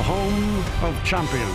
home of champions.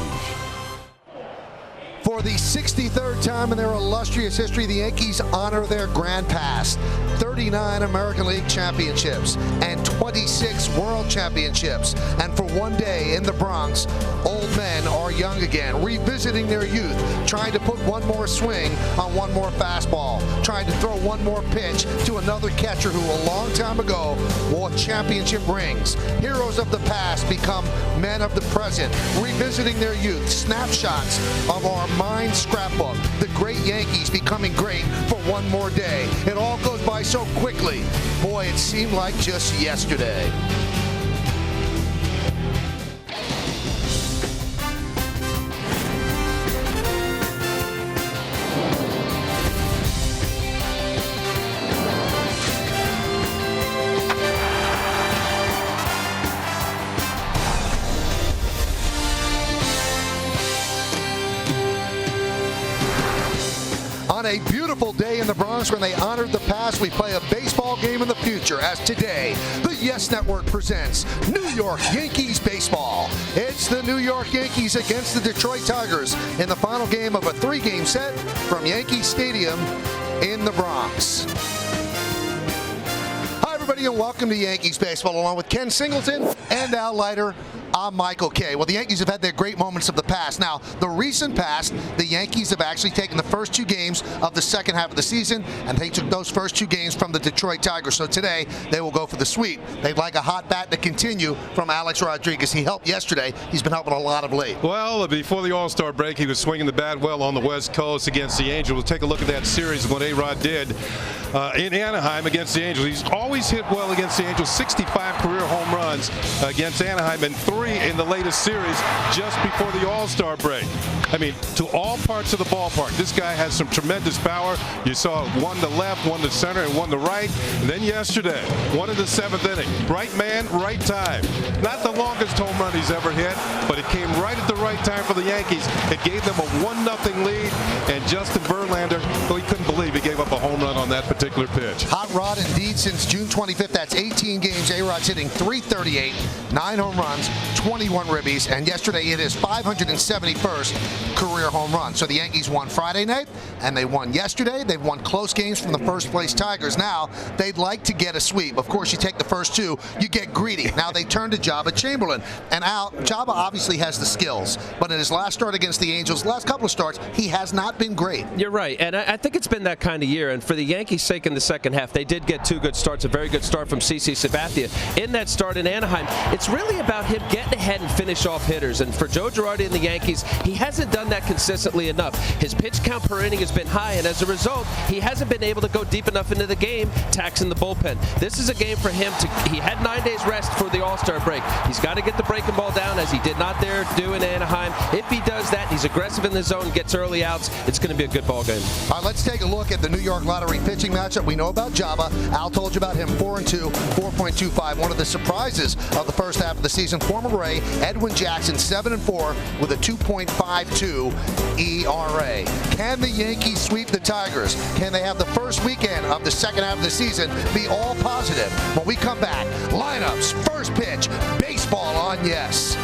For the 63rd time in their illustrious history, the Yankees honor their grand past. 39 American League championships and 26 World Championships. And for one day in the Bronx, old men are young again, revisiting their youth, trying to put one more swing on one more fastball, trying to throw one more pitch to another catcher who a long time ago wore championship rings. Heroes of the past become men of the present, revisiting their youth, snapshots of our mind scrapbook. The great Yankees becoming great for one more day. It all goes by so quickly. Boy, it seemed like just yesterday. On a beautiful day in the Bronx when they honored the past, we play a baseball game in the future, as today, the Yes Network presents New York Yankees baseball. It's the New York Yankees against the Detroit Tigers in the final game of a 3-game set from Yankee Stadium in the Bronx. Hi, everybody, and welcome to Yankees baseball, along with Ken Singleton and Al Leiter. I'm Michael Kay. Well, the Yankees have had their great moments of the past. Now, the recent past, the Yankees have actually taken the first 2 games of the second half of the season, and they took those first 2 games from the Detroit Tigers. So today, they will go for the sweep. They'd like a hot bat to continue from Alex Rodriguez. He helped yesterday. He's been helping a lot of late. Well, before the All-Star break, he was swinging the bat well on the West Coast against the Angels. We'll take a look at that series of what A-Rod did in Anaheim against the Angels. He's always hit well against the Angels. 65 career home runs against Anaheim and 3 in the latest series just before the All-Star break. I mean, to all parts of the ballpark, this guy has some tremendous power. You saw one to left, one to center, and one to right. And then yesterday, one in the 7th inning. Right man, right time. Not the longest home run he's ever hit, but it came right at the right time for the Yankees. It gave them a 1-0 lead, and Justin Verlander, well, he couldn't believe he gave up a home run on that particular pitch. Hot rod indeed since June 25th. That's 18 games. A-Rod's hitting .338, 9 home runs, 21 ribbies, and yesterday it is 571st career home run. So the Yankees won Friday night, and they won yesterday. They've won close games from the first-place Tigers. Now, they'd like to get a sweep. Of course, you take the first 2, you get greedy. Now they turn to Jabba Chamberlain. And Al, Jabba obviously has the skills, but in his last start against the Angels, last couple of starts, he has not been great. You're right, and I think it's been that kind of year. And for the Yankees' sake in the second half, they did get 2 good starts, a very good start from CC Sabathia. In that start in Anaheim, it's really about him getting ahead and finish off hitters. And for Joe Girardi and the Yankees, he hasn't done that consistently enough. His pitch count per inning has been high, and as a result, he hasn't been able to go deep enough into the game, taxing the bullpen. This is a game for him he had 9 days rest for the All-Star break. He's got to get the breaking ball down, as he did not there do in Anaheim. If he does that, he's aggressive in the zone, gets early outs, it's going to be a good ball game. All right, let's take a look at the New York Lottery pitching matchup. We know about Jabba. Al told you about him, 4-2, 4.25. One of the surprises of the first half of the season. Former Ray, Edwin Jackson, 7-4 with a 2.52 ERA. Can the Yankees sweep the Tigers? Can they have the first weekend of the second half of the season be all positive? When we come back, lineups, first pitch, baseball on Yes.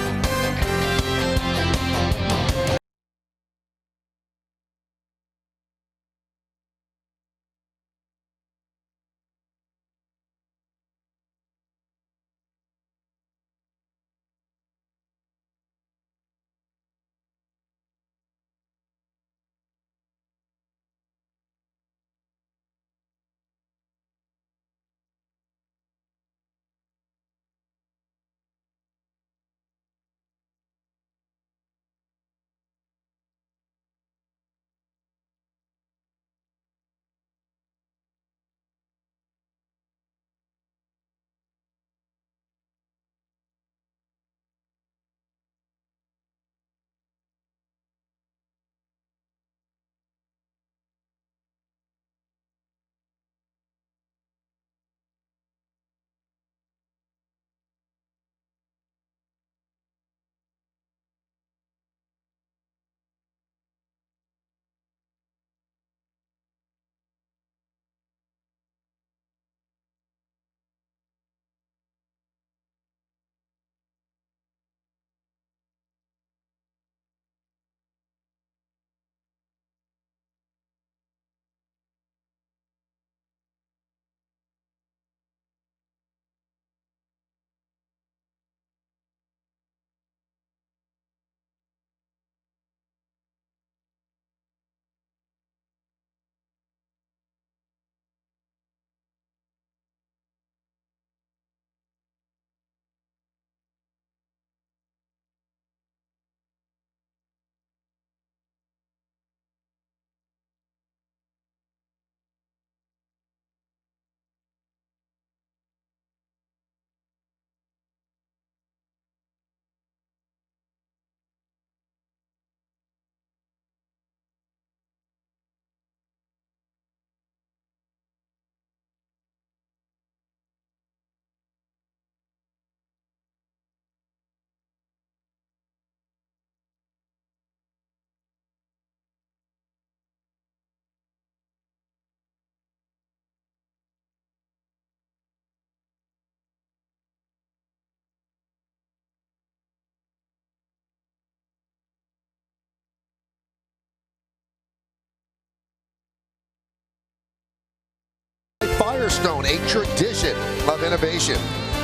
Firestone, a tradition of innovation.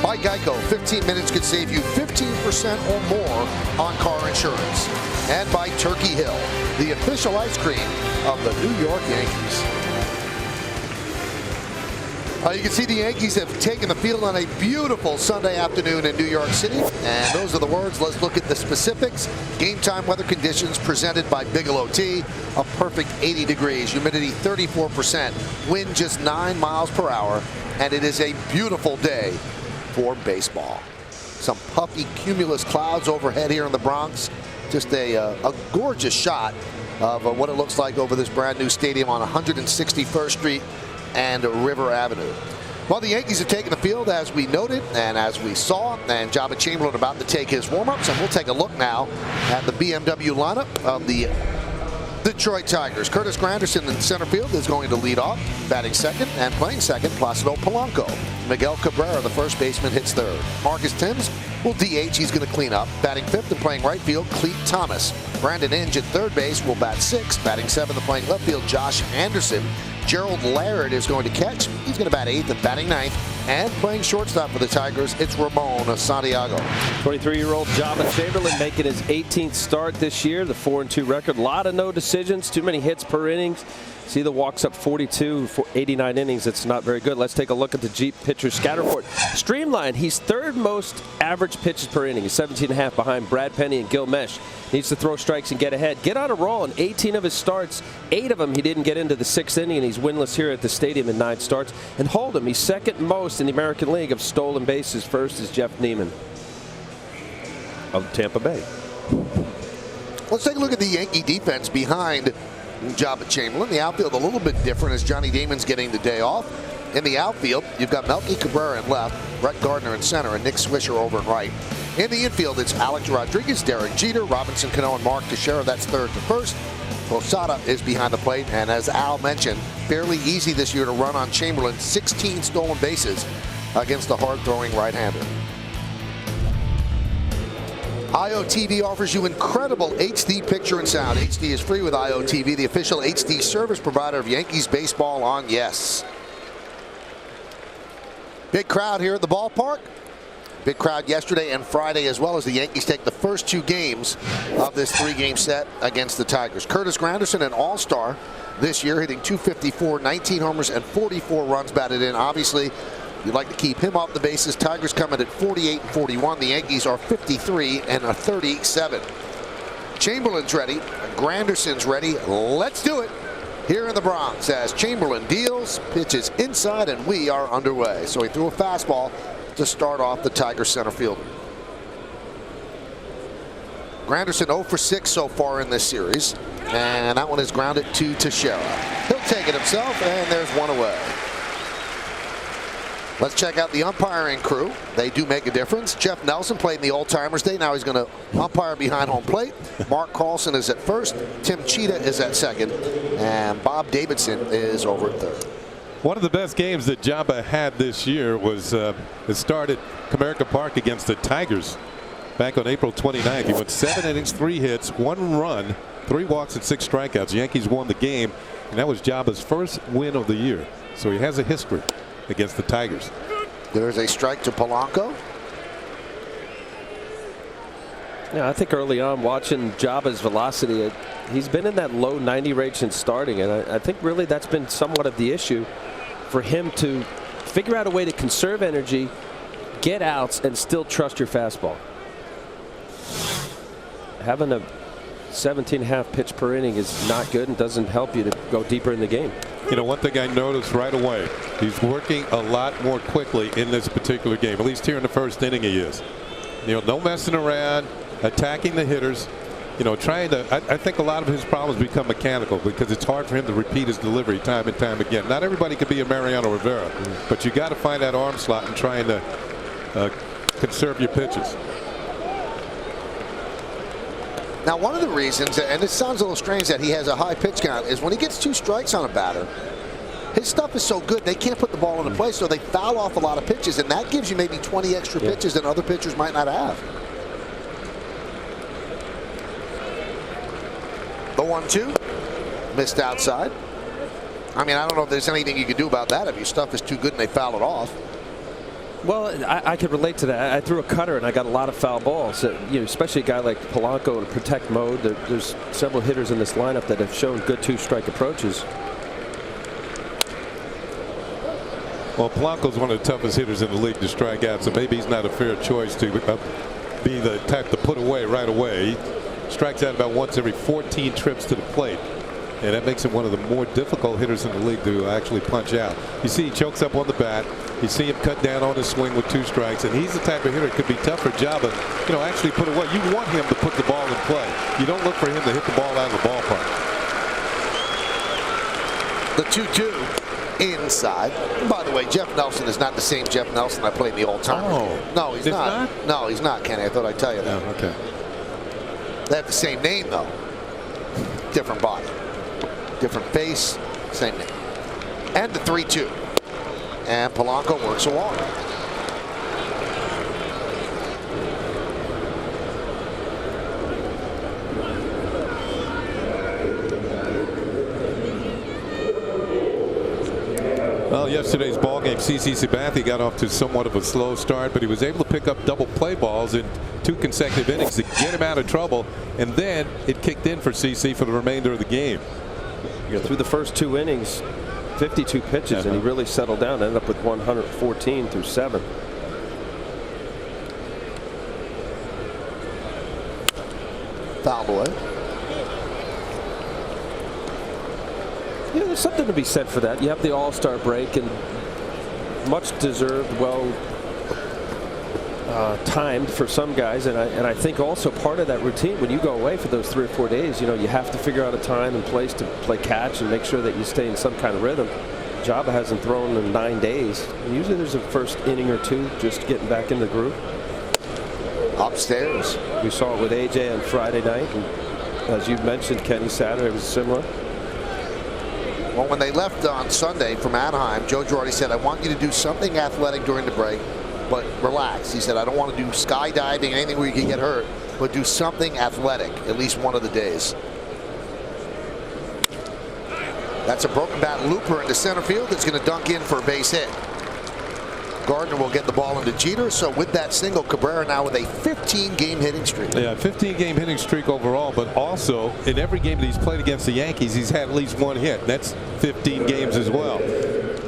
By Geico, 15 minutes could save you 15% or more on car insurance. And by Turkey Hill, the official ice cream of the New York Yankees. You can see the Yankees have taken the field on a beautiful Sunday afternoon in New York City. And those are the words. Let's look at the specifics. Game time weather conditions presented by Bigelow Tea. A perfect 80 degrees, humidity 34%, wind just 9 miles per hour. And it is a beautiful day for baseball. Some puffy cumulus clouds overhead here in the Bronx. Just a gorgeous shot of what it looks like over this brand new stadium on 161st Street and River Avenue. Well, the Yankees have taken the field as we noted and as we saw, and Jabba Chamberlain about to take his warm-ups, and we'll take a look now at the BMW lineup of the Detroit Tigers. Curtis Granderson in center field is going to lead off, batting second, and playing second, Placido Polanco. Miguel Cabrera, the first baseman, hits third. Marcus Thames will DH. He's going to clean up. Batting fifth and playing right field, Cleet Thomas. Brandon Inge at third base will bat sixth. Batting seventh and playing left field, Josh Anderson. Gerald Laird is going to catch. He's going to bat eighth and batting ninth. And playing shortstop for the Tigers, it's Ramon Santiago. 23-year-old Jabba Chamberlain making his 18th start this year. The 4-2 record. A lot of no decisions. Too many hits per innings. See the walks up 42 for 89 innings. It's not very good. Let's take a look at the Jeep pitcher scatterboard. Streamlined. He's third most average pitches per inning. He's 17.5 behind Brad Penny and Gil Mesh. Needs to throw strikes and get ahead. Get on a roll in 18 of his starts. 8 of them he didn't get into the 6th inning, and he's winless here at the stadium in 9 starts. And hold him. He's second most in the American League of stolen bases. First is Jeff Neiman of Tampa Bay. Let's take a look at the Yankee defense behind Jabba Chamberlain. The outfield a little bit different as Johnny Damon's getting the day off. In the outfield, you've got Melky Cabrera in left, Brett Gardner in center, and Nick Swisher over in right. In the infield, it's Alex Rodriguez, Derek Jeter, Robinson Cano, and Mark Teixeira. That's third to first. Posada is behind the plate, and as Al mentioned, fairly easy this year to run on Chamberlain. 16 stolen bases against the hard-throwing right-hander. IOTV offers you incredible HD picture and sound. HD is free with IOTV, the official HD service provider of Yankees baseball on Yes. Big crowd here at the ballpark. Big crowd yesterday and Friday as well as the Yankees take the first 2 games of this 3-game set against the Tigers. Curtis Granderson, an all-star this year, hitting .254, 19 homers and 44 runs batted in. Obviously, you'd like to keep him off the bases. Tigers coming at 48 and 41. The Yankees are 53 and 37. Chamberlain's ready. Granderson's ready. Let's do it here in the Bronx as Chamberlain deals, pitches inside, and we are underway. So he threw a fastball to start off the Tigers center fielder. Granderson 0 for 6 so far in this series. And that one is grounded to Teixeira. He'll take it himself, and there's one away. Let's check out the umpiring crew. They do make a difference. Jeff Nelson played in the Old Timers Day. Now he's going to umpire behind home plate. Mark Carlson is at first. Tim Cheetah is at second. And Bob Davidson is over at third. One of the best games that Jabba had this year was it started Comerica Park against the Tigers back on April 29th. He went 7 innings, 3 hits, 1 run, 3 walks, and 6 strikeouts. The Yankees won the game, and that was Jabba's first win of the year. So he has a history against the Tigers. There's a strike to Polanco. Yeah, I think early on watching Jabba's velocity, he's been in that low 90 range since starting, and I think really that's been somewhat of the issue for him to figure out a way to conserve energy, get outs, and still trust your fastball. Having a 17.5 pitch per inning is not good and doesn't help you to go deeper in the game. You know, one thing I noticed right away, he's working a lot more quickly in this particular game. At least here in the first inning he is. You know, no messing around, attacking the hitters. You know, trying to, I think a lot of his problems become mechanical because it's hard for him to repeat his delivery time and time again. Not everybody could be a Mariano Rivera, but you got to find that arm slot and trying to conserve your pitches. Now, one of the reasons, and it sounds a little strange that he has a high pitch count, is when he gets 2 strikes on a batter, his stuff is so good they can't put the ball into play, so they foul off a lot of pitches, and that gives you maybe 20 extra pitches that other pitchers might not have. The 1-2 missed outside. I mean, I don't know if there's anything you can do about that if your stuff is too good and they foul it off. Well, I could relate to that. I threw a cutter and I got a lot of foul balls. You know, especially a guy like Polanco in protect mode. There's several hitters in this lineup that have shown good two-strike approaches. Well, Polanco's one of the toughest hitters in the league to strike out, so maybe he's not a fair choice to be the type to put away right away. He strikes out about once every 14 trips to the plate, and that makes him one of the more difficult hitters in the league to actually punch out. You see, he chokes up on the bat. You see him cut down on his swing with 2 strikes, and he's the type of hitter that could be tough for Jabba, you know, actually put away. You want him to put the ball in play. You don't look for him to hit the ball out of the ballpark. The 2-2 inside. By the way, Jeff Nelson is not the same Jeff Nelson I played in the old time. Oh, no, he's not. No, he's not, Kenny. I thought I'd tell you that. Oh, okay. They have the same name, though. Different body. Different face, same name. And the 3-2. And Polanco works along. Well, yesterday's ball game, CC Sabathia got off to somewhat of a slow start, but he was able to pick up double play balls in 2 consecutive innings to get him out of trouble, and then it kicked in for CC for the remainder of the game. You know, through the first 2 innings, 52 pitches, and he really settled down. Ended up with 114 through 7. Foul boy. Yeah, there's something to be said for that. You have the All-Star break, and much deserved, well timed for some guys, and I think also part of that routine when you go away for those 3 or 4 days, you know, you have to figure out a time and place to play catch and make sure that you stay in some kind of rhythm. Jabba hasn't thrown in 9 days, and usually there's a first inning or 2 just getting back in the groove. Upstairs. We saw it with AJ on Friday night, and as you mentioned, Kenny, Saturday was similar. Well, when they left on Sunday from Anaheim, Joe Girardi said, I want you to do something athletic during the break, but relax. He said, I don't want to do skydiving, anything where you can get hurt, but do something athletic at least one of the days. That's a broken bat looper into center field. It's going to dunk in for a base hit. Gardner will get the ball into Jeter. So with that single, Cabrera now with a 15-game hitting streak. Yeah, 15-game hitting streak overall, but also in every game that he's played against the Yankees, he's had at least 1 hit. That's 15 games as well.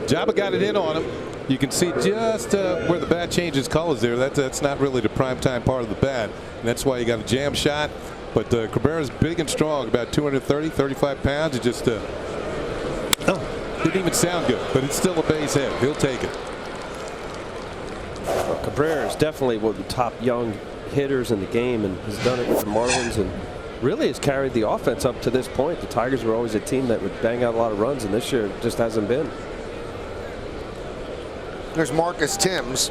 Jabba got it in on him. You can see just where the bat changes colors there. That's not really the primetime part of the bat, and that's why you got a jam shot. But Cabrera's big and strong, about 230, 35 pounds. It just didn't even sound good, but it's still a base hit. He'll take it. Cabrera is definitely one of the top young hitters in the game, and has done it with the Marlins, and really has carried the offense up to this point. The Tigers were always a team that would bang out a lot of runs, and this year it just hasn't been. There's Marcus Timms.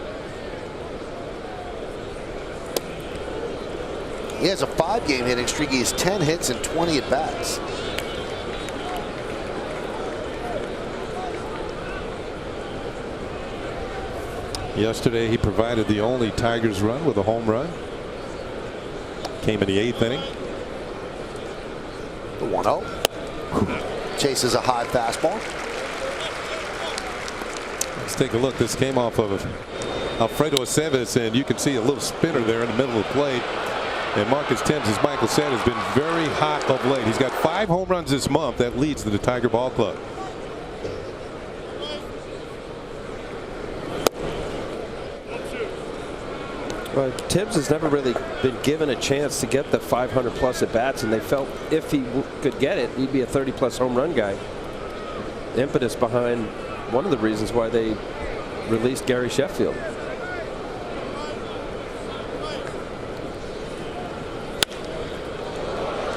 He has a 5-game hitting streak. He has 10 hits and 20 at-bats. Yesterday he provided the only Tigers run with a home run. Came in the 8th inning. The 1-0. Chases a high fastball. Let's take a look. This came off of Alfredo Aceves, and you can see a little spinner there in the middle of the plate. And Marcus Timms, as Michael said, has been very hot of late. He's got 5 home runs this month. That leads to the Tiger Ball Club. Well, Timms has never really been given a chance to get the 500+ at bats, and they felt if he could get it, he'd be a 30+ home run guy. The impetus behind one of the reasons why they released Gary Sheffield.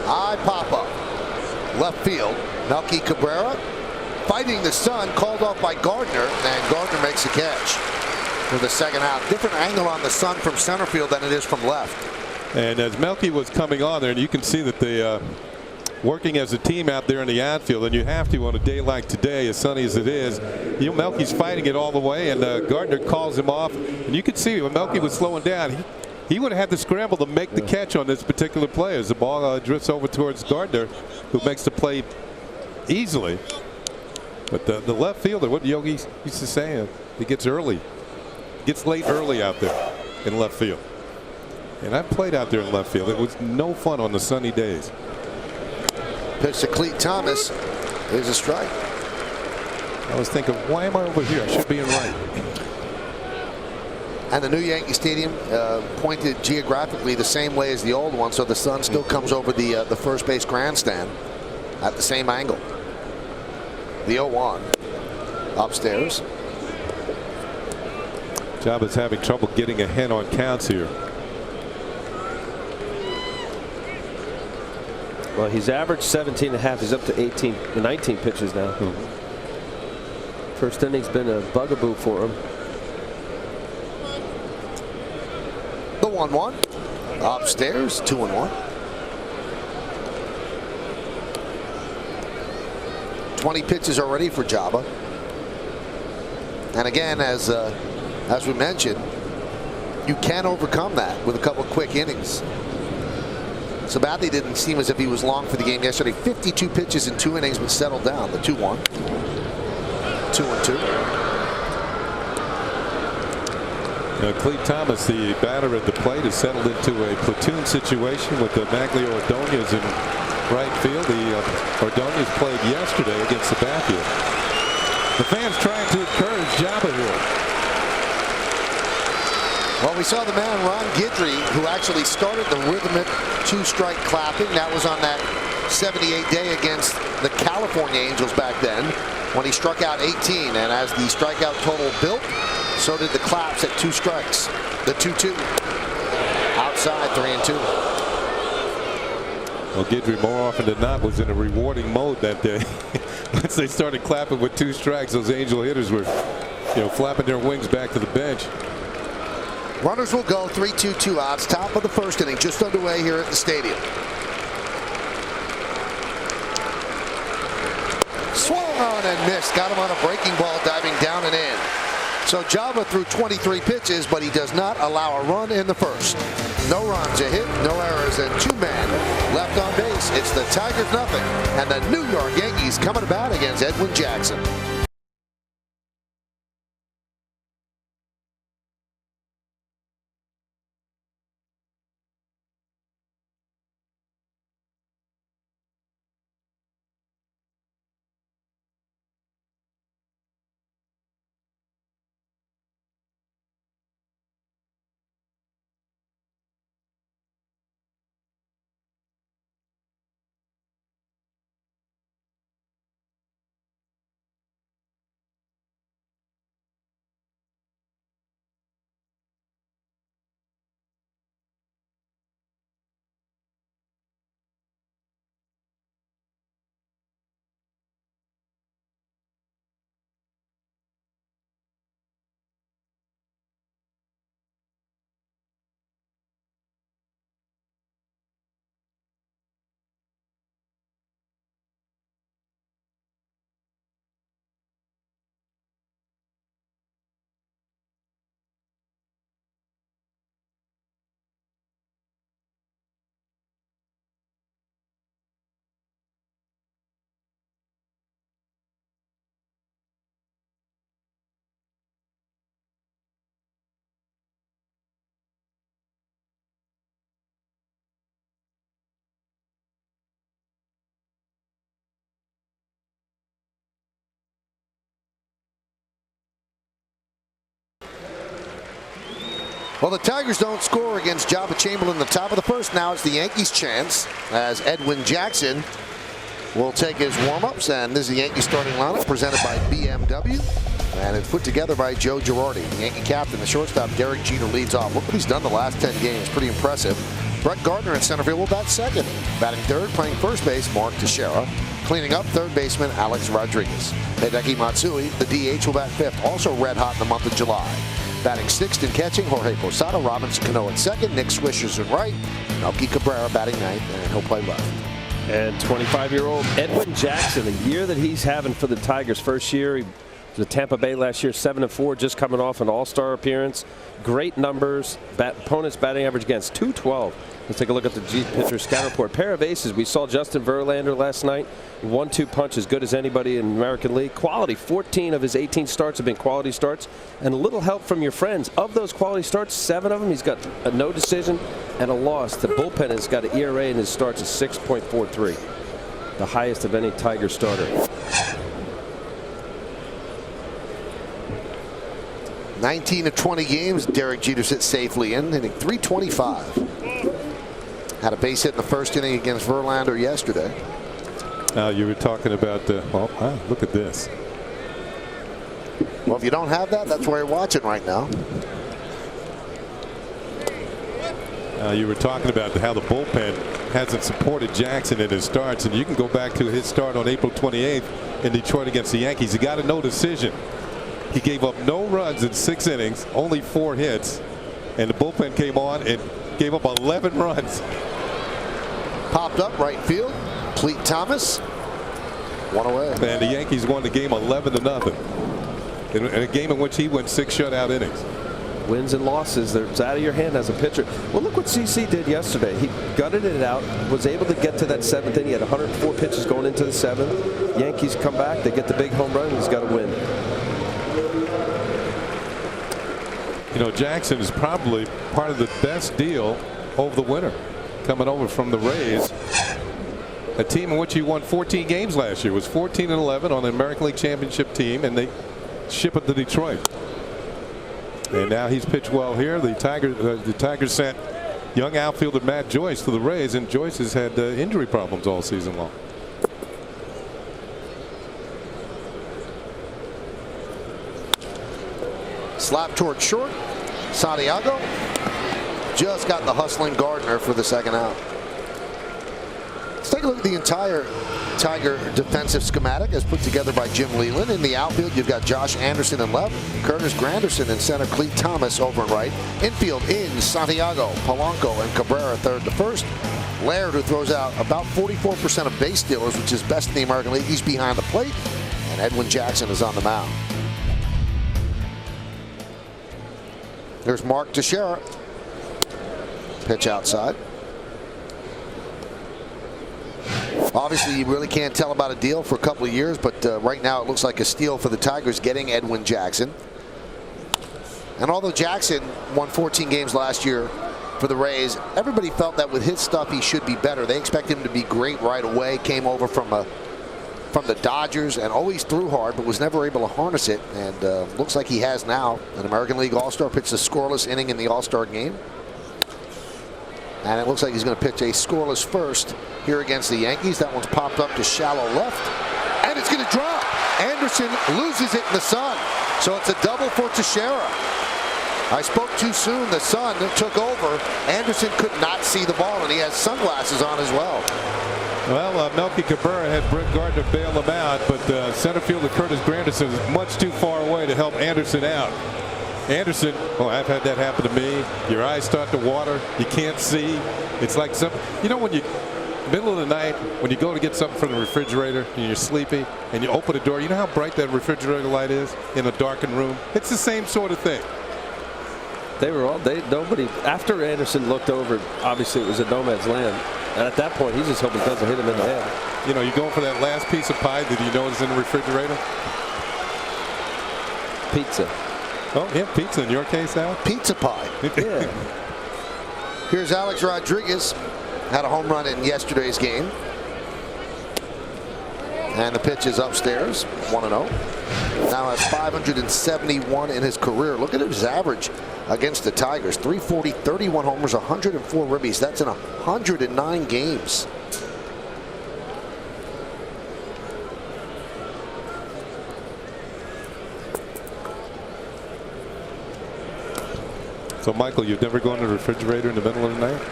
High pop-up. Left field. Melky Cabrera fighting the sun, called off by Gardner, and Gardner makes a catch. For the second half. Different angle on the sun from center field than it is from left. And as Melky was coming on there, and you can see that they working as a team out there in the outfield, and you have to on a day like today, as sunny as it is. You know, Melky's fighting it all the way, and Gardner calls him off. And you can see when Melky was slowing down, he would have had to scramble to make the catch on this particular play as the ball drifts over towards Gardner, who makes the play easily. But the left fielder, what Yogi used to say, he gets late early out there in left field. And I've played out there in left field. It was no fun on the sunny days. Pitch to Clete Thomas is a strike. I was thinking, why am I over here? I should be in right. And the new Yankee Stadium pointed geographically the same way as the old one, so the sun still comes over the first base grandstand at the same angle. The 0-1 upstairs. Joba's having trouble getting ahead on counts here. Well, he's averaged 17.5. He's up to 19 pitches now. First inning's been a bugaboo for him. The 1-1 upstairs, 2-1. 20 pitches already for Joba. And again, as we mentioned, you can overcome that with a couple of quick innings. Sabathia didn't seem as if he was long for the game yesterday. 52 pitches in 2 innings, but settled down. The 2-1, 2-2. Clete Thomas, the batter at the plate, has settled into a platoon situation with Maglio Ordonez in right field. Ordonez played yesterday against Sabathia. The fans trying to encourage Joba here. Well, we saw the man Ron Guidry, who actually started the rhythmic 2-strike clapping. That was on that 78 day against the California Angels back then, when he struck out 18. And as the strikeout total built, so did the claps at 2 strikes. The 2-2 outside, 3-2. Well, Guidry more often than not was in a rewarding mode that day. Once they started clapping with 2 strikes, those Angel hitters were, flapping their wings back to the bench. Runners will go, 3-2, 2 outs. Top of the first inning, just underway here at the stadium. Swung on and missed. Got him on a breaking ball, diving down and in. So Joba threw 23 pitches, but he does not allow a run in the first. No runs, a hit, no errors, and 2 men left on base. It's the Tigers nothing, and the New York Yankees coming to bat against Edwin Jackson. Well, the Tigers don't score against Joba Chamberlain in the top of the first. Now it's the Yankees' chance as Edwin Jackson will take his warm-ups. And this is the Yankees starting lineup presented by BMW. And it's put together by Joe Girardi. The Yankee captain, the shortstop, Derek Jeter, leads off. Look what he's done the last 10 games. Pretty impressive. Brett Gardner in center field will bat second. Batting third, playing first base, Mark Teixeira. Cleaning up, third baseman, Alex Rodriguez. Hideki Matsui, the DH, will bat fifth. Also red hot in the month of July. Batting sixth and catching, Jorge Posada. Robinson Cano at second. Nick Swisher's in right. Melky Cabrera batting ninth, and he'll play left. And 25-year-old Edwin Jackson, the year that he's having for the Tigers. First year, he The Tampa Bay last year, 7-4, just coming off an All-Star appearance. Great numbers. Opponents batting average against 212. Let's take a look at the pitcher scout report. Pair of aces. We saw Justin Verlander last night. 1-2 punch, as good as anybody in the American League. Quality. 14 of his 18 starts have been quality starts, and a little help from your friends. Of those quality starts, 7 of them he's got a no decision and a loss. The bullpen has got an ERA in his starts of 6.43, the highest of any Tiger starter. 19 of 20 games, Derek Jeter sits safely in, hitting .325. Had a base hit in the first inning against Verlander yesterday. You were talking about the, look at this. Well, if you don't have that, that's where you're watching right now. You were talking about how the bullpen hasn't supported Jackson in his starts, and you can go back to his start on April 28th in Detroit against the Yankees. He got a no decision. He gave up no runs in 6 innings, only 4 hits, and the bullpen came on and gave up 11 runs. Popped up right field. Cleet Thomas, 1 away. And the Yankees won the game 11-0 in a game in which he went 6 shutout innings. Wins and losses, it's out of your hand as a pitcher. Well, look what CC did yesterday. He gutted it out, was able to get to that 7th inning. He had 104 pitches going into the 7th. Yankees come back, they get the big home run, he's got to win. You know, Jackson is probably part of the best deal over the winter, coming over from the Rays, a team in which he won 14 games last year. Was 14-11 on the American League Championship team, and they ship it to Detroit. And now he's pitched well here. The Tigers sent young outfielder Matt Joyce to the Rays, and Joyce has had injury problems all season long. Slap toward short. Santiago just got the hustling Gardner for the 2nd out. Let's take a look at the entire Tiger defensive schematic as put together by Jim Leland. In the outfield, you've got Josh Anderson in left, Curtis Granderson in center, Cleet Thomas over in right. Infield in Santiago, Polanco, and Cabrera 3rd to 1st. Laird, who throws out about 44% of base stealers, which is best in the American League, he's behind the plate. And Edwin Jackson is on the mound. There's Mark Teixeira. Pitch outside. Obviously, you really can't tell about a deal for a couple of years, but right now it looks like a steal for the Tigers getting Edwin Jackson. And although Jackson won 14 games last year for the Rays, everybody felt that with his stuff he should be better. They expect him to be great right away. Came over from the Dodgers and always threw hard, but was never able to harness it. And looks like he has now. An American League All-Star, pitched a scoreless inning in the All-Star game. And it looks like he's going to pitch a scoreless first here against the Yankees. That one's popped up to shallow left. And it's going to drop. Anderson loses it in the sun. So it's a double for Teixeira. I spoke too soon. The sun took over. Anderson could not see the ball, and he has sunglasses on as well. Well, Melky Cabrera had Brett Gardner bail him out, but center fielder Curtis Granderson is much too far away to help Anderson out. Anderson, well, I've had that happen to me. Your eyes start to water. You can't see. It's like some, you know, when you, middle of the night, when you go to get something from the refrigerator and you're sleepy and you open the door, you know how bright that refrigerator light is in a darkened room? It's the same sort of thing. They were all, nobody, after Anderson looked over, obviously it was a no man's land. And at that point, he's just hoping it doesn't hit him in the head. You know, you go for that last piece of pie that you notice in the refrigerator? Pizza. Oh, yeah, pizza in your case, Al? Pizza pie. Yeah. Here's Alex Rodriguez. Had a home run in yesterday's game. And the pitch is upstairs, 1-0. Now has 571 in his career. Look at his average against the Tigers. 340, 31 homers, 104 ribbies. That's in 109 games. So, Michael, you've never gone to the refrigerator in the middle of the night?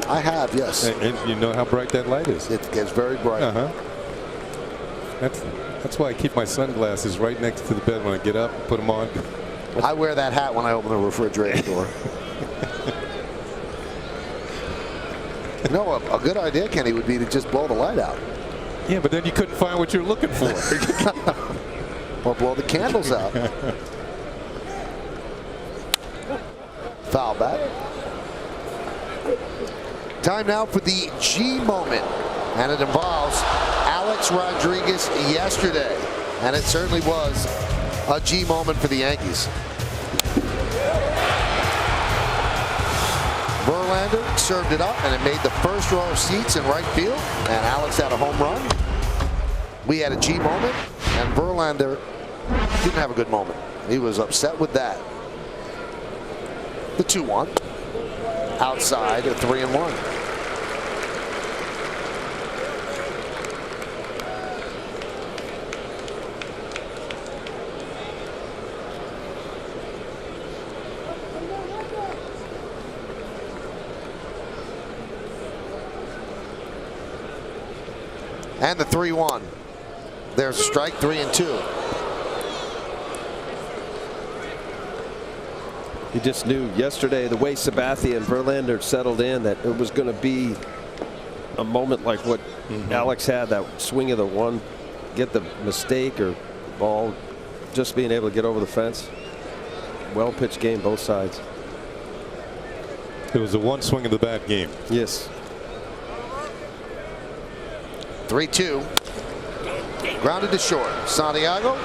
I have, yes. And you know how bright that light is? It gets very bright. Uh-huh. That's why I keep my sunglasses right next to the bed when I get up, put them on. I wear that hat when I open the refrigerator door. You know, a good idea, Kenny, would be to just blow the light out. Yeah, but then you couldn't find what you're looking for. or blow the candles out. Foul back. Time now for the G moment, and it involves Alex Rodriguez yesterday, and it certainly was a G moment for the Yankees. Verlander served it up, and it made the first row of seats in right field, and Alex had a home run. We had a G moment, and Verlander didn't have a good moment. He was upset with that. The 2-1. Outside, a 3-1. And the 3-1. There's a strike, 3-2. You just knew yesterday the way Sabathia and Verlander settled in that it was going to be a moment like what Alex had, that swing of the one, get the mistake or ball, just being able to get over the fence. Well pitched game, both sides. It was a one swing of the bat game. Yes. 3-2. Grounded to short. Santiago.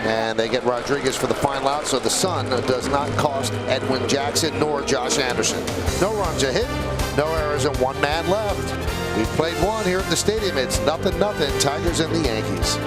And they get Rodriguez for the final out, so the Sun does not cost Edwin Jackson nor Josh Anderson. No runs a hit, no errors, and one man left. We've played one here at the stadium. It's 0-0, Tigers and the Yankees.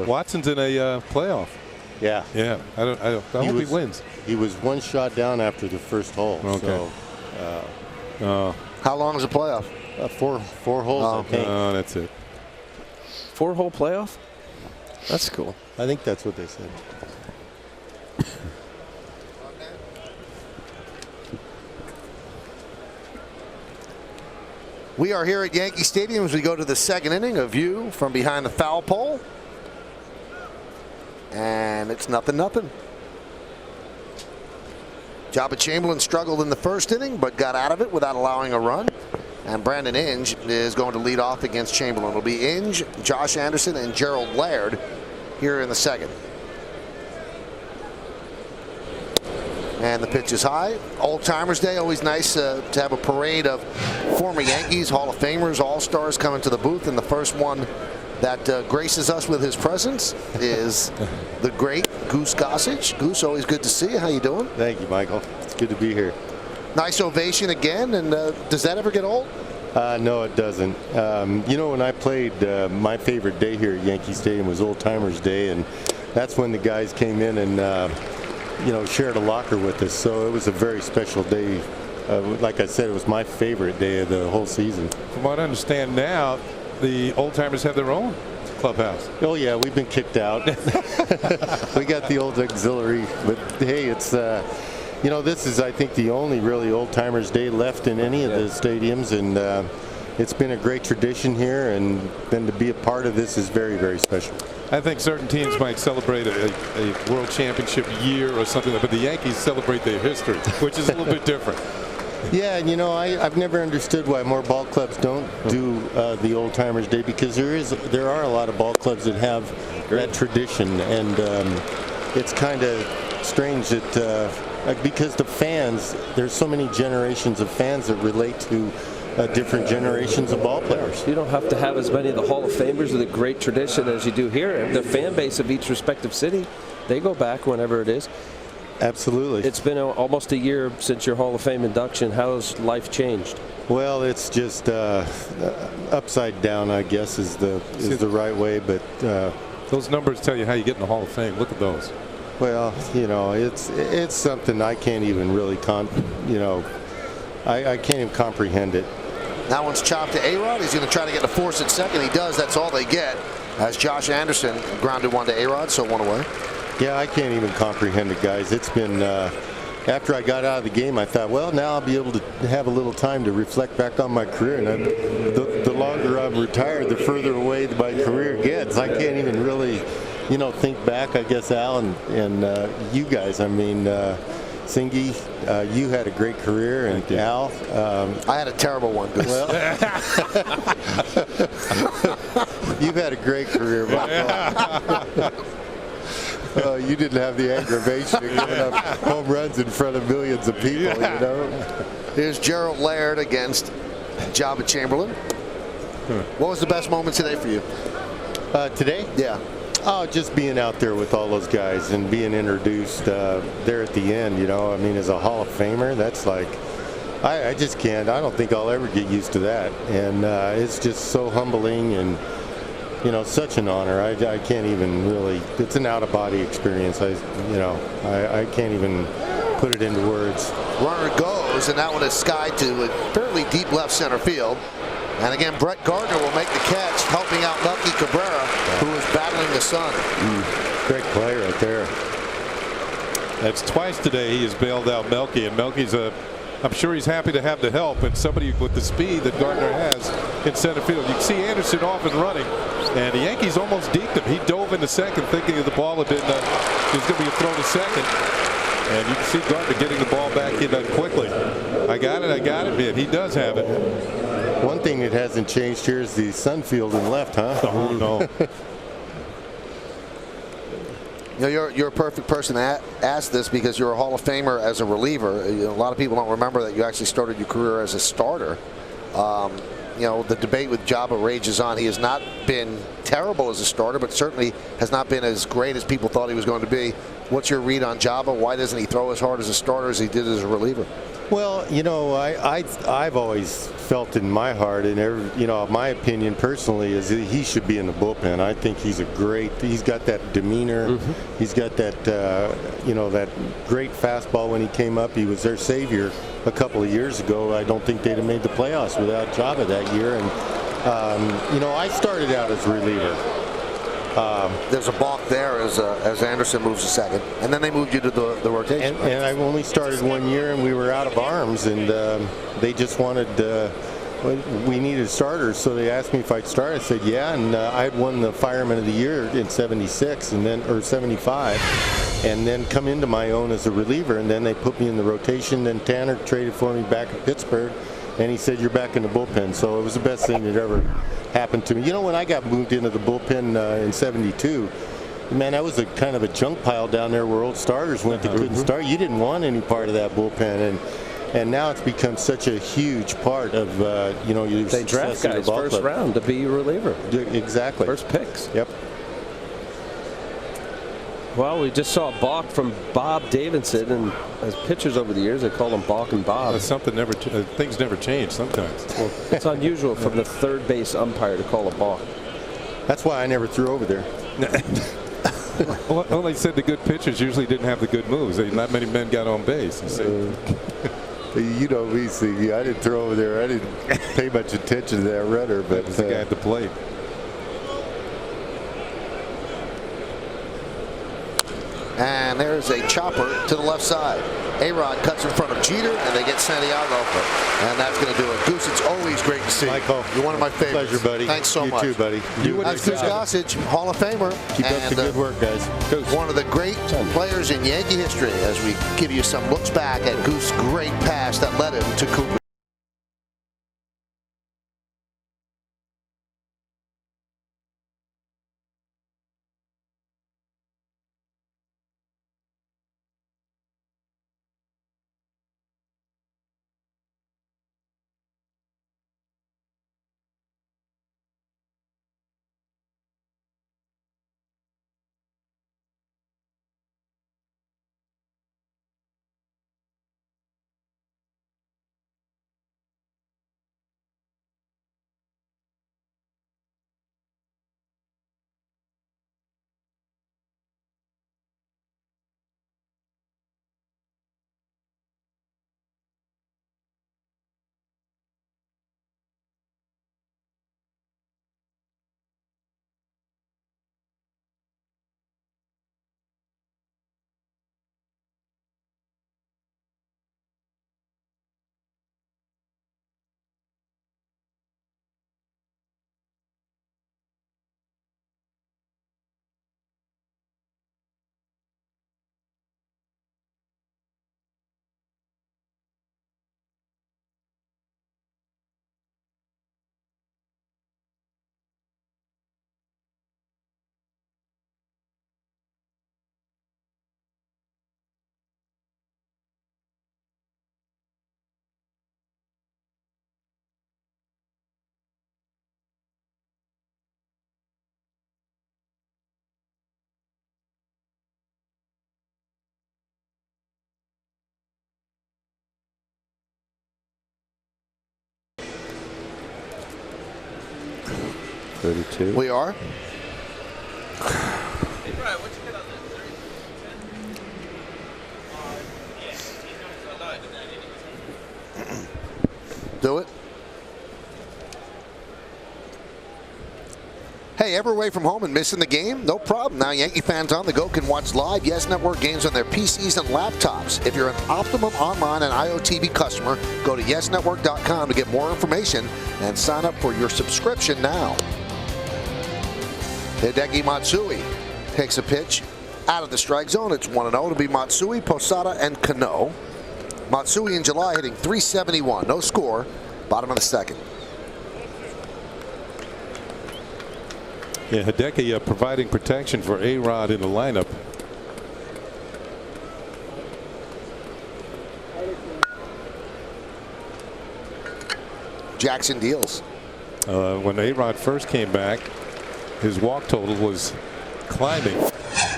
Watson's in a playoff. Yeah. Yeah. I hope he wins. He was one shot down after the first hole. Okay. So, How long is a playoff? four holes, I think. Oh, that's it. 4-hole playoff? That's cool. I think that's what they said. We are here at Yankee Stadium as we go to the second inning. A view from behind the foul pole. And it's 0-0. Jabba Chamberlain struggled in the first inning, but got out of it without allowing a run. And Brandon Inge is going to lead off against Chamberlain. It'll be Inge, Josh Anderson, and Gerald Laird here in the second. And the pitch is high. Old Timers Day, always nice to have a parade of former Yankees, Hall of Famers, All-Stars coming to the booth. And the first one that graces us with his presence is the great Goose Gossage. Goose, always good to see you. How you doing? Thank you, Michael. It's good to be here. Nice ovation again. And does that ever get old? No, it doesn't. You know, when I played, my favorite day here at Yankee Stadium was Old Timers Day, and that's when the guys came in and you know, shared a locker with us. So it was a very special day. Like I said, it was my favorite day of the whole season. From what I understand now, the Old Timers have their own clubhouse. Oh yeah, we've been kicked out. We got the old auxiliary, but hey, it's you know, this is, I think, the only really Old Timers Day left in any of the stadiums, and it's been a great tradition here, and then to be a part of this is very, very special. I think certain teams might celebrate a World Championship year or something, but the Yankees celebrate their history, which is a little bit different. Yeah, and you know, I've never understood why more ball clubs don't do the Old Timers Day, because there are a lot of ball clubs that have that tradition, and it's kind of strange that because the fans, there's so many generations of fans that relate to different generations of ball players. You don't have to have as many of the Hall of Famers with a great tradition as you do here. The fan base of each respective city, they go back whenever it is. Absolutely. It's been almost a year since your Hall of Fame induction. How's life changed? Well, it's just upside down, I guess, is the right way. But those numbers tell you how you get in the Hall of Fame. Look at those. Well, you know, it's something I can't even really I can't even comprehend it. That one's chopped to A-Rod. He's going to try to get a force at second. He does. That's all they get. As Josh Anderson grounded one to A-Rod, so one away. Yeah, I can't even comprehend it, guys. It's been, after I got out of the game, I thought, well, now I'll be able to have a little time to reflect back on my career. And the longer I'm retired, the further away my career gets. I can't even really, you know, think back, I guess, Al, and you guys. I mean, Singy, you had a great career, and Al. I had a terrible one. Well, you've had a great career, Bob. You didn't have the aggravation of giving up home runs in front of millions of people, you know. Here's Gerald Laird against Jabba Chamberlain. What was the best moment today for you? Today? Yeah. Oh, just being out there with all those guys and being introduced there at the end, you know. I mean, as a Hall of Famer, that's like, I just can't. I don't think I'll ever get used to that. And it's just so humbling and, you know, such an honor. I can't even really, it's an out-of-body experience. I can't even put it into words. Runner goes, and that one is skied to a fairly deep left center field. And again, Brett Gardner will make the catch, helping out Melky Cabrera, who is battling the sun. Great play right there. That's twice today he has bailed out Melky, and Melky's I'm sure he's happy to have the help, and somebody with the speed that Gardner has in center field. You can see Anderson off and running, and the Yankees almost deked him. He dove into second thinking that the ball had been, was going to be a throw to second. And you can see Gardner getting the ball back in quickly. I got it, man. He does have it. One thing that hasn't changed here is the Sunfield in left, huh? Oh, no. You know, you're a perfect person to ask this because you're a Hall of Famer as a reliever. You know, a lot of people don't remember that you actually started your career as a starter. You know, the debate with Jabba rages on. He has not been terrible as a starter, but certainly has not been as great as people thought he was going to be. What's your read on Jabba? Why doesn't he throw as hard as a starter as he did as a reliever? Well, you know, I've always felt in my heart, and you know, my opinion personally is that he should be in the bullpen. I think he's he's got that demeanor. He's got that, you know, that great fastball when he came up. He was their savior a couple of years ago. I don't think they'd have made the playoffs without Jabba that year. And, you know, I started out as a reliever. There's a balk there as Anderson moves to second, and then they moved you to the rotation. And I only started 1 year, and we were out of arms, and they just wanted, we needed starters, so they asked me if I'd start. I said yeah, and I had won the Fireman of the Year in '76 and then, or '75, and then come into my own as a reliever, and then they put me in the rotation. Then Tanner traded for me back in Pittsburgh, and he said, you're back in the bullpen. So it was the best thing that ever happened to me. You know, when I got moved into the bullpen in '72, man, that was a kind of a junk pile down there where old starters went that couldn't start. You didn't want any part of that bullpen, and now it's become such a huge part of you know, your they draft guys first round to be a reliever. Exactly. First picks. Yep. Well, we just saw a balk from Bob Davidson, and as pitchers over the years, they call him Balk and Bob. Things never change sometimes. Well, it's unusual from the third base umpire to call a balk. That's why I never threw over there. Well, they said the good pitchers usually didn't have the good moves. Not many men got on base. You know me, see, I didn't throw over there. I didn't pay much attention to that runner, but the guy at the plate. And there's a chopper to the left side. A-Rod cuts in front of Jeter, and they get Santiago. And that's going to do it. Goose, it's always great to see you. Michael, You're one of my favorites. Pleasure, buddy. Thanks so much. You too, buddy. That's Goose Gossage, Hall of Famer. Keep up the good work, guys. One of the great players in Yankee history, as we give you some looks back at Goose's great pass that led him to Cooper. We are. Hey, Brian, what'd you get on that? Do it. Hey, ever away from home and missing the game? No problem. Now Yankee fans on the go can watch live Yes Network games on their PCs and laptops. If you're an Optimum Online and IOTV customer, go to yesnetwork.com to get more information and sign up for your subscription now. Hideki Matsui takes a pitch out of the strike zone. It's 1-0 to be Matsui, Posada, and Cano. Matsui in July hitting .371. No score. Bottom of the second. Yeah, Hideki providing protection for A-Rod in the lineup. Jackson deals. When A-Rod first came back, his walk total was climbing.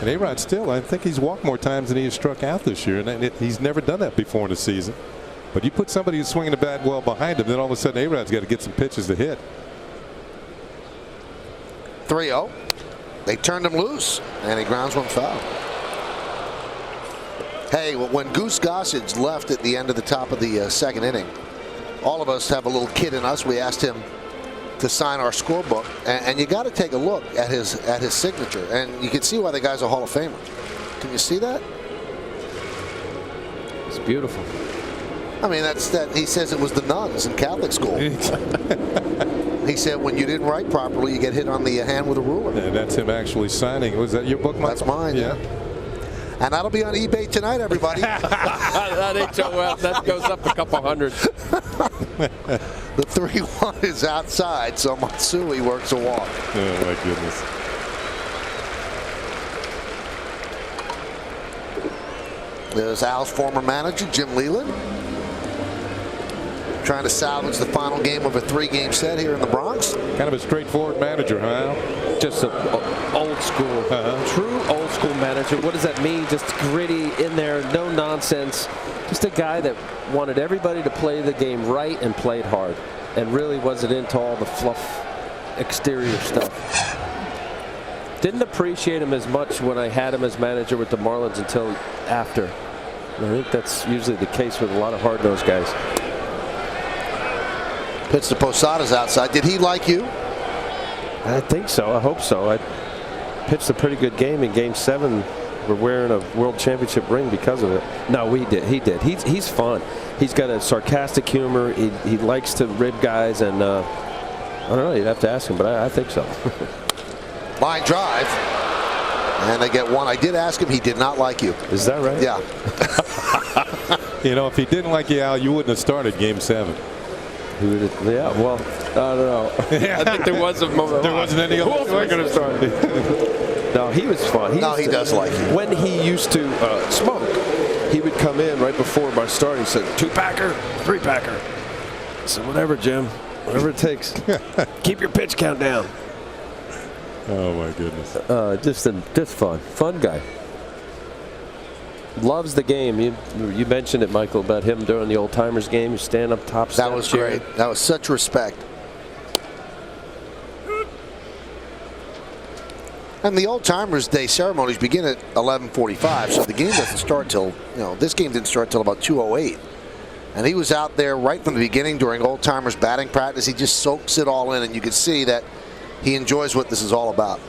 And A-Rod still, I think he's walked more times than he has struck out this year. And he's never done that before in the season. But you put somebody who's swinging the bat well behind him, then all of a sudden A-Rod's got to get some pitches to hit. 3-0. They turned him loose, and he grounds one foul. Hey, when Goose Gossage left at the end of the top of the second inning, all of us have a little kid in us. We asked him to sign our scorebook, and you got to take a look at his signature, and you can see why the guy's a Hall of Famer. Can you see that? It's beautiful. I mean, he says it was the nuns in Catholic school. He said when you didn't write properly, you get hit on the hand with a ruler. And that's him actually signing. Was that your book, Mike? That's mine. Yeah. And that'll be on eBay tonight, everybody. That ain't so well. That goes up a couple hundred. The 3-1 is outside, so Matsui works a walk. Oh, my goodness. There's Al's former manager, Jim Leland, trying to salvage the final game of a 3-game set here in the Bronx. Kind of a straightforward manager, huh? Just an old school, true old school manager. What does that mean? Just gritty in there, no nonsense. Just a guy that wanted everybody to play the game right and played hard, and really wasn't into all the fluff exterior stuff. Didn't appreciate him as much when I had him as manager with the Marlins until after. And I think that's usually the case with a lot of hard-nosed guys. Pitch to Posada's outside. Did he like you? I think so. I hope so. I pitched a pretty good game in Game 7 we're wearing a world championship ring because of it. No, he did. He's fun. He's got a sarcastic humor. He likes to rib guys, and I don't know. You'd have to ask him, but I think so. Line drive, and they get one. I did ask him. He did not like you. Is that right? Yeah. You know, if he didn't like you, Al, you wouldn't have started Game 7. Yeah, well, I don't know. I think there was a moment. There wasn't any. Who else was going to start? No, he was fun. He does like you. When he used to smoke, he would come in right before my start. He said, 2-packer, 3-packer. I said, whatever, Jim. Whatever it takes. Keep your pitch count down. Oh, my goodness. Just fun. Fun guy. Loves the game. You mentioned it, Michael, about him during the Old Timers game. You stand up top. That was great. That was such respect. And the Old Timers Day ceremonies begin at 11:45, so the game doesn't start till, this game didn't start till about 2:08. And he was out there right from the beginning during Old Timers batting practice. He just soaks it all in, and you can see that he enjoys what this is all about.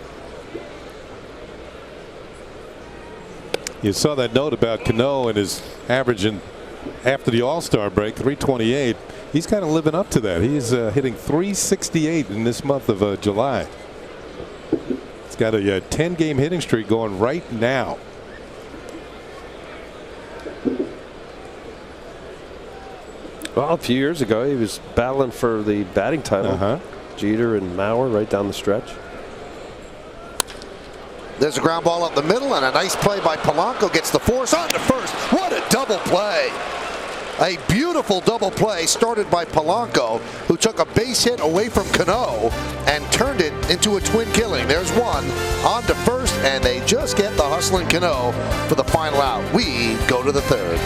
You saw that note about Cano and his average after the All-Star break, 328. He's kind of living up to that. He's hitting 368 in this month of July. He's got a 10-game hitting streak going right now. Well, a few years ago, he was battling for the batting title. Jeter and Mauer right down the stretch. There's a ground ball up the middle, and a nice play by Polanco gets the force on to first. What a double play. A beautiful double play started by Polanco, who took a base hit away from Cano and turned it into a twin killing. There's one on to first, and they just get the hustling Cano for the final out. We go to the third.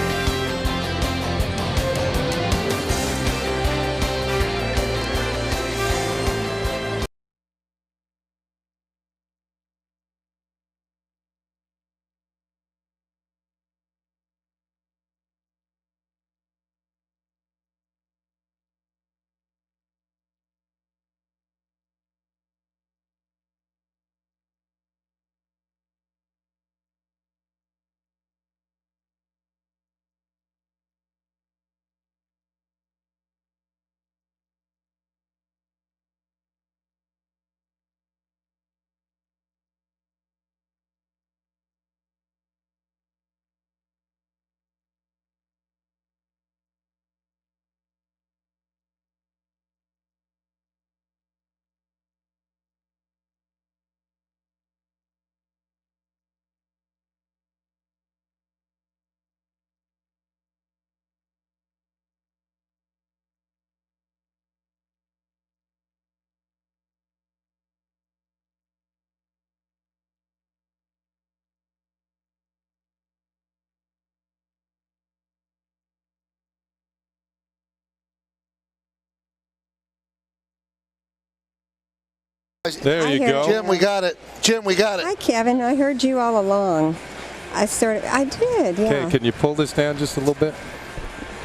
There you go. Jim, we got it. Jim, we got it. Hi, Kevin. I heard you all along. I did, yeah. Okay, can you pull this down just a little bit?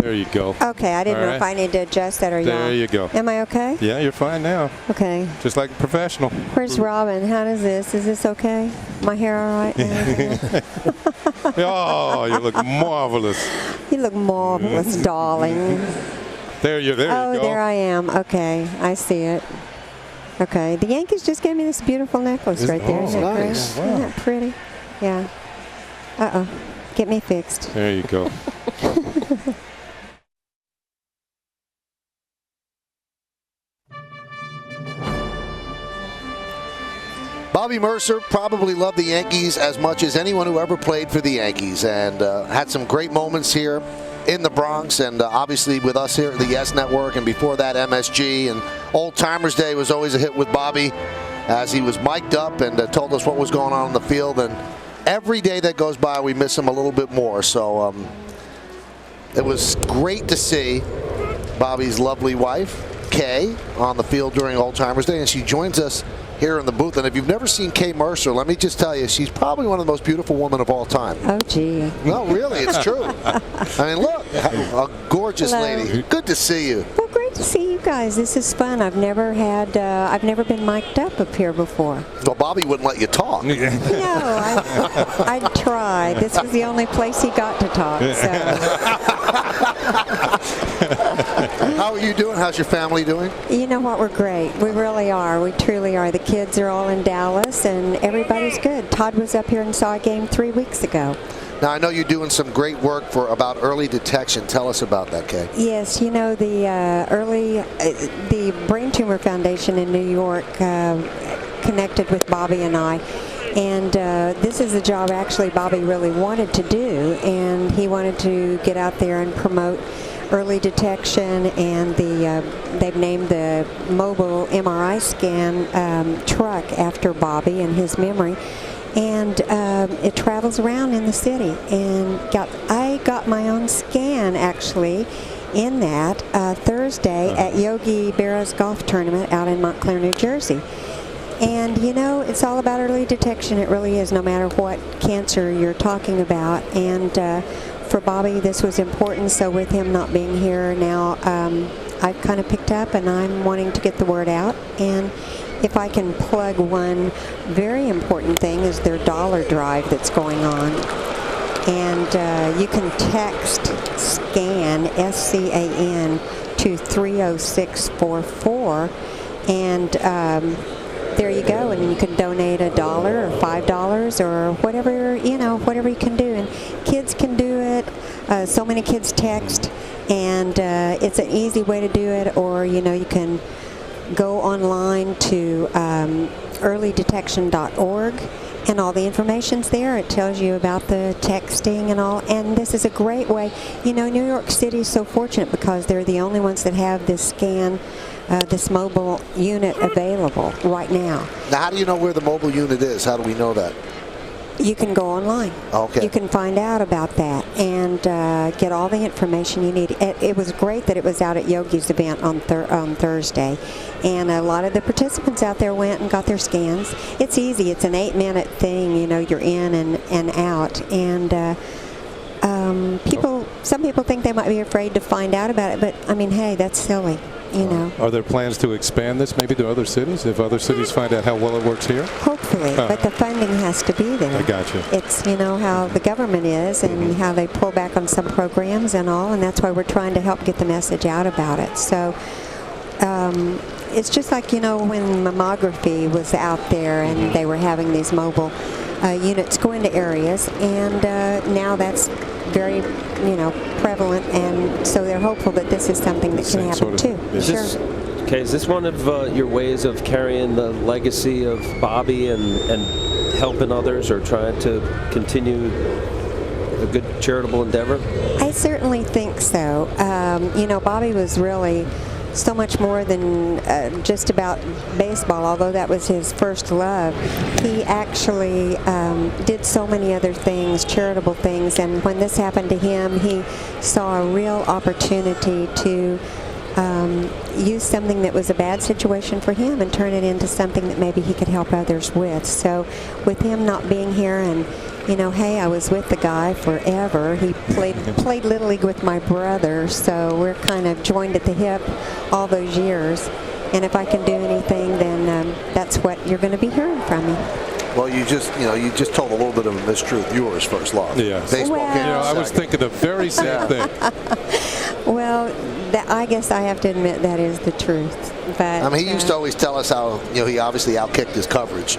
There you go. Okay, I didn't know if I need to adjust that or y'all. There you go. Am I okay? Yeah, you're fine now. Okay. Just like a professional. Where's Robin? How does this? Is this okay? My hair all right? Oh, you look marvelous. You look marvelous, darling. There you go. Oh, there I am. Okay, I see it. Okay, the Yankees just gave me this beautiful necklace right there. Isn't that nice. great? Isn't that pretty? Yeah. Uh-oh. Get me fixed. There you go. Bobby Mercer probably loved the Yankees as much as anyone who ever played for the Yankees, and had some great moments here in the Bronx, and obviously with us here at the Yes Network, and before that MSG. And Old Timers Day was always a hit with Bobby, as he was mic'd up and told us what was going on the field. And every day that goes by, we miss him a little bit more. So it was great to see Bobby's lovely wife, Kay, on the field during Old Timers Day, and she joins us here in the booth. And if you've never seen Kay Mercer, let me just tell you, she's probably one of the most beautiful women of all time. Oh, gee. No, really, it's true. I mean, look, a gorgeous lady. Good to see you. Well, great to see you guys. This is fun. I've never been mic'd up here before. Well, Bobby wouldn't let you talk. No, I tried. This was the only place he got to talk. So. How are you doing? How's your family doing? You know what? We're great. We really are. We truly are. The kids are all in Dallas, and everybody's good. Todd was up here and saw a game 3 weeks ago. Now, I know you're doing some great work about early detection. Tell us about that, Kay. Yes, you know, the Brain Tumor Foundation in New York connected with Bobby and I. And this is a job actually Bobby really wanted to do, and he wanted to get out there and promote early detection, and they've named the mobile MRI scan truck after Bobby and his memory. And it travels around in the city, and I got my own scan actually in that Thursday at Yogi Berra's golf tournament out in Montclair, New Jersey. And you know, it's all about early detection. It really is, no matter what cancer you're talking about. And for Bobby, this was important. So with him not being here now, I've kind of picked up, and I'm wanting to get the word out. And if I can plug one very important thing, is their dollar drive that's going on. And you can text SCAN, S-C-A-N, to 30644, and there you go, and you can donate $1 or $5 or whatever, you know, whatever you can do. And kids can do it. So many kids text, and it's an easy way to do it. Or, you know, you can go online to earlydetection.org, and all the information's there. It tells you about the texting and all. And this is a great way. You know, New York City is so fortunate because they're the only ones that have this scan, this mobile unit available right now. Now, how do you know where the mobile unit is? How do we know that? You can go online. Okay. You can find out about that and get all the information you need. It was great that it was out at Yogi's event on Thursday, and a lot of the participants out there went and got their scans. It's easy. It's an 8-minute thing. You know, you're in and out, and some people think they might be afraid to find out about it, but I mean, hey, that's silly. You know. Are there plans to expand this maybe to other cities if other cities find out how well it works here? Hopefully, but the funding has to be there. I got you. It's, you know, how the government is and how they pull back on some programs and all, and that's why we're trying to help get the message out about it. So it's just like, you know, when mammography was out there and they were having these mobile units go into areas, and now that's very, you know, prevalent, and so they're hopeful that this is something that can happen too. Sure. Is this one of your ways of carrying the legacy of Bobby and helping others, or trying to continue a good charitable endeavor? I certainly think so. You know, Bobby was really so much more than just about baseball, although that was his first love. He actually did so many other things, charitable things, and when this happened to him, he saw a real opportunity to use something that was a bad situation for him and turn it into something that maybe he could help others with. So with him not being here, and you know, hey, I was with the guy forever. He played Little League with my brother, so we're kind of joined at the hip all those years. And if I can do anything, then that's what you're going to be hearing from me. Well, you just told a little bit of a mistruth. You were his first love. Yeah. Baseball Well, came You know, I was second. thinking the very same thing. Well, I guess I have to admit that is the truth. But I mean, he used to always tell us how, you know, he obviously outkicked his coverage.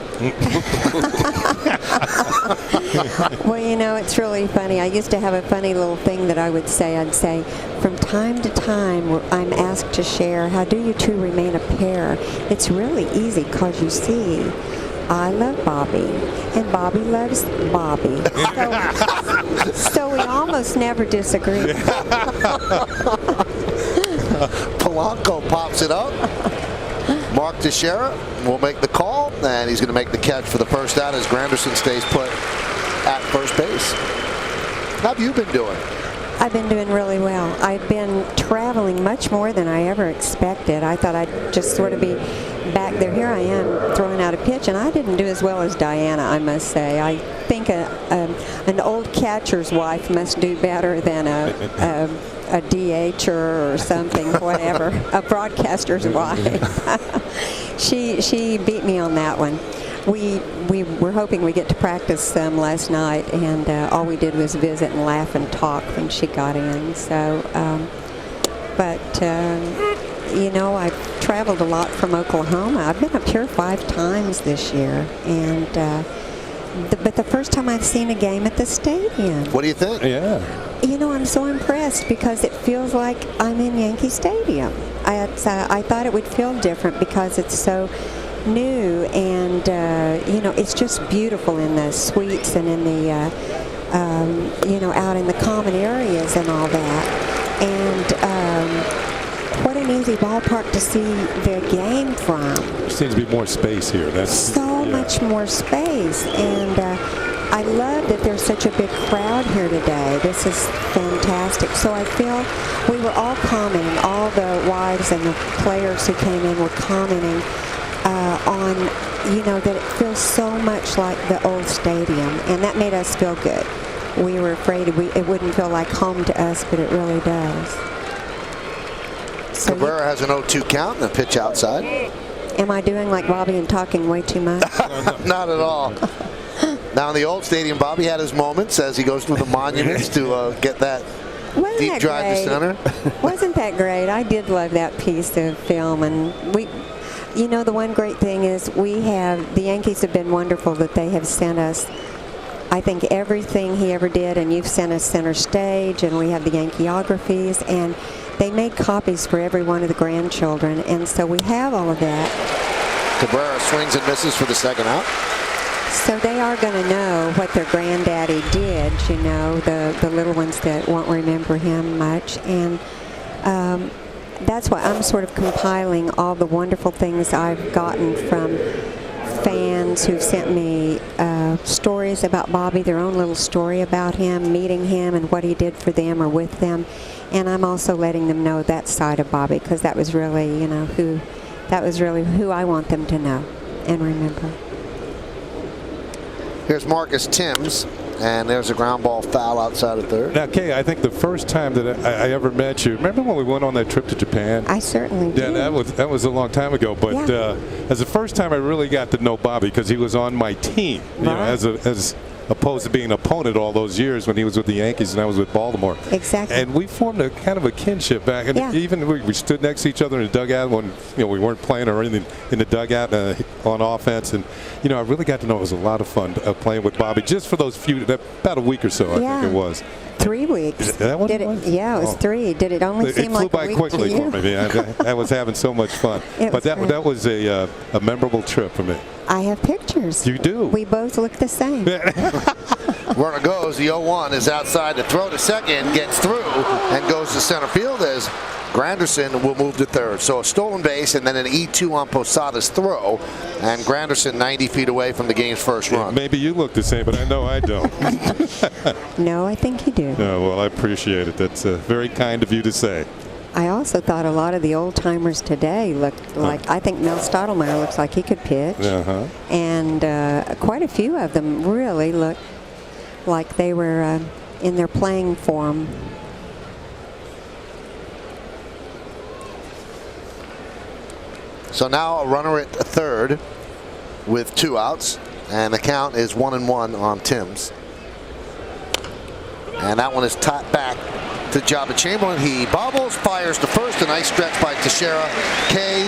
Well, you know, it's really funny. I used to have a funny little thing that I would say. I'd say, from time to time, I'm asked to share, how do you two remain a pair? It's really easy, because you see, I love Bobby, and Bobby loves Bobby. So we almost never disagree. Polanco pops it up. Mark Teixeira will make the call, and he's going to make the catch for the first out as Granderson stays put at first base. How have you been doing? I've been doing really well. I've been traveling much more than I ever expected. I thought I'd just sort of be back there. Here I am throwing out a pitch, and I didn't do as well as Diana, I must say. I think an old catcher's wife must do better than a DH or something, whatever, a broadcaster's wife. She beat me on that one. We were hoping we get to practice some last night, and all we did was visit and laugh and talk when she got in. So, you know, I've traveled a lot from Oklahoma. I've been up here 5 times this year, and but the first time I've seen a game at the stadium. What do you think? Yeah. You know, I'm so impressed because it feels like I'm in Yankee Stadium. I thought it would feel different because it's so new, and you know, it's just beautiful in the suites and in the you know, out in the common areas and all that. And what an easy ballpark to see the game from. There seems to be more space here. That's so much more space, and I love that there's such a big crowd here today. This is fantastic. So I feel we were all commenting, all the wives and the players who came in were commenting on, you know, that it feels so much like the old stadium, and that made us feel good. We were afraid it wouldn't feel like home to us, but it really does. So Cabrera has an 0-2 count and a pitch outside. Am I doing like Bobby and talking way too much? Not at all. Now in the old stadium, Bobby had his moments as he goes through the monuments to get that Wasn't deep that drive great? to center. Wasn't that great? I did love that piece of film, and you know, the one great thing is the Yankees have been wonderful that they have sent us, I think, everything he ever did, and you've sent us center stage, and we have the Yankeeographies, and they made copies for every one of the grandchildren, and so we have all of that. Cabrera swings and misses for the second out. So they are going to know what their granddaddy did, you know, the little ones that won't remember him much, and that's why I'm sort of compiling all the wonderful things I've gotten from fans who've sent me stories about Bobby, their own little story about him, meeting him and what he did for them or with them. And I'm also letting them know that side of Bobby, because that was really, you know, who I want them to know and remember. Here's Marcus Timms, and there's a ground ball foul outside of third. Now, Kay, I think the first time that I ever met you, remember when we went on that trip to Japan? I certainly do. Yeah, that was a long time ago. But Yeah. as the first time I really got to know Bobby, because he was on my team, you know, as opposed to being an opponent all those years when he was with the Yankees and I was with Baltimore. Exactly. And we formed a kind of a kinship back. And Yeah. even we stood next to each other in the dugout when, you know, we weren't playing or anything in the dugout on offense. And, you know, I really got to know it was a lot of fun playing with Bobby just for those about a week or so, I think it was. 3 weeks. Is that what it was? Yeah, it was 3. Did it only seem like a week It flew by quickly to you? for me. I was having so much fun. But that was a memorable trip for me. I have pictures. You do? We both look the same. Runner goes. The 0-1 is outside to throw to second, gets through, and goes to center field as Granderson will move to third. So a stolen base and then an E2 on Posada's throw, and Granderson 90 feet away from the game's first run. Maybe you look the same, but I know I don't. No, I think you do. Oh, well, I appreciate it. That's very kind of you to say. I also thought a lot of the old timers today looked like, I think Mel Stottlemyre looks like he could pitch. Uh-huh. And quite a few of them really looked like they were in their playing form. So now a runner at third with 2 outs, and the count is 1-1 on Timms. And that one is topped back to Jabba Chamberlain. He bobbles, fires to first. A nice stretch by Teixeira. Kay,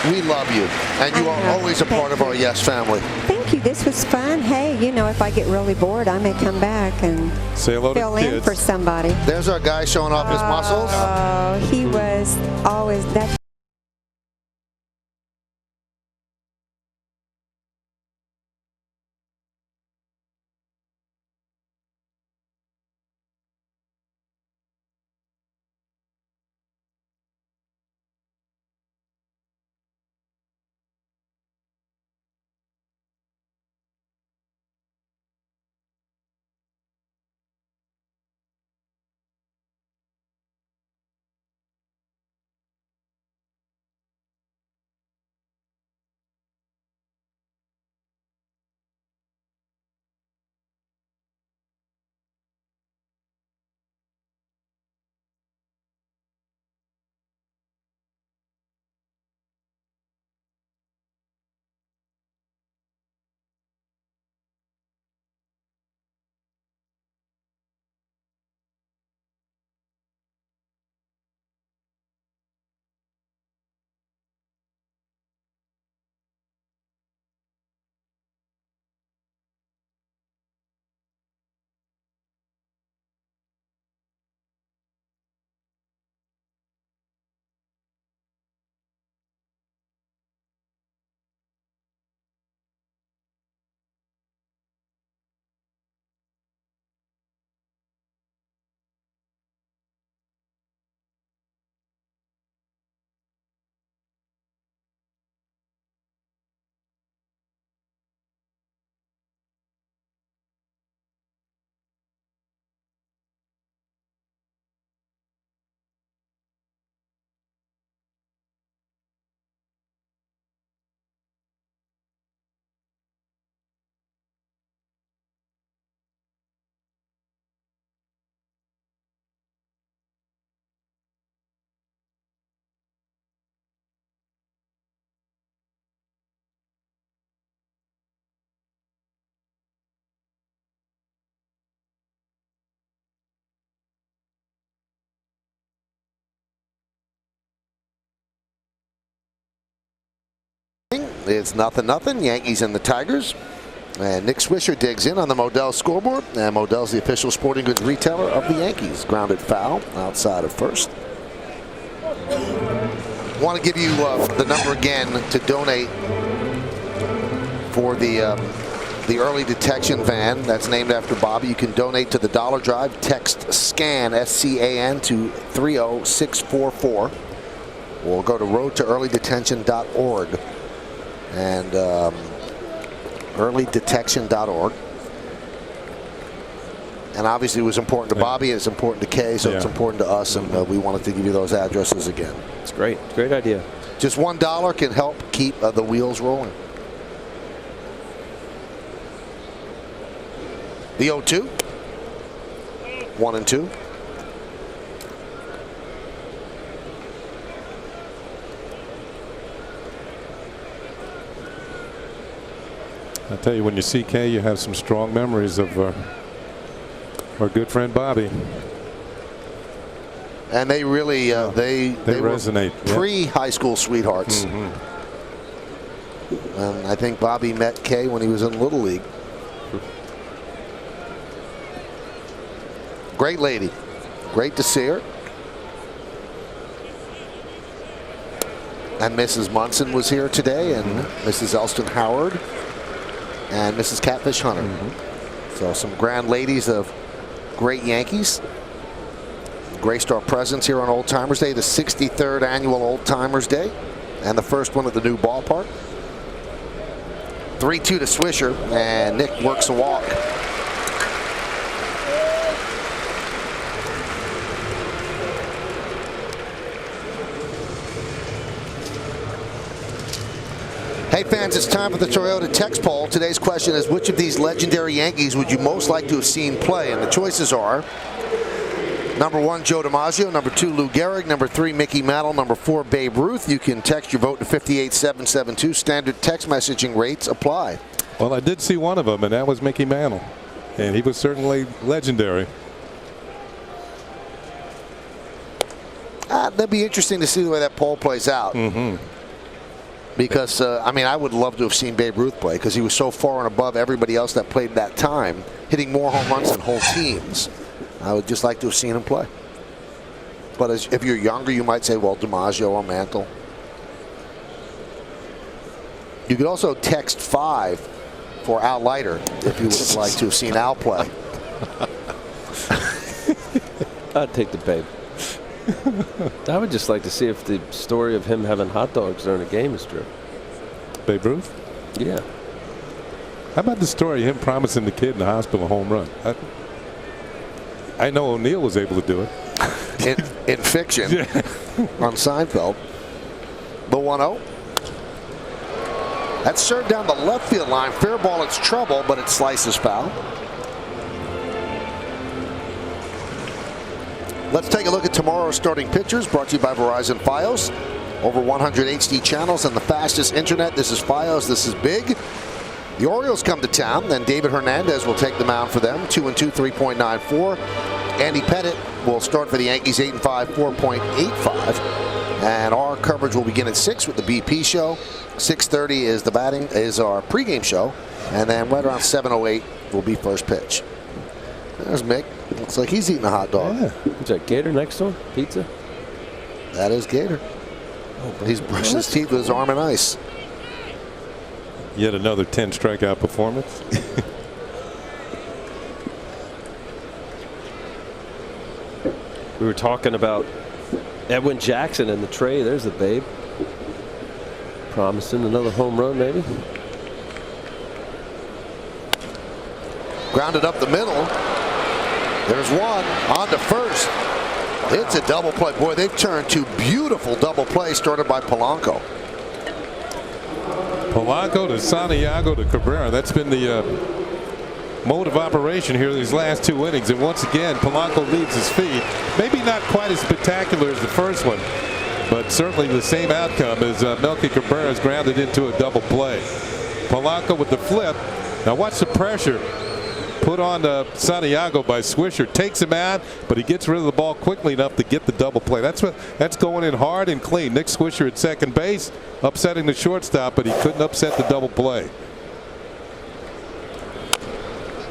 we love you, and you are always a part of our Yes family. Thank you. This was fun. Hey, you know, if I get really bored, I may come back and Say hello fill to the in kids. for somebody. There's our guy showing off his muscles. Oh, he was always that. It's 0-0. Yankees and the Tigers. And Nick Swisher digs in on the Modell scoreboard. And Modell's the official sporting goods retailer of the Yankees. Grounded foul outside of first. Want to give you the number again to donate for the early detection van that's named after Bobby. You can donate to the Dollar Drive. Text SCAN, S-C-A-N, to 30644. We'll go to roadtoearlydetention.org and earlydetection.org. And obviously it was important to Bobby, and it's important to Kay, so it's important to us, and we wanted to give you those addresses again. It's great. Great idea. Just $1 can help keep the wheels rolling. The 0-2. 1-2. I tell you, when you see Kay, you have some strong memories of our good friend Bobby. And they really they resonate. Pre-high school sweethearts. And I think Bobby met Kay when he was in Little League. Great lady. Great to see her. And Mrs. Munson was here today, and Mrs. Elston Howard, and Mrs. Catfish Hunter. So some grand ladies of great Yankees. Graced our presence here on Old Timers Day, the 63rd annual Old Timers Day, and the first one at the new ballpark. 3-2 to Swisher, and Nick works a walk. Hey fans, it's time for the Toyota text poll. Today's question is, which of these legendary Yankees would you most like to have seen play? And the choices are: number 1, Joe DiMaggio; number 2, Lou Gehrig; number 3, Mickey Mantle; number 4, Babe Ruth. You can text your vote to 58772. Standard text messaging rates apply. Well, I did see one of them, and that was Mickey Mantle, and he was certainly legendary. That'd be interesting to see the way that poll plays out. Because, I mean, I would love to have seen Babe Ruth play, because he was so far and above everybody else that played that time, hitting more home runs than whole teams. I would just like to have seen him play. But if you're younger, you might say, well, DiMaggio or Mantle. You could also text 5 for Al Leiter if you would like to have seen Al play. I'd take the Babe. I would just like to see if the story of him having hot dogs during a game is true. Babe Ruth? Yeah. How about the story of him promising the kid in the hospital a home run? I know O'Neill was able to do it. In fiction, on Seinfeld. The 1-0. That's served down the left field line. Fair ball, it's trouble, but it slices foul. Let's take a look at tomorrow's starting pitchers, brought to you by Verizon Fios. Over 100 HD channels and the fastest internet. This is Fios. This is big. The Orioles come to town, then David Hernandez will take the mound for them. 2-2, 3.94. Andy Pettit will start for the Yankees, 8-5, 4.85. And our coverage will begin at 6 with the BP show. 6:30 is our pregame show, and then right around 7:08 will be first pitch. There's Mick. Looks like he's eating a hot dog. Yeah. Is that Gator next to him? Pizza? That is Gator. Oh, he's brushing his teeth with his arm in ice. Yet another 10 strikeout performance. We were talking about Edwin Jackson in the tray. There's the Babe. Promising another home run, maybe. Grounded up the middle. There's one on to first. It's a double play. Boy, they've turned to beautiful double play started by Polanco. Polanco to Santiago to Cabrera. That's been the mode of operation here these last 2 innings. And once again, Polanco leaves his feet. Maybe not quite as spectacular as the first one, but certainly the same outcome as Melky Cabrera is grounded into a double play. Polanco with the flip. Now watch the pressure put on to Santiago by Swisher. Takes him out, but he gets rid of the ball quickly enough to get the double play. That's going in hard and clean. Nick Swisher at second base, upsetting the shortstop, but he couldn't upset the double play.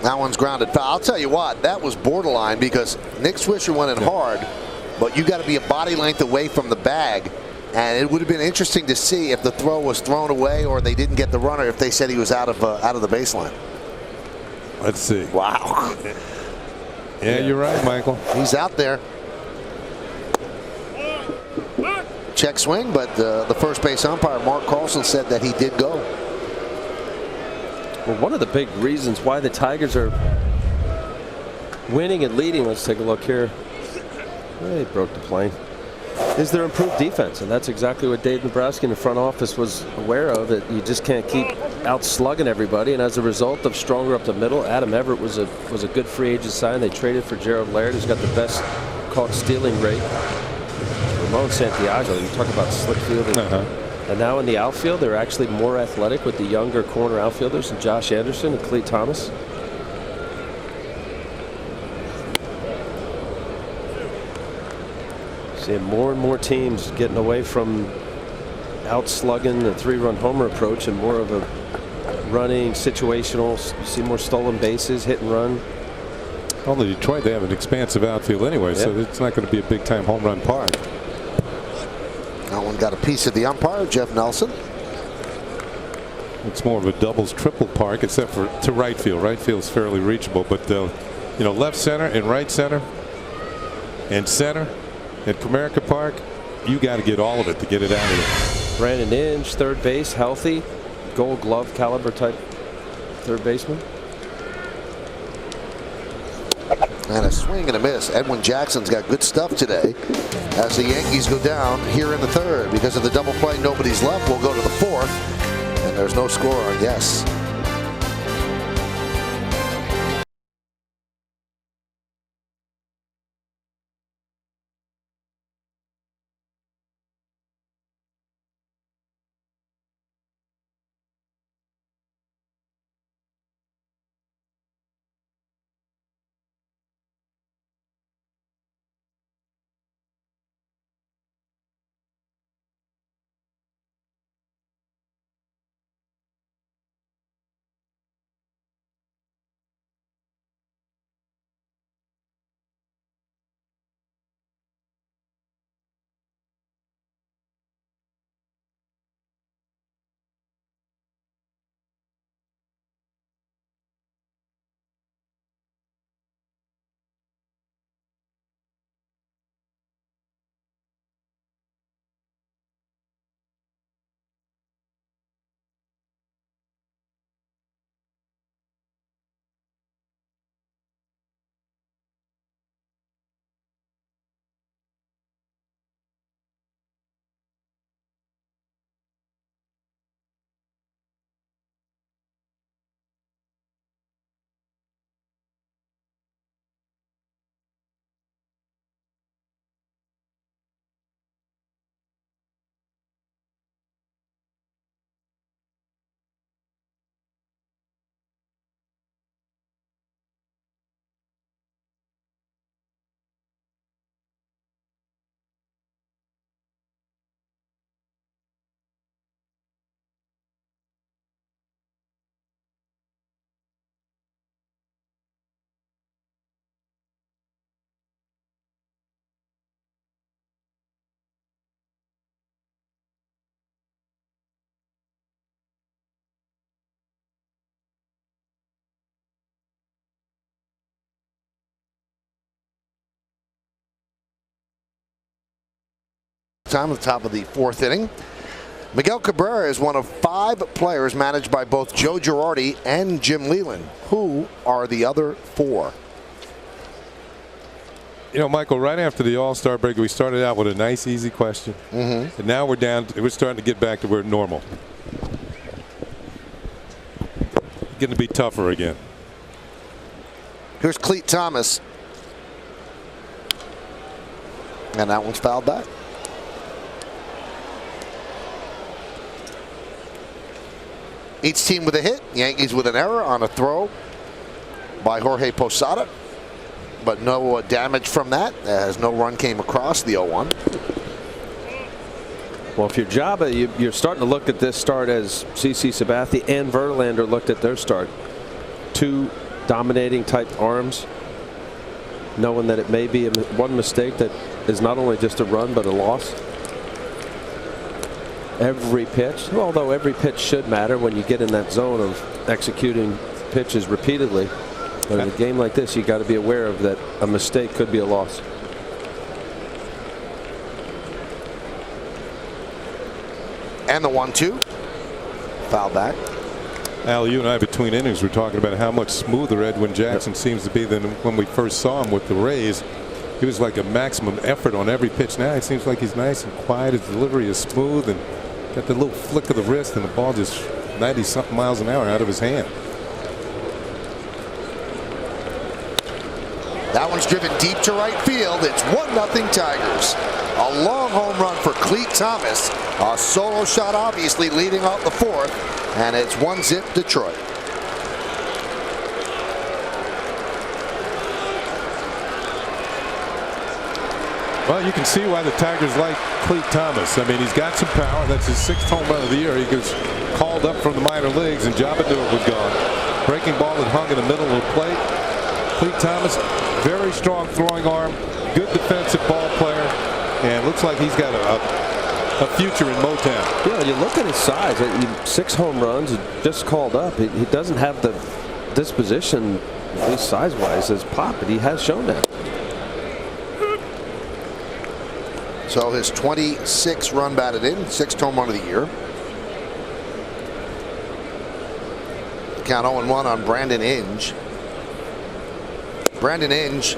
That one's grounded foul. I'll tell you what, that was borderline because Nick Swisher went in hard, but you got to be a body length away from the bag. And it would have been interesting to see if the throw was thrown away or they didn't get the runner if they said he was out of the baseline. Let's see. Wow. Yeah, you're right, Michael. He's out there. Check swing, but the first base umpire, Mark Carlson, said that he did go. Well, one of the big reasons why the Tigers are winning and leading, let's take a look here. They broke the plane. Is their improved defense, and that's exactly what Dave Nebraska in the front office was aware of. That you just can't keep out slugging everybody, and as a result of stronger up the middle, Adam Everett was a good free agent sign. They traded for Gerald Laird, who's got the best caught stealing rate. Ramon Santiago, you talk about slick fielding. And now in the outfield, they're actually more athletic with the younger corner outfielders, and Josh Anderson and Cleet Thomas. Seeing more and more teams getting away from out slugging the 3-run homer approach and more of a running situational. You see more stolen bases, hit and run. Well, the Detroit, they have an expansive outfield anyway, so it's not going to be a big time home run park. That one got a piece of the umpire, Jeff Nelson. It's more of a doubles triple park, except for to right field. Right field is fairly reachable, but you know, left center and right center and center at Comerica Park, you got to get all of it to get it out of there. Brandon Inge, third base, healthy, Gold Glove caliber type third baseman. And a swing and a miss. Edwin Jackson's got good stuff today as the Yankees go down here in the third. Because of the double play, nobody's left. We'll go to the fourth, and there's no score on yes. Time at the top of the fourth inning. Miguel Cabrera is one of 5 players managed by both Joe Girardi and Jim Leyland. Who are the other 4? You know, Michael, right after the All-Star break, we started out with a nice, easy question. And now we're down. We're starting to get back to where normal. Going to be tougher again. Here's Cleet Thomas. And that one's fouled back. Each team with a hit. Yankees with an error on a throw by Jorge Posada, but no damage from that, as no run came across the 0-1. Well, if you're Jabba, you're starting to look at this start as CC Sabathia and Verlander looked at their start. Two dominating type arms, knowing that it may be one mistake that is not only just a run but a loss. Every pitch, although every pitch should matter when you get in that zone of executing pitches repeatedly. But in a game like this, you got to be aware of that a mistake could be a loss. And the 1-2. Foul back. Al, you and I between innings were talking about how much smoother Edwin Jackson seems to be than when we first saw him with the Rays. He was like a maximum effort on every pitch. Now it seems like he's nice and quiet. His delivery is smooth and got the little flick of the wrist, and the ball just 90-something miles an hour out of his hand. That one's driven deep to right field. It's 1-0 Tigers. A long home run for Clete Thomas. A solo shot obviously leading off the fourth, and it's 1-0 Detroit. Well, you can see why the Tigers like Clete Thomas. I mean, he's got some power. That's his 6th home run of the year. He gets called up from the minor leagues, and Jabba was gone. Breaking ball that hung in the middle of the plate. Clete Thomas, very strong throwing arm, good defensive ball player, and looks like he's got a future in Motown. Yeah, you look at his size. 6 home runs, just called up. He doesn't have the disposition, at least size-wise, as Pop, but he has shown that. So his 26 run batted in, 6th home run of the year. Count 0-1 on Brandon Inge. Brandon Inge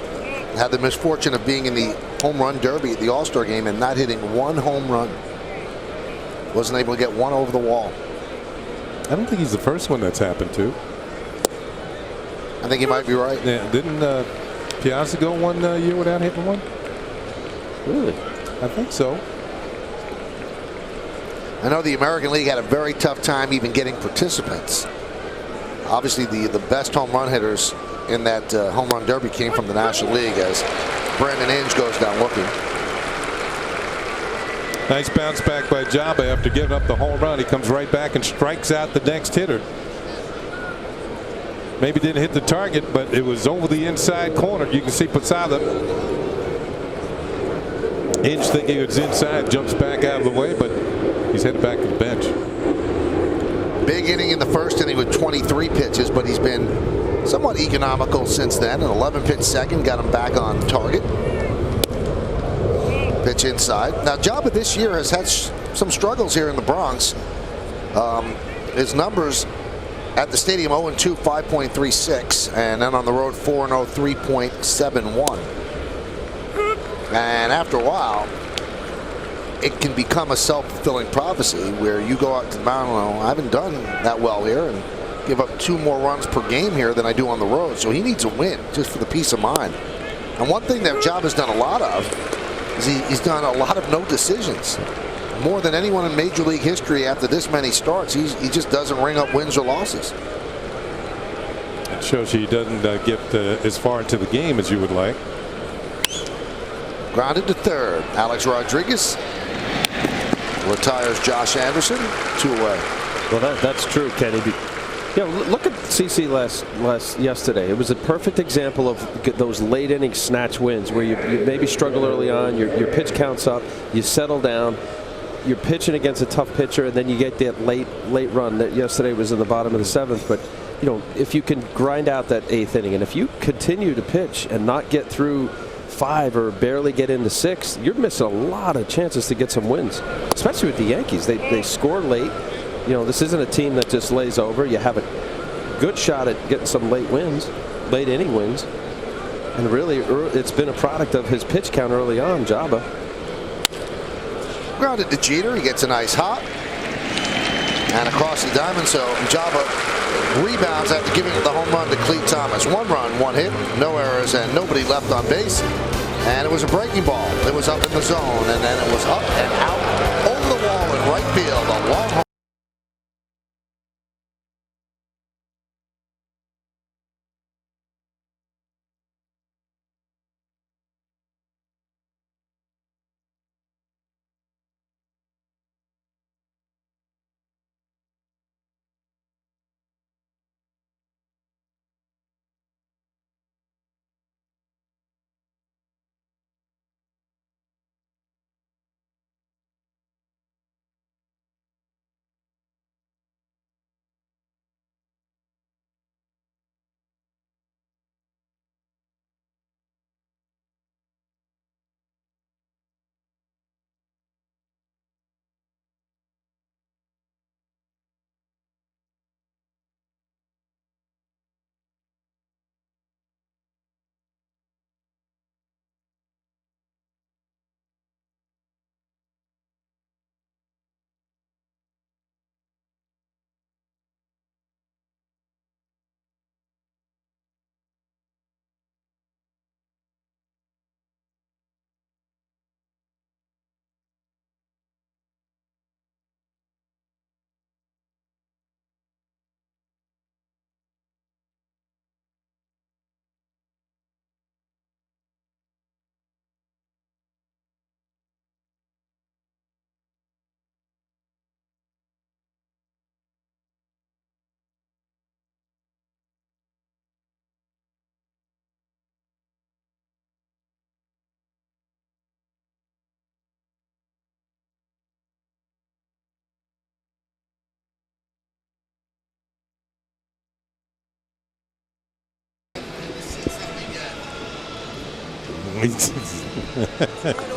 had the misfortune of being in the home run derby at the All-Star game and not hitting one home run. Wasn't able to get one over the wall. I don't think he's the first one that's happened to. I think he might be right. Yeah, didn't Piazza go one year without hitting one? Really? I think so. I know the American League had a very tough time even getting participants. Obviously, the best home run hitters in that home run derby came from the National League, as Brandon Inge goes down looking. Nice bounce back by Jabba after giving up the home run. He comes right back and strikes out the next hitter. Maybe didn't hit the target, but it was over the inside corner. You can see Posada. Inge thinking it's inside, jumps back out of the way, but he's headed back to the bench. Big inning in the first inning with 23 pitches, but he's been somewhat economical since then. An 11-pitch second got him back on target. Pitch inside. Now, Jabba this year has had some struggles here in the Bronx. His numbers at the stadium 0-2, 5.36, and then on the road 4-0, 3.71. And after a while, it can become a self-fulfilling prophecy where you go out to the mound, I haven't done that well here, and give up 2 more runs per game here than I do on the road. So he needs a win just for the peace of mind. And one thing that Jabba's done a lot of is he's done a lot of no decisions. More than anyone in Major League history after this many starts, he just doesn't ring up wins or losses. It shows you he doesn't get as far into the game as you would like. Grounded to third. Alex Rodriguez retires Josh Anderson. 2 away. Well, that's true, Kenny. You know, look at CC yesterday. It was a perfect example of those late inning snatch wins where you maybe struggle early on, your pitch counts up, you settle down, you're pitching against a tough pitcher, and then you get that late run. That yesterday was in the bottom of the 7th, but you know, if you can grind out that 8th inning, and if you continue to pitch and not get through 5 or barely get into 6, you're missing a lot of chances to get some wins, especially with the Yankees. They score late. You know, this isn't a team that just lays over. You have a good shot at getting some late wins, late inning wins, and really it's been a product of his pitch count early on. Jabba grounded to Jeter. He gets a nice hop and across the diamond. So Jabba rebounds after giving the home run to Clete Thomas. 1 run, 1 hit, no errors, and nobody left on base. And it was a breaking ball. It was up in the zone, and then it was up and out over the wall in right field. A long home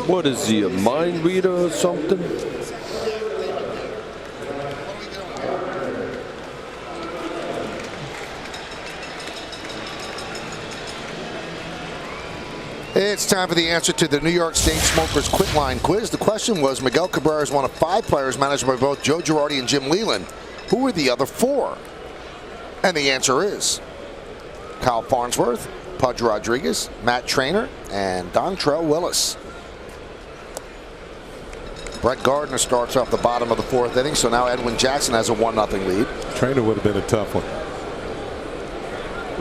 What is he, a mind reader or something? It's time for the answer to the New York State Smokers Quit Line Quiz. The question was, Miguel Cabrera is one of 5 players managed by both Joe Girardi and Jim Leland. Who were the other 4? And the answer is Kyle Farnsworth, Pudge Rodriguez, Matt Traynor, and Dontrell Willis. Brett Gardner starts off the bottom of the 4th inning, so now Edwin Jackson has a 1-0 lead. Traynor would have been a tough one.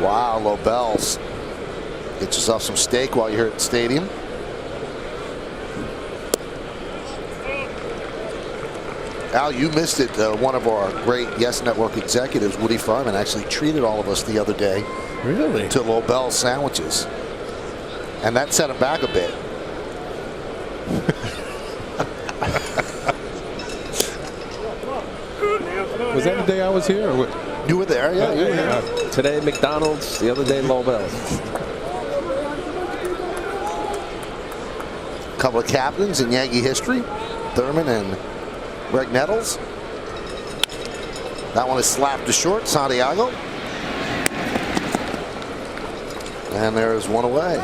Wow, Lobels. Get yourself some steak while you're here at the stadium. Al, you missed it. One of our great Yes Network executives, Woody Fryman, actually treated all of us the other day. Really? To Lobel sandwiches. And that set him back a bit. Was that the day I was here? Or what? You were there, yeah. Yeah. Today McDonald's, the other day Lobel. Couple of captains in Yankee history, Thurman and Greg Nettles. That one is slapped to short, Santiago. And there's one away.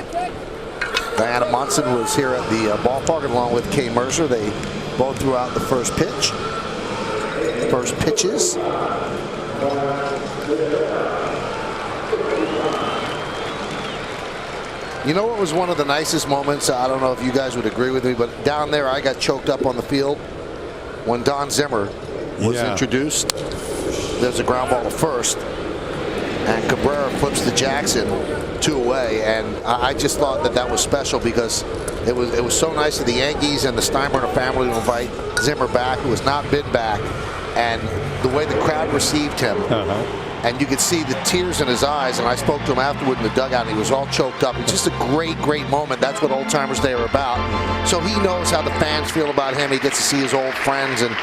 Diana Munson was here at the ballpark along with Kay Mercer. They both threw out the first pitch. First pitches. You know what was one of the nicest moments? I don't know if you guys would agree with me, but down there I got choked up on the field when Don Zimmer was introduced. There's a ground ball to first, and Cabrera flips to Jackson 2 away, and I just thought that that was special because it was so nice of the Yankees and the Steinbrenner family to invite Zimmer back, who has not been back, and the way the crowd received him. And you could see the tears in his eyes, and I spoke to him afterward in the dugout, and he was all choked up. It's just a great, great moment. That's what Old Timers Day are about. So he knows how the fans feel about him. He gets to see his old friends, and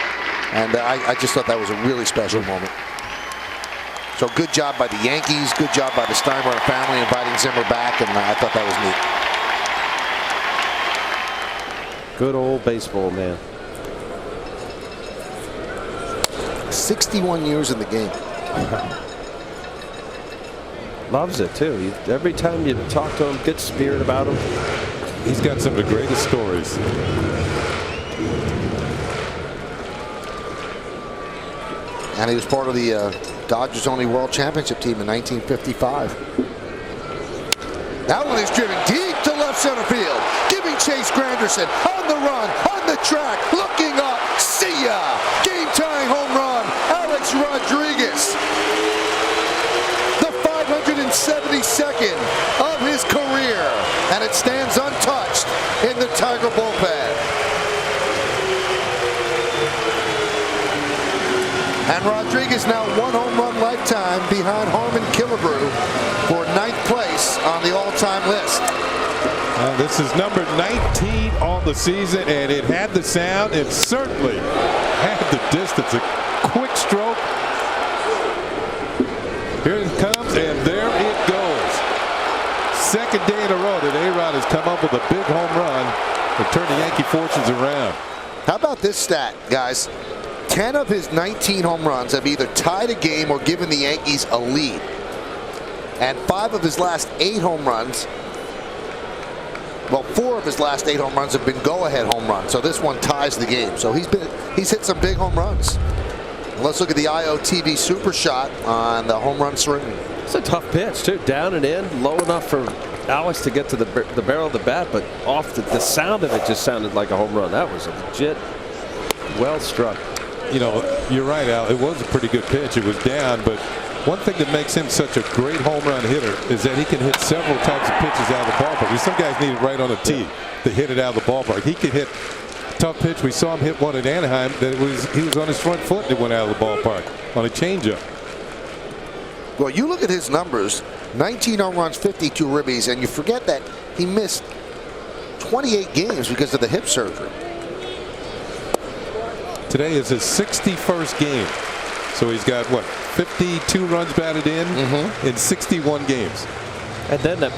I just thought that was a really special moment. So good job by the Yankees, good job by the Steinbrenner family inviting Zimmer back, and I thought that was neat. Good old baseball, man. 61 years in the game. Loves it too. Every time you talk to him, get spirit about him. He's got some of the greatest stories. And he was part of the Dodgers only World Championship team in 1955. That one is driven deep to left center field, giving Chase Granderson on the run, on the track, looking up. See ya! Game-tying home run, Alex Rodriguez. The 572nd of his career, and it stands untouched in the Tiger bullpen. And Rodriguez now 1 home run lifetime behind Harmon Killebrew for 9th place on the all-time list. This is number 19 on the season, and it had the sound. It certainly had the distance. A quick stroke. Here it comes, and there it goes. Second day in a row that A-Rod has come up with a big home run to turn the Yankee fortunes around. How about this stat, guys? 10 of his 19 home runs have either tied a game or given the Yankees a lead. And 5 of his last 8 home runs, well, 4 of his last 8 home runs have been go-ahead home runs. So this one ties the game. So he's hit some big home runs. Let's look at the IOTV super shot on the home run swing. It's a tough pitch too, down and in, low enough for Alex to get to the barrel of the bat, but off the sound of it just sounded like a home run. That was a legit, well struck. You know, you're right, Al. It was a pretty good pitch. It was down, but one thing that makes him such a great home run hitter is that he can hit several types of pitches out of the ballpark. Some guys need it right on the tee to hit it out of the ballpark. He can hit tough pitch. We saw him hit one at Anaheim that he was on his front foot and it went out of the ballpark on a changeup. Well, you look at his numbers, 19 home runs, 52 ribbies, and you forget that he missed 28 games because of the hip surgery. Today is his 61st game. So he's got, what, 52 runs batted in 61 games. And then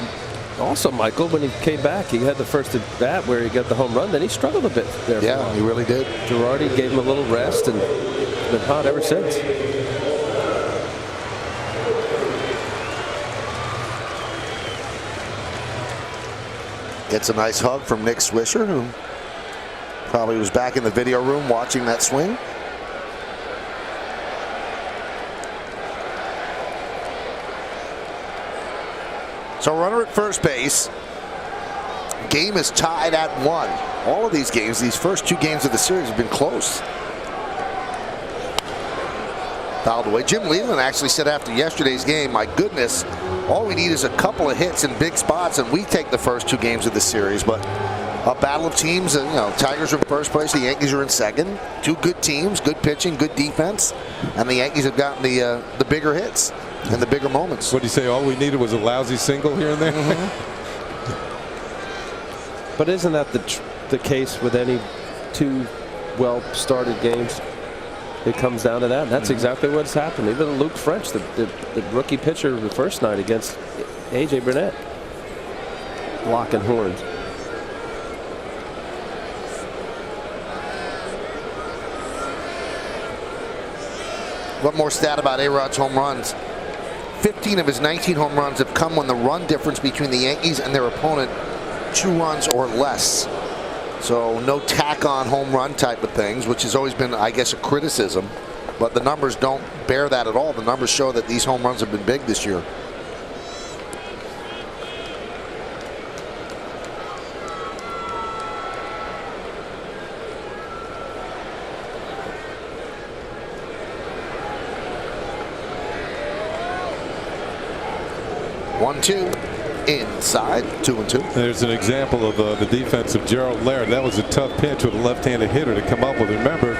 Also, Michael, when he came back, he had the first at bat where he got the home run. Then he struggled a bit there. Yeah, he really did. Girardi gave him a little rest and been hot ever since. Gets a nice hug from Nick Swisher, who probably was back in the video room watching that swing. So runner at first base. Game is tied at 1. All of these games, these first 2 games of the series have been close. Fouled away. Jim Leland actually said after yesterday's game, my goodness, all we need is a couple of hits in big spots and we take the first 2 games of the series. But a battle of teams, you know, Tigers are in first place, the Yankees are in second. 2 good teams, good pitching, good defense, and the Yankees have gotten the bigger hits and the bigger moments. What do you say? All we needed was a lousy single here and there. But isn't that the case with any 2 well-started games? It comes down to that. And that's exactly what's happened. Even Luke French, the rookie pitcher the first night against A.J. Burnett, locking horns. One more stat about A-Rod's home runs. 15 of his 19 home runs have come when the run difference between the Yankees and their opponent 2 runs or less. So no tack-on home run type of things, which has always been, I guess, a criticism. But the numbers don't bear that at all. The numbers show that these home runs have been big this year. One, 2, inside, 2-2. There's an example of the defense of Gerald Laird. That was a tough pitch with a left-handed hitter to come up with. Remember,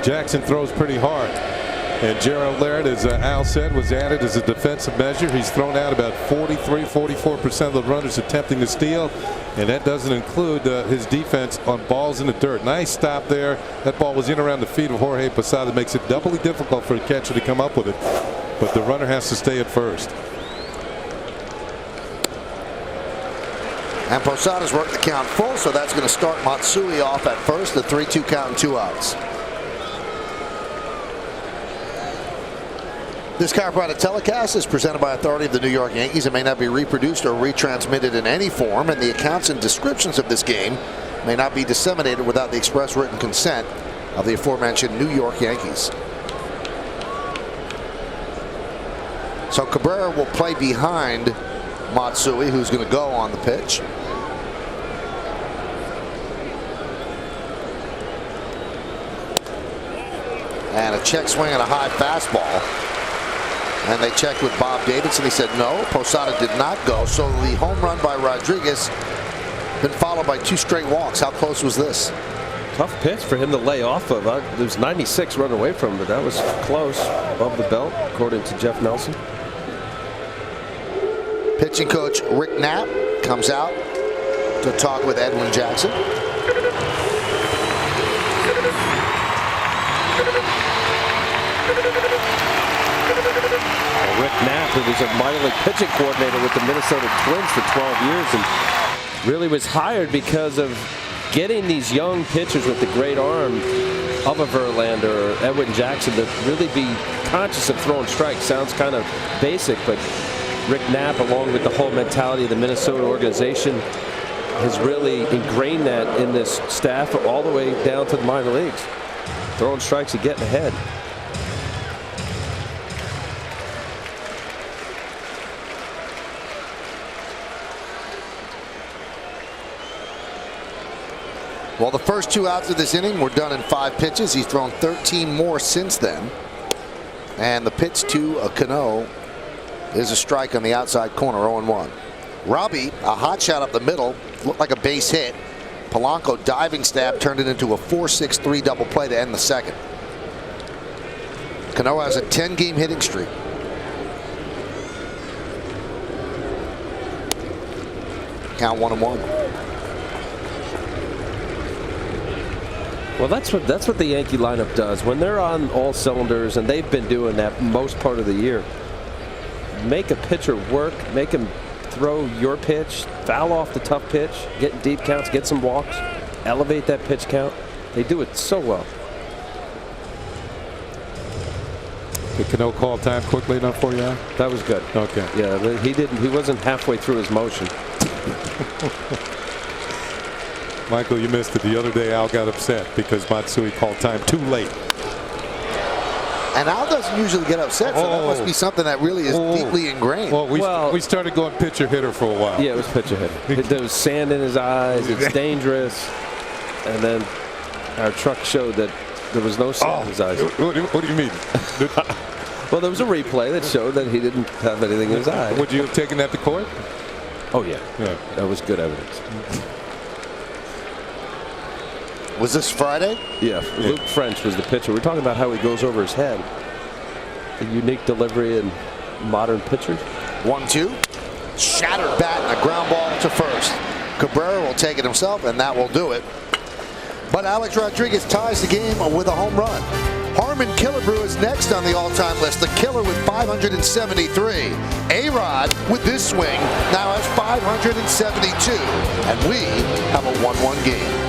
Jackson throws pretty hard. And Gerald Laird, as Al said, was added as a defensive measure. He's thrown out about 44% of the runners attempting to steal. And that doesn't include his defense on balls in the dirt. Nice stop there. That ball was in around the feet of Jorge Posada. Makes it doubly difficult for a catcher to come up with it. But the runner has to stay at first. And Posada's worked the count full, so that's going to start Matsui off at first. The 3-2 count and 2 outs. This chiropractic telecast is presented by authority of the New York Yankees. It may not be reproduced or retransmitted in any form, and the accounts and descriptions of this game may not be disseminated without the express written consent of the aforementioned New York Yankees. So Cabrera will play behind Matsui, who's going to go on the pitch. And a check swing and a high fastball. And they checked with Bob Davidson. He said no, Posada did not go. So the home run by Rodriguez been followed by 2 straight walks. How close was this? Tough pitch for him to lay off of. There was 96 run away from him, but that was close, above the belt, according to Jeff Nelson. Pitching coach Rick Knapp comes out to talk with Edwin Jackson. Rick Knapp, who was a minor league pitching coordinator with the Minnesota Twins for 12 years and really was hired because of getting these young pitchers with the great arm of a Verlander or Edwin Jackson to really be conscious of throwing strikes. Sounds kind of basic, but Rick Knapp, along with the whole mentality of the Minnesota organization, has really ingrained that in this staff all the way down to the minor leagues. Throwing strikes and getting ahead. Well, the first 2 outs of this inning were done in 5 pitches. He's thrown 13 more since then. And the pitch to Cano is a strike on the outside corner, 0-1. Robbie, a hot shot up the middle, looked like a base hit. Polanco diving stab turned it into a 4-6-3 double play to end the second. Cano has a 10-game hitting streak. Count 1-1. Well, that's what the Yankee lineup does. When they're on all cylinders, and they've been doing that most part of the year, make a pitcher work, make him throw your pitch, foul off the tough pitch, get deep counts, get some walks, elevate that pitch count. They do it so well. Did Cano call time quickly enough for you? That was good. Okay. Yeah, he didn't. He wasn't halfway through his motion. Michael, you missed it. The other day, Al got upset because Matsui called time too late. And Al doesn't usually get upset, so that must be something that really is deeply ingrained. Well, we started going pitcher hitter for a while. Yeah, it was pitcher hitter. There was sand in his eyes. It's dangerous. And then our truck showed that there was no sand in his eyes. What do you mean? Well, there was a replay that showed that he didn't have anything in his eye. Would you have taken that to court? Oh, yeah. That was good evidence. Was this Friday? Yeah. Luke French was the pitcher. We're talking about how he goes over his head. A unique delivery in modern pitchers. 1-2. Shattered bat and a ground ball to first. Cabrera will take it himself, and that will do it. But Alex Rodriguez ties the game with a home run. Harmon Killebrew is next on the all-time list. The killer with 573. A-Rod with this swing now has 572. And we have a 1-1 game.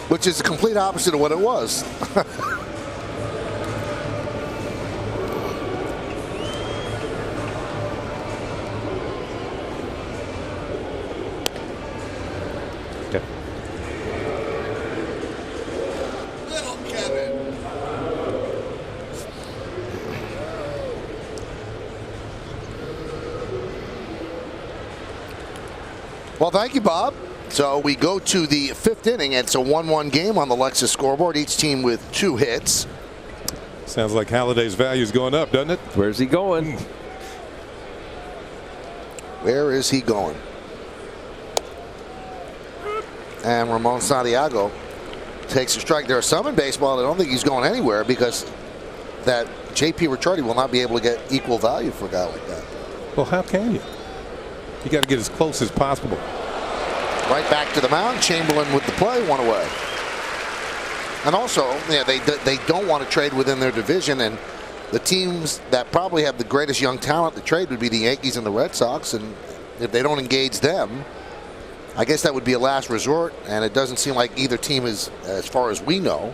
Which is the complete opposite of what it was. Okay. Little Kevin. Well, thank you, Bob. So we go to the fifth inning. It's a 1-1 game on the Lexus scoreboard. Each team with 2 hits. Sounds like Halliday's value is going up, doesn't it? Where's he going? Where is he going? And Ramon Santiago takes a strike. There are some in baseball. I don't think he's going anywhere because that J.P. Ricciardi will not be able to get equal value for a guy like that. Well, how can you? You got to get as close as possible. Right back to the mound. Chamberlain with the play, 1 away. And also, yeah, they don't want to trade within their division, and the teams that probably have the greatest young talent to trade would be the Yankees and the Red Sox, and if they don't engage them, I guess that would be a last resort, and it doesn't seem like either team is, as far as we know,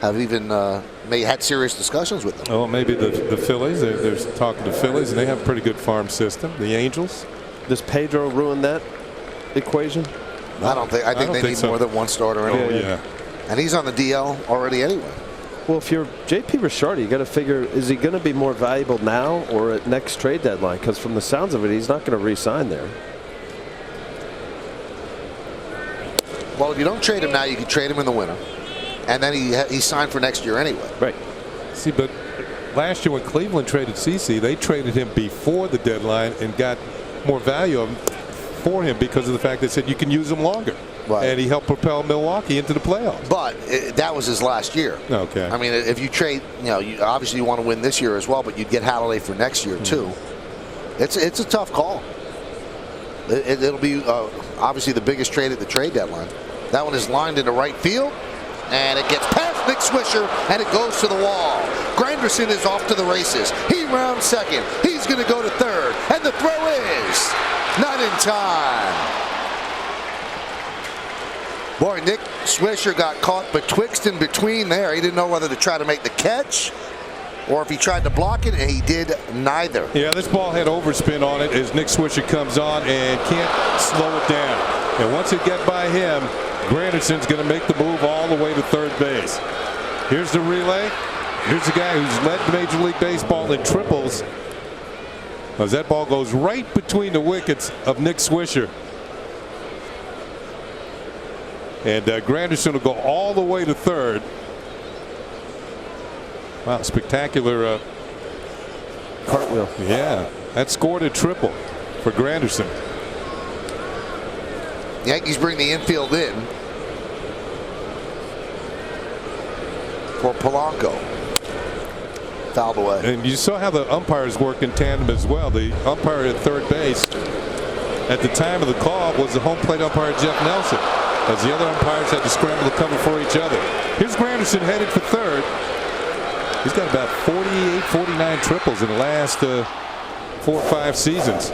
have even had serious discussions with them. Oh, maybe the Phillies. They're talking to Phillies, and they have a pretty good farm system. The Angels. Does Pedro ruin that equation? I don't think. I think they need more than one starter anyway. Oh, yeah. And he's on the DL already anyway. Well, if you're J.P. Ricciardi, you got to figure, is he going to be more valuable now or at next trade deadline? Because from the sounds of it, he's not going to re-sign there. Well, if you don't trade him now, you can trade him in the winter, and then he signed for next year anyway. Right. See, but last year when Cleveland traded CeCe, they traded him before the deadline and got more value of him for him because of the fact they said you can use him longer. Right. And he helped propel Milwaukee into the playoffs. But that was his last year. Okay. I mean, if you trade, obviously you want to win this year as well, but you'd get Halladay for next year too. It's a tough call. It'll be obviously the biggest trade at the trade deadline. That one is lined into right field, and it gets past Nick Swisher, and it goes to the wall. Granderson is off to the races. He rounds second. He's going to go to third, and the throw is not in time. Boy, Nick Swisher got caught betwixt and between there. He didn't know whether to try to make the catch or if he tried to block it, and he did neither. Yeah, this ball had overspin on it as Nick Swisher comes on and can't slow it down. And once it gets by him, Granderson's going to make the move all the way to third base. Here's the relay. Here's the guy who's led Major League Baseball in triples, as that ball goes right between the wickets of Nick Swisher. And Granderson will go all the way to third. Wow, spectacular cartwheel. Yeah, that scored a triple for Granderson. Yankees bring the infield in for Polanco. Fouled away. And you saw how the umpires work in tandem as well. The umpire at third base at the time of the call was the home plate umpire Jeff Nelson, as the other umpires had to scramble to cover for each other. Here's Granderson headed for third. He's got about 48, 49 triples in the last 4 or 5 seasons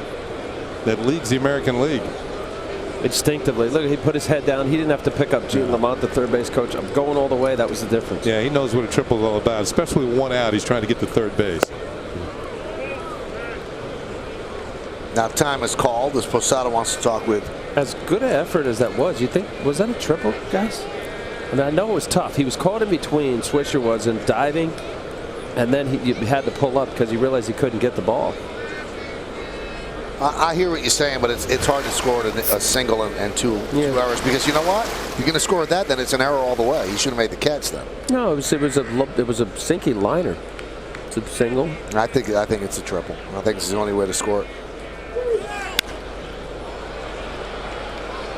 that leads the American League. Instinctively, look, he put his head down. He didn't have to pick up Gene Lamont, the third base coach. I'm going all the way. That was the difference. Yeah, he knows what a triple is all about, especially with one out. He's trying to get to third base. Now time is called as Posada wants to talk with. As good an effort as that was, you think, was that a triple, guys? And I know it was tough. He was caught in between, Swisher was, in diving, and then he had to pull up because he realized he couldn't get the ball. I hear what you're saying, but it's hard to score a single and two errors, because you know what? If you're going to score that, then it's an error all the way. You should have made the catch then. No, it was a sinky liner. It's a single. I think it's a triple. I think it's the only way to score it.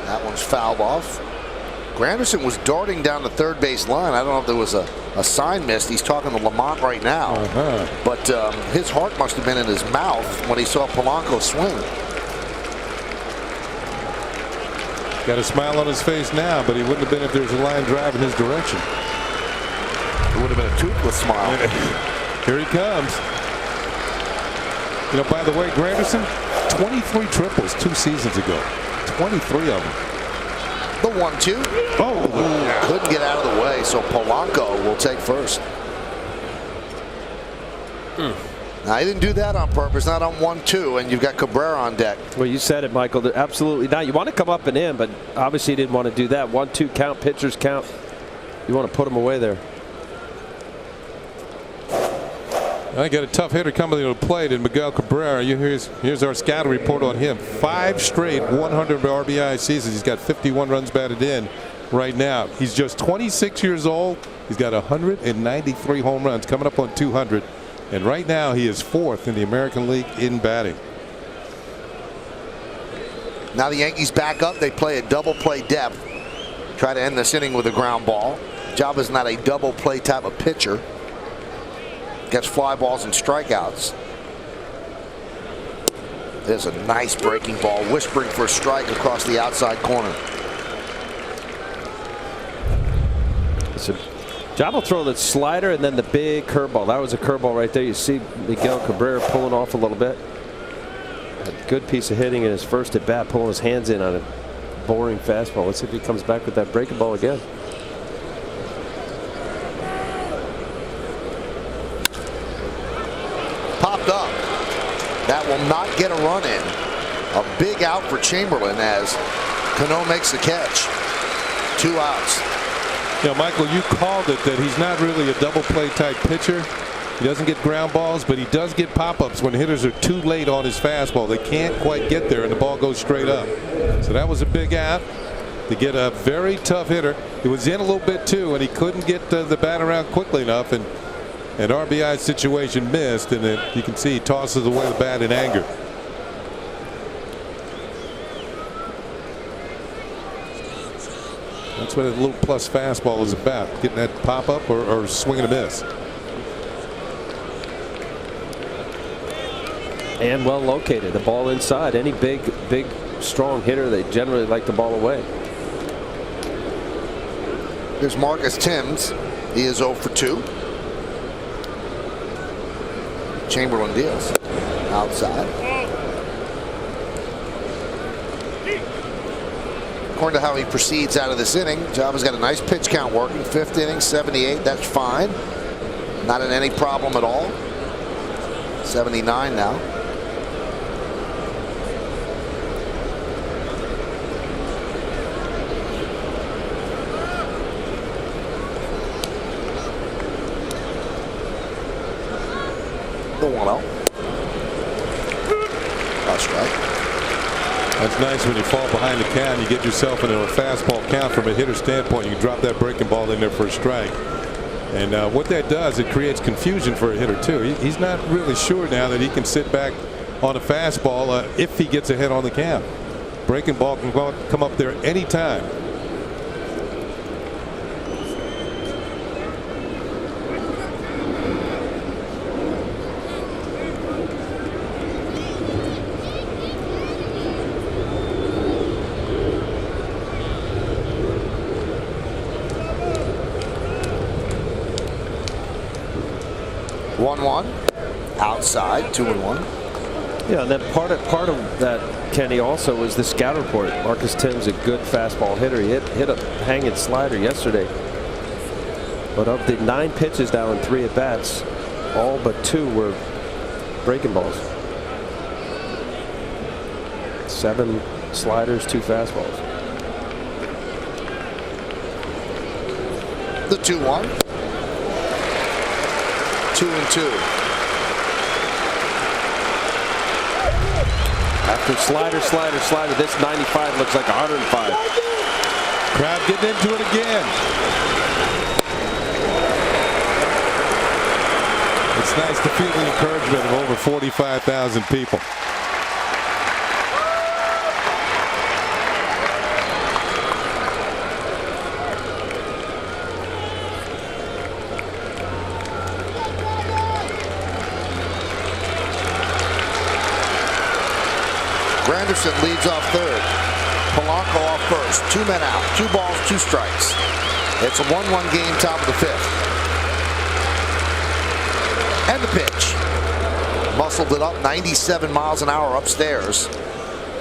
That one's fouled off. Granderson was darting down the third base line. I don't know if there was a sign missed. He's talking to Lamont right now. But his heart must have been in his mouth when he saw Polanco swing. Got a smile on his face now, but he wouldn't have been if there was a line drive in his direction. It would have been a toothless smile. Here he comes. You know, by the way, Granderson, 23 triples 2 seasons ago. 23 of them. The 1-2. Oh, couldn't get out of the way, so Polanco will take first. Now, he didn't do that on purpose, not on 1-2, and you've got Cabrera on deck. Well, you said it, Michael. They're absolutely not. You want to come up and in, but obviously you didn't want to do that. 1-2 count, pitchers count. You want to put them away there. I got a tough hitter coming to the plate in Miguel Cabrera. Here's our scouting report on him. 5 straight 100 RBI seasons. He's got 51 runs batted in right now. He's just 26 years old. He's got 193 home runs, coming up on 200. And right now he is 4th in the American League in batting. Now the Yankees back up. They play a double play depth. Try to end this inning with a ground ball. Job is not a double play type of pitcher. Gets fly balls and strikeouts. There's a nice breaking ball, whispering for a strike across the outside corner. Job will throw the slider and then the big curveball. That was a curveball right there. You see Miguel Cabrera pulling off a little bit. A good piece of hitting in his first at bat, pulling his hands in on a boring fastball. Let's see if he comes back with that breaking ball again. Popped up. That will not get a run in. A big out for Chamberlain as Cano makes the catch. 2 outs. Yeah, Michael, you called it that he's not really a double play type pitcher. He doesn't get ground balls, but he does get pop-ups when hitters are too late on his fastball. They can't quite get there, and the ball goes straight up. So that was a big out to get a very tough hitter. It was in a little bit too, and he couldn't get the bat around quickly enough, and an RBI situation missed, and then you can see he tosses away the bat in anger. That's what a little plus fastball is about, getting that pop up or swing and a miss. And well located. The ball inside. Any big, strong hitter, they generally like the ball away. Here's Marcus Timms. He is 0 for 2. Chamberlain deals outside. According to how he proceeds out of this inning, Java's got a nice pitch count working. 5th inning, 78. That's fine. Not in any problem at all. 79 now. The 1-0. That's right. That's nice when you fall behind the count. You get yourself into a fastball count from a hitter standpoint. You can drop that breaking ball in there for a strike. And what that does, it creates confusion for a hitter too. He's not really sure now that he can sit back on a fastball if he gets ahead on the count. Breaking ball can come up there anytime. Outside, 2-1. Yeah, and then part of that, Kenny, also was the scout report. Marcus Timms, a good fastball hitter. He hit a hanging slider yesterday. But of the 9 pitches now in 3 at bats, all but 2 were breaking balls. 7 sliders, 2 fastballs. The 2-1. 2-2. After slider, this 95 looks like 105. Crowd getting into it again. It's nice to feel the encouragement of over 45,000 people. Granderson leads off 3rd. Polanco off 1st. 2 men out. 2 balls, 2 strikes. It's a 1-1 game, top of the 5th. And the pitch. Muscled it up 97 miles an hour upstairs.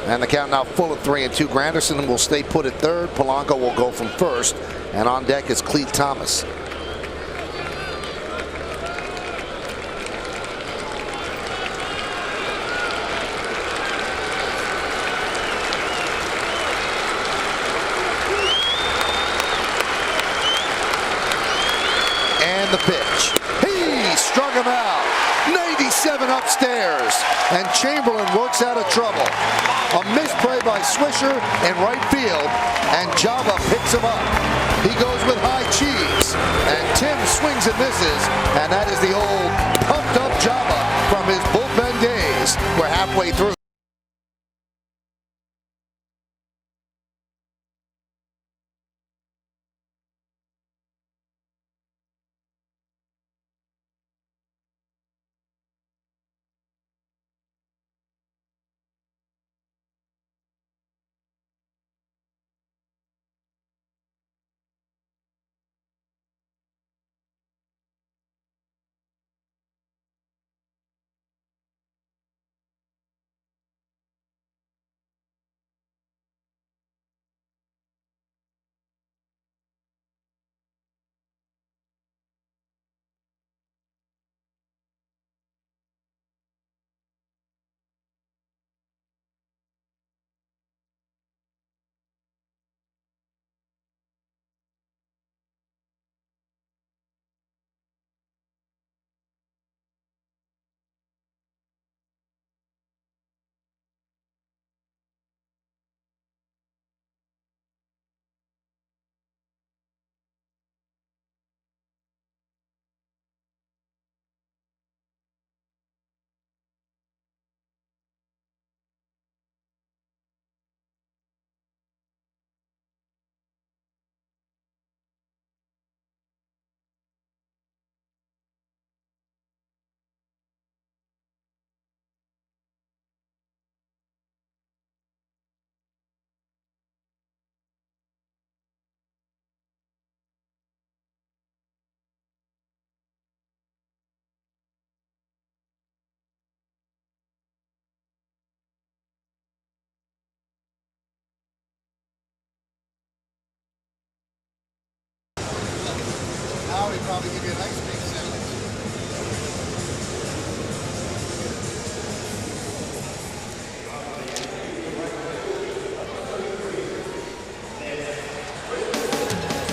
And the count now full at 3-2. Granderson will stay put at 3rd. Polanco will go from 1st. And on deck is Cleet Thomas. The pitch. He struck him out. 97 upstairs. And Chamberlain works out of trouble. A misplay by Swisher in right field. And Java picks him up. He goes with high cheese. And Tim swings and misses. And that is the old pumped up Java from his bullpen days. We're halfway through.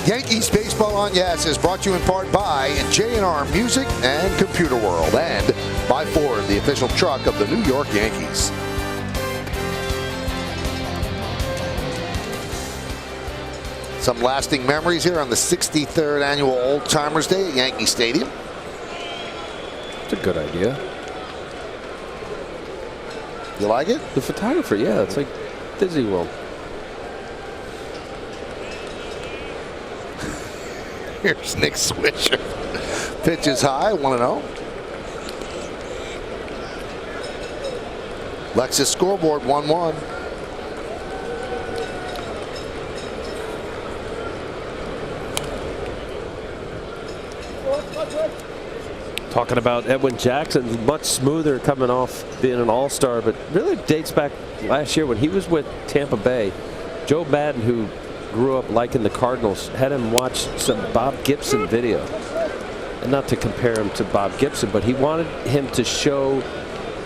Yankees Baseball on Yes is brought to you in part by J&R Music and Computer World, and by Ford, the official truck of the New York Yankees. Some lasting memories here on the 63rd annual Old Timers Day at Yankee Stadium. It's a good idea. You like it? The photographer, yeah, it's like Disney World. Here's Nick Swisher. Pitch is high, 1-0. Lexus scoreboard, 1-1. Talking about Edwin Jackson, much smoother coming off being an all-star, but really dates back last year when he was with Tampa Bay. Joe Madden, who grew up liking the Cardinals, had him watch some Bob Gibson video. And not to compare him to Bob Gibson, but he wanted him to show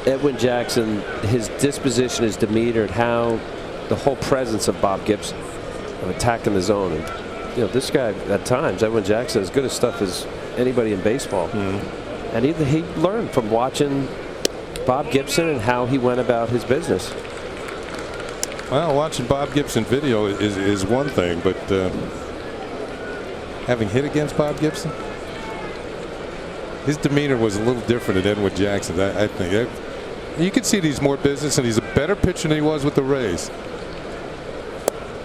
Edwin Jackson his disposition, his demeanor, and how the whole presence of Bob Gibson of attacking the zone. And, you know, this guy at times, Edwin Jackson, as good as stuff as anybody in baseball. And he learned from watching Bob Gibson and how he went about his business. Well, watching Bob Gibson video is one thing, but having hit against Bob Gibson, his demeanor was a little different than Edwin Jackson. I think you can see that he's more business and he's a better pitcher than he was with the Rays.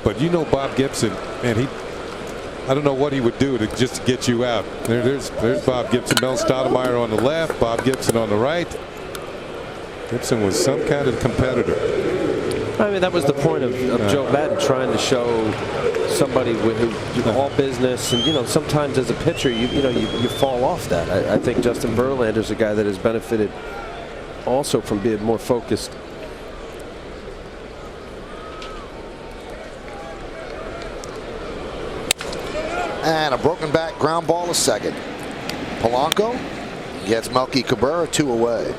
But you know Bob Gibson, and I don't know what he would do just to get you out. There's Bob Gibson, Mel Stoudemire on the left, Bob Gibson on the right. Gibson was some kind of competitor. I mean, that was the point of Joe Madden, trying to show somebody who all business, and you know, sometimes as a pitcher, you fall off that. I think Justin Verlander's a guy that has benefited also from being more focused. And a broken back ground ball to second. Polanco gets Melky Cabrera 2 away.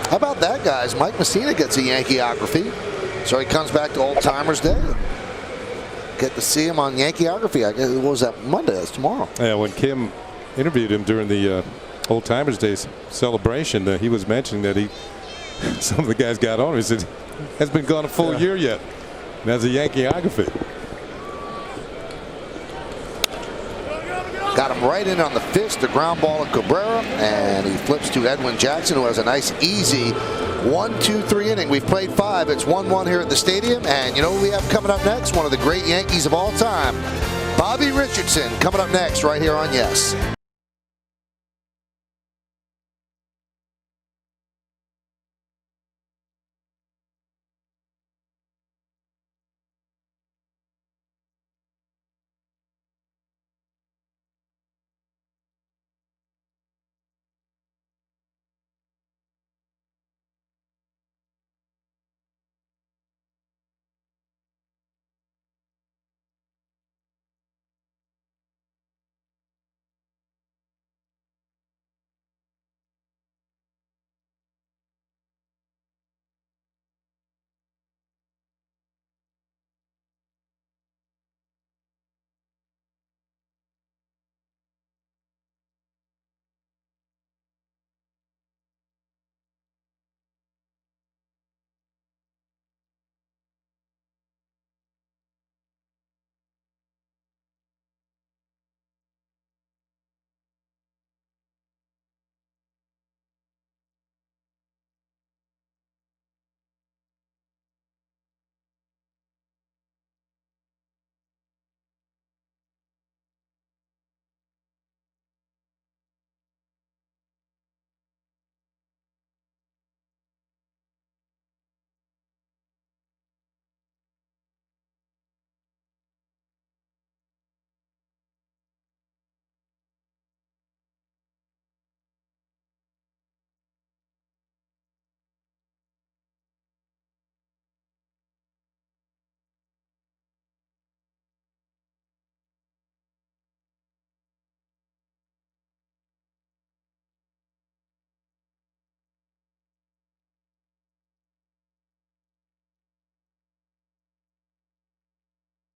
How about that, guys? Mike Messina gets a Yankeeography. So he comes back to Old Timers Day. Get to see him on Yankeeography. I guess it was that Monday. That's tomorrow. Yeah, when Kim interviewed him during the Old Timers Day celebration, he was mentioning that some of the guys got on him. He said, hasn't been gone a full year yet. And has a Yankeeography. Got him right in on the fist, the ground ball to Cabrera, and he flips to Edwin Jackson, who has a nice, easy 1-2-3 inning. We've played 5. It's 1-1 here at the stadium, and you know what we have coming up next? One of the great Yankees of all time, Bobby Richardson, coming up next right here on Yes.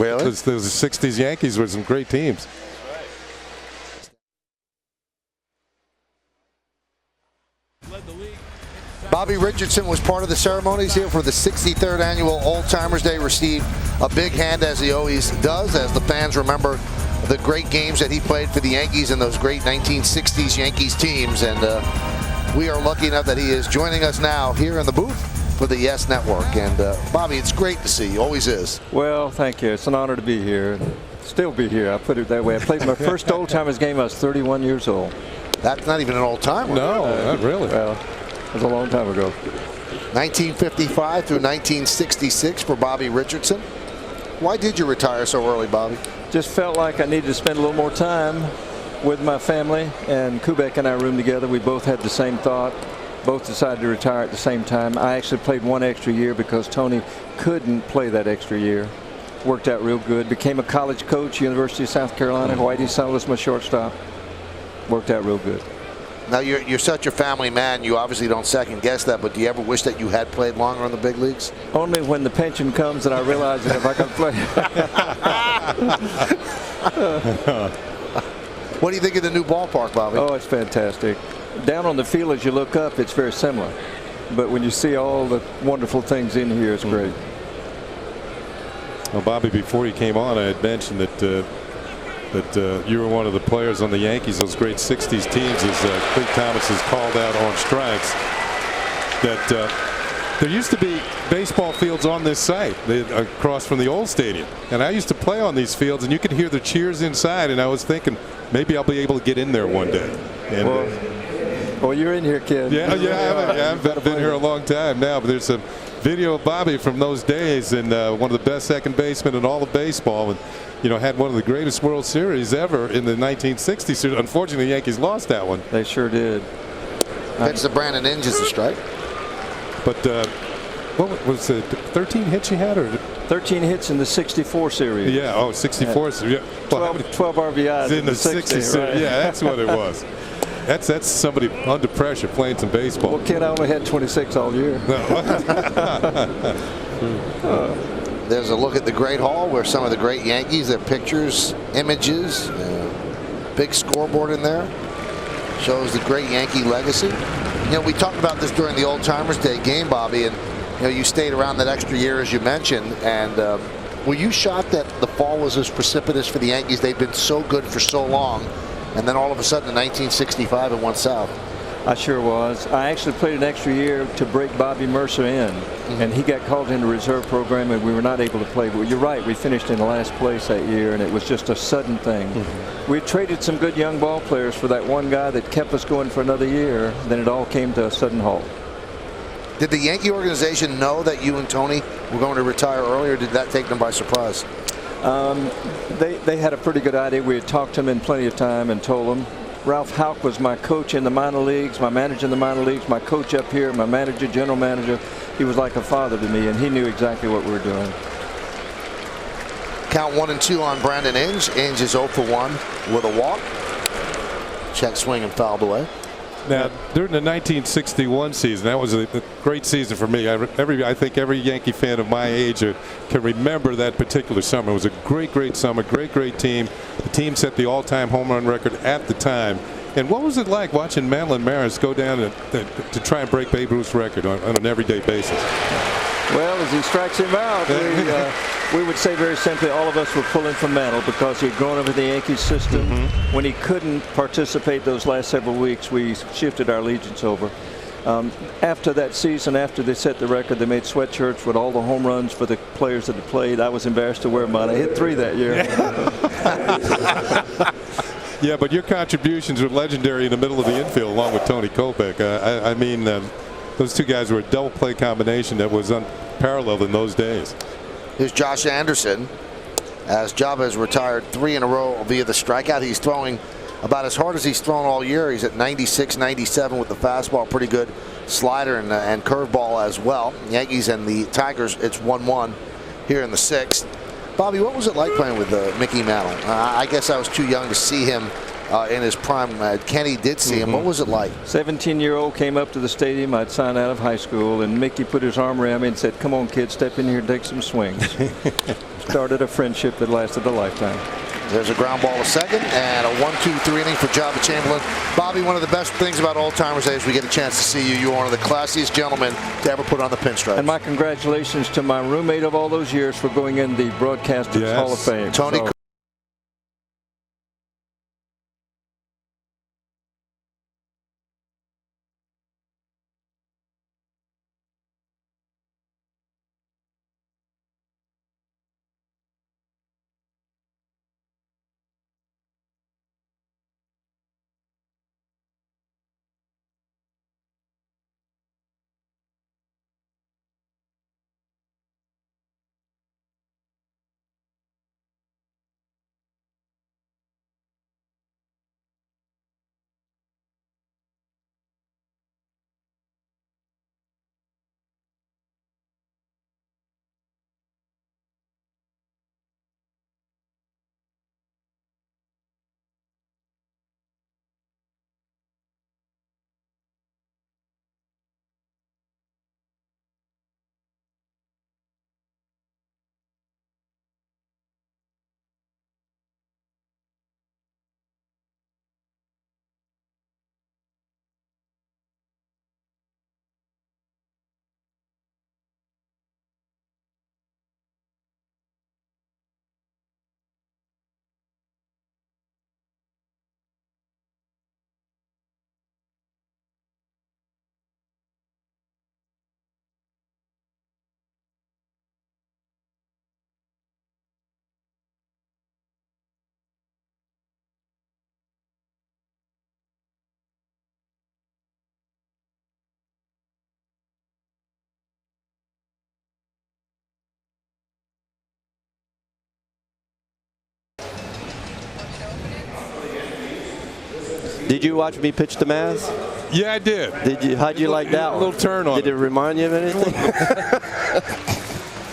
Really? Those 60s Yankees were some great teams. Bobby Richardson was part of the ceremonies here for the 63rd annual Old Timers Day. Received a big hand, as he always does, as the fans remember the great games that he played for the Yankees and those great 1960s Yankees teams. And we are lucky enough that he is joining us now here in the booth for the Yes Network. And Bobby, it's great to see you. Always is. Well, thank you. It's an honor to be here. Still be here. I put it that way. I played my first Old Timers game. I was 31 years old. That's not even an old timer. No, not really. Well, it was a long time ago. 1955 through 1966 for Bobby Richardson. Why did you retire so early, Bobby? Just felt like I needed to spend a little more time with my family, and Kubek and I roomed together. We both had the same thought. Both decided to retire at the same time. I actually played one extra year because Tony couldn't play that extra year. Worked out real good. Became a college coach, University of South Carolina. Whitey Sal was my shortstop. Worked out real good. Now, you're such a family man. You obviously don't second guess that, but do you ever wish that you had played longer in the big leagues? Only when the pension comes and I realize that if I can play. What do you think of the new ballpark, Bobby? Oh, it's fantastic. Down on the field as you look up, it's very similar. But when you see all the wonderful things in here, it's great. Well, Bobby, before you came on, I had mentioned that you were one of the players on the Yankees, those great 60s teams, as Clete Thomas has called out on strikes, that there used to be baseball fields on this site across from the old stadium. And I used to play on these fields, and you could hear the cheers inside, and I was thinking maybe I'll be able to get in there one day. And, well, you're in here, kid. Yeah, I've been here a long time now, but there's some video of Bobby from those days, and one of the best second basemen in all of baseball, and had one of the greatest World Series ever in the 1960s. Unfortunately, the Yankees lost that one. They sure did. Pitch to Brandon Inge is the strike. But what was it, 13 hits you had? Or 13 hits in the 64 series. Yeah, 64. Yeah. 12 RBIs in the 60 series. Right? Yeah, that's what it was. That's somebody under pressure playing some baseball. Well, kid, I only had 26 all year. There's a look at the Great Hall where some of the great Yankees, their pictures, images, big scoreboard in there. Shows the great Yankee legacy. We talked about this during the Old Timers Day game, Bobby, and you stayed around that extra year, as you mentioned. And were you shocked that the fall was as precipitous for the Yankees? They've been so good for so long, and then all of a sudden in 1965 it went south. I sure was. I actually played an extra year to break Bobby Mercer in, and he got called into reserve program, and we were not able to play. But you're right, we finished in last place that year, and it was just a sudden thing. We traded some good young ball players for that one guy that kept us going for another year. Then it all came to a sudden halt. Did the Yankee organization know that you and Tony were going to retire early, or did that take them by surprise? They had a pretty good idea. We had talked to them in plenty of time and told them. Ralph Houck was my coach in the minor leagues, my manager in the minor leagues, my coach up here, my manager, general manager. He was like a father to me, and he knew exactly what we were doing. Count 1-2 on Brandon Inge. Inge is 0 for 1 with a walk. Check swing and fouled away. Now, during the 1961 season, that was a great season for me. I think every Yankee fan of my age can remember that particular summer. It was a great, great summer, great team. The team set the all-time home run record at the time. And what was it like watching Madeline Maris go down to try and break Babe Ruth's record on an everyday basis? Well, as he strikes him out, we would say very simply all of us were pulling for Mantle because he had grown up in the Yankees system. When he couldn't participate those last several weeks, we shifted our allegiance over. After that season, after they set the record, they made sweatshirts with all the home runs for the players that had played. I was embarrassed to wear mine. I hit 3 that year. Yeah, but your contributions were legendary in the middle of the infield along with Tony Kopech. I mean, those two guys were a double play combination that was unparalleled in those days. Here's Josh Anderson, as Java has retired 3 in a row via the strikeout. He's throwing about as hard as he's thrown all year. He's at 96, 97 with the fastball. Pretty good slider and curveball as well. Yankees and the Tigers, it's 1-1 here in the 6th. Bobby, what was it like playing with Mickey Mantle? I guess I was too young to see him in his prime. Kenny did see him. What was it like? 17-year-old came up to the stadium. I'd signed out of high school, and Mickey put his arm around me and said, "Come on, kid, step in here and take some swings." Started a friendship that lasted a lifetime. There's a ground ball to second, and a 1-2-3 inning for Java Chamberlain. Bobby, one of the best things about Old Timers Day is we get a chance to see you. You're one of the classiest gentlemen to ever put on the pinstripes. And my congratulations to my roommate of all those years for going in the Broadcasters Hall of Fame. Tony. Did you watch me pitch to Maz? Yeah, I did. Did you? How'd you like that one? A little turn on Did it remind you of anything?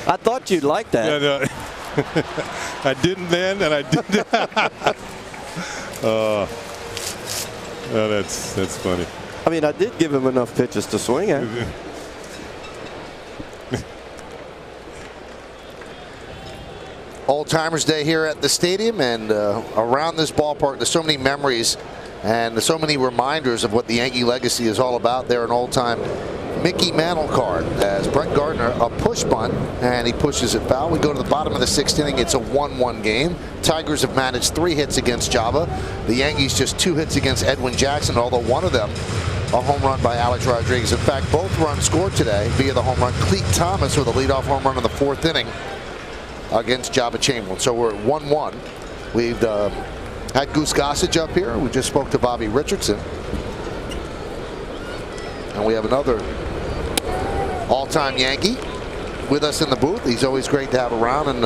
I thought you'd like that. Yeah, no. I didn't then, and I did. That's funny. I mean, I did give him enough pitches to swing at. Old Timers Day here at the stadium and around this ballpark. There's so many memories and so many reminders of what the Yankee legacy is all about. There, an old-time Mickey Mantle card as Brett Gardner, a push bunt, and he pushes it foul. We go to the bottom of the 6th inning. It's a 1-1 game. Tigers have managed 3 hits against Java. The Yankees just 2 hits against Edwin Jackson, although one of them a home run by Alex Rodriguez. In fact, both runs scored today via the home run. Cleet Thomas with a leadoff home run in the 4th inning against Java Chamberlain. So we're at 1-1. We've had Goose Gossage up here. We just spoke to Bobby Richardson. And we have another all-time Yankee with us in the booth. He's always great to have around, and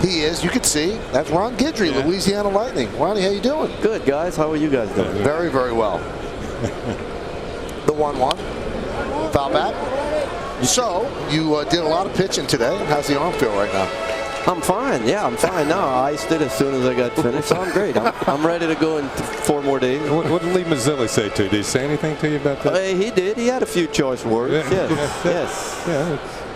he is. You can see that's Ron Guidry, yeah. Louisiana Lightning. Ronnie, how you doing? Good, guys. How are you guys doing? Very, very well. The 1-1. Foul back. So you did a lot of pitching today. How's the arm feel right now? I'm fine. Yeah, I'm fine now. I iced it as soon as I got finished, so I'm great. I'm ready to go in 4 more days. What did Lee Mazzilli say to you? Did he say anything to you about that? He did. He had a few choice words. Yeah. Yes.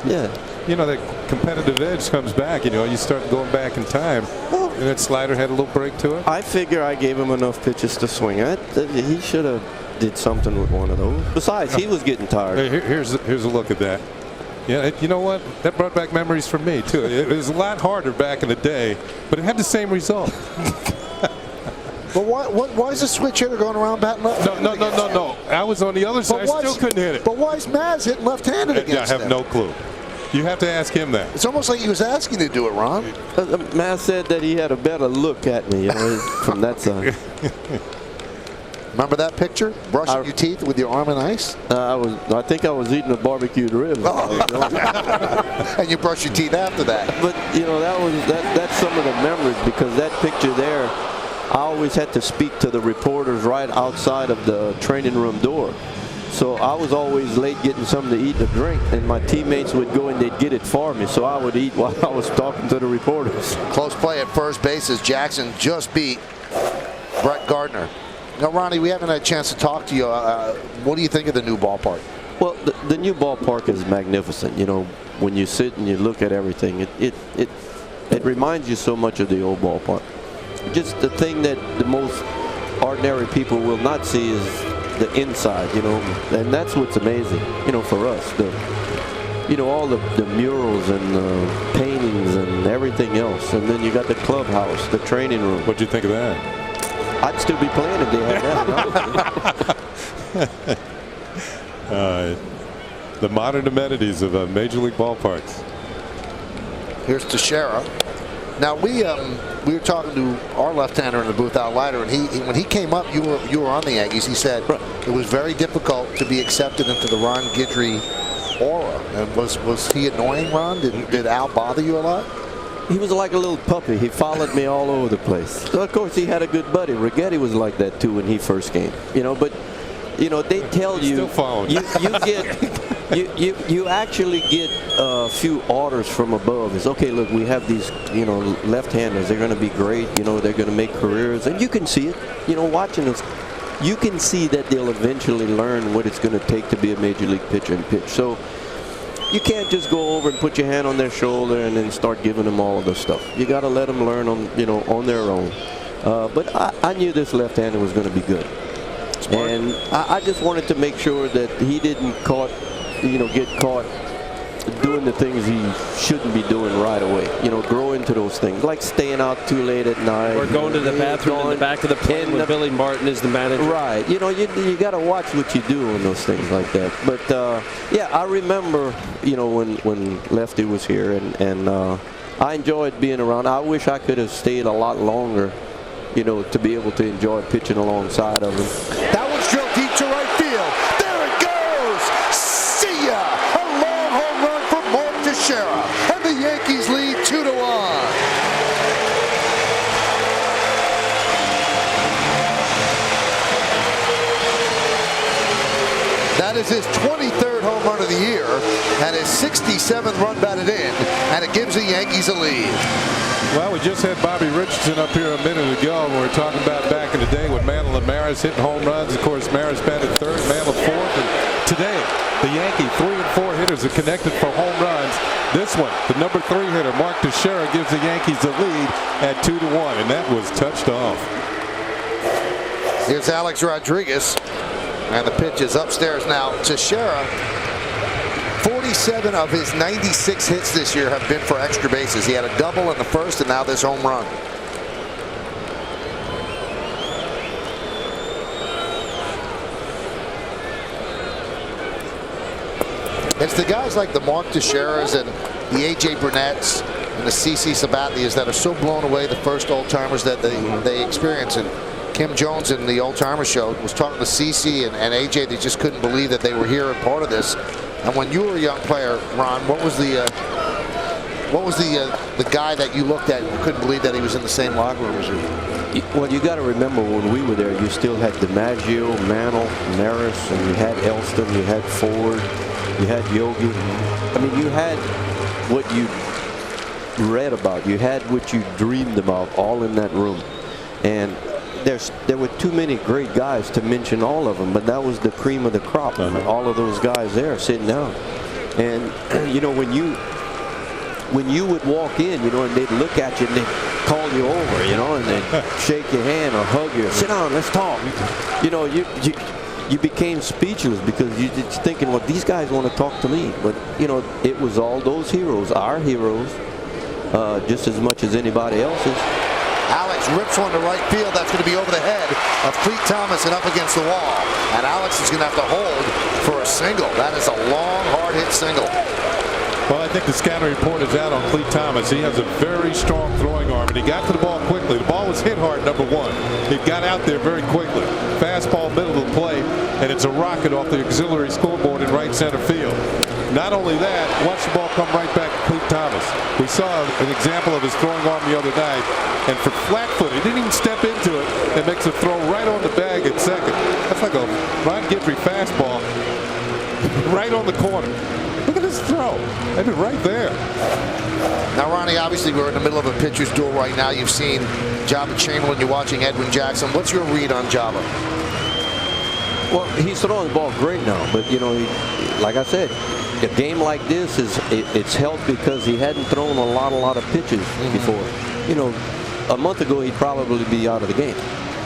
Yeah. You know, that competitive edge comes back. You know, you start going back in time. And that slider had a little break to it. I figure I gave him enough pitches to swing at. He should have did something with one of those. Besides, he was getting tired. Here's a look at that. Yeah, you know what? That brought back memories for me, too. It was a lot harder back in the day, but it had the same result. But why is the switch hitter going around batting left? No. I was on the other side. I still couldn't hit it. But why is Maz hitting left-handed against him? I have no clue. You have to ask him that. It's almost like he was asking to do it, Ron. Maz said that he had a better look at me, from that side. Remember that picture? Brushing your teeth with your arm in ice? I think I was eating a barbecued rib. Oh. And you brush your teeth after that. But you know, that's some of the memories, because that picture there, I always had to speak to the reporters right outside of the training room door. So I was always late getting something to eat and drink, and my teammates would go and they'd get it for me, so I would eat while I was talking to the reporters. Close play at first base as Jackson just beat Brett Gardner. Now, Ronnie, we haven't had a chance to talk to you. What do you think of the new ballpark? Well, the new ballpark is magnificent. You know, when you sit and you look at everything, it reminds you so much of the old ballpark. Just the thing that the most ordinary people will not see is the inside, you know, and that's what's amazing, you know, for us. You know, all the murals and the paintings and everything else. And then you got the clubhouse, the training room. What'd you think of that? I'd still be playing if they had that. The modern amenities of Major League ballparks. Here's Teixeira. Now we were talking to our left-hander in the booth, Al Leiter, and when he came up, you were on the Yankees. He said it was very difficult to be accepted into the Ron Guidry aura. And was he annoying, Ron? Did Al bother you a lot? He was like a little puppy. He followed me all over the place. So of course, he had a good buddy. Rigetti was like that too when he first came. You know, but you know they tell you you actually get a few orders from above. It's okay. Look, we have these left-handers. They're going to be great. You know, they're going to make careers, and you can see it. You know, watching us, you can see that they'll eventually learn what it's going to take to be a major league pitcher and pitch. So. You can't just go over and put your hand on their shoulder and then start giving them all of the stuff. You got to let them learn on their own. But I knew this left-hander was going to be good, Smart. And I just wanted to make sure that he didn't get caught doing the things he shouldn't be doing right away. You know, grow into those things, like staying out too late at night. Or going to the bathroom in the back of the plane when Billy Martin is the manager. Right. You know, you got to watch what you do on those things like that. But, yeah, I remember, you know, when Lefty was here, and I enjoyed being around. I wish I could have stayed a lot longer, you know, to be able to enjoy pitching alongside of him. That one's drilled deep to right field. There it goes. See ya. A long home run for Mark Teixeira. And the Yankees lead 2-1. That is his 23rd home run of the year and his 67th run batted in, and it gives the Yankees a lead. Well, we just had Bobby Richardson up here a minute ago, and we were talking about back in the day when Mantle and Maris hitting home runs. Of course, Maris batted third, Mantle fourth, and today the Yankee 3 and 4 hitters are connected for home runs. This one, the number 3 hitter, Mark Teixeira, gives the Yankees the lead at 2-1, and that was touched off. Here's Alex Rodriguez, and the pitch is upstairs now. Teixeira, 47 of his 96 hits this year have been for extra bases. He had a double in the first, and now this home run. It's the guys like the Mark Teixeiras and the A.J. Burnett's and the C.C. Sabathias that are so blown away, the first old-timers that they experience. And Kim Jones in the Old Timer Show was talking to C.C. and A.J. They just couldn't believe that they were here and part of this. And when you were a young player, Ron, what was the guy that you looked at and couldn't believe that he was in the same locker room as you? Well, you got to remember when we were there, you still had DiMaggio, Mantle, Maris, and you had Elston, you had Ford, you had Yogi. I mean, you had what you read about, you had what you dreamed about, all in that room. And there were too many great guys to mention all of them, but that was the cream of the crop. All of those guys there sitting down. And you know, when you would walk in, you know, and they'd look at you and they'd call you over, you know, and they'd shake your hand or hug you, sit down, let's talk. You know, you became speechless because you're just thinking, well, these guys want to talk to me. But you know, it was all those heroes, our heroes, just as much as anybody else's. Alex rips one to right field. That's going to be over the head of Clete Thomas and up against the wall. And Alex is going to have to hold for a single. That is a long, hard-hit single. Well, I think the scouting report is out on Clete Thomas. He has a very strong throwing arm, and he got to the ball quickly. The ball was hit hard, number 1. He got out there very quickly. Fastball, middle of the plate, and it's a rocket off the auxiliary scoreboard in right center field. Not only that, watch the ball come right back to Clete Thomas. We saw an example of his throwing arm the other night, and for flat-footed, he didn't even step into it and makes a throw right on the bag at second. That's like a Ron Guidry fastball right on the corner. Look at this throw. Maybe right there. Now, Ronnie, obviously we're in the middle of a pitcher's duel right now. You've seen Jabba Chamberlain. You're watching Edwin Jackson. What's your read on Jabba? Well, he's throwing the ball great now, but you know, like I said, a game like this it's helped because he hadn't thrown a lot of pitches before. You know, a month ago he'd probably be out of the game,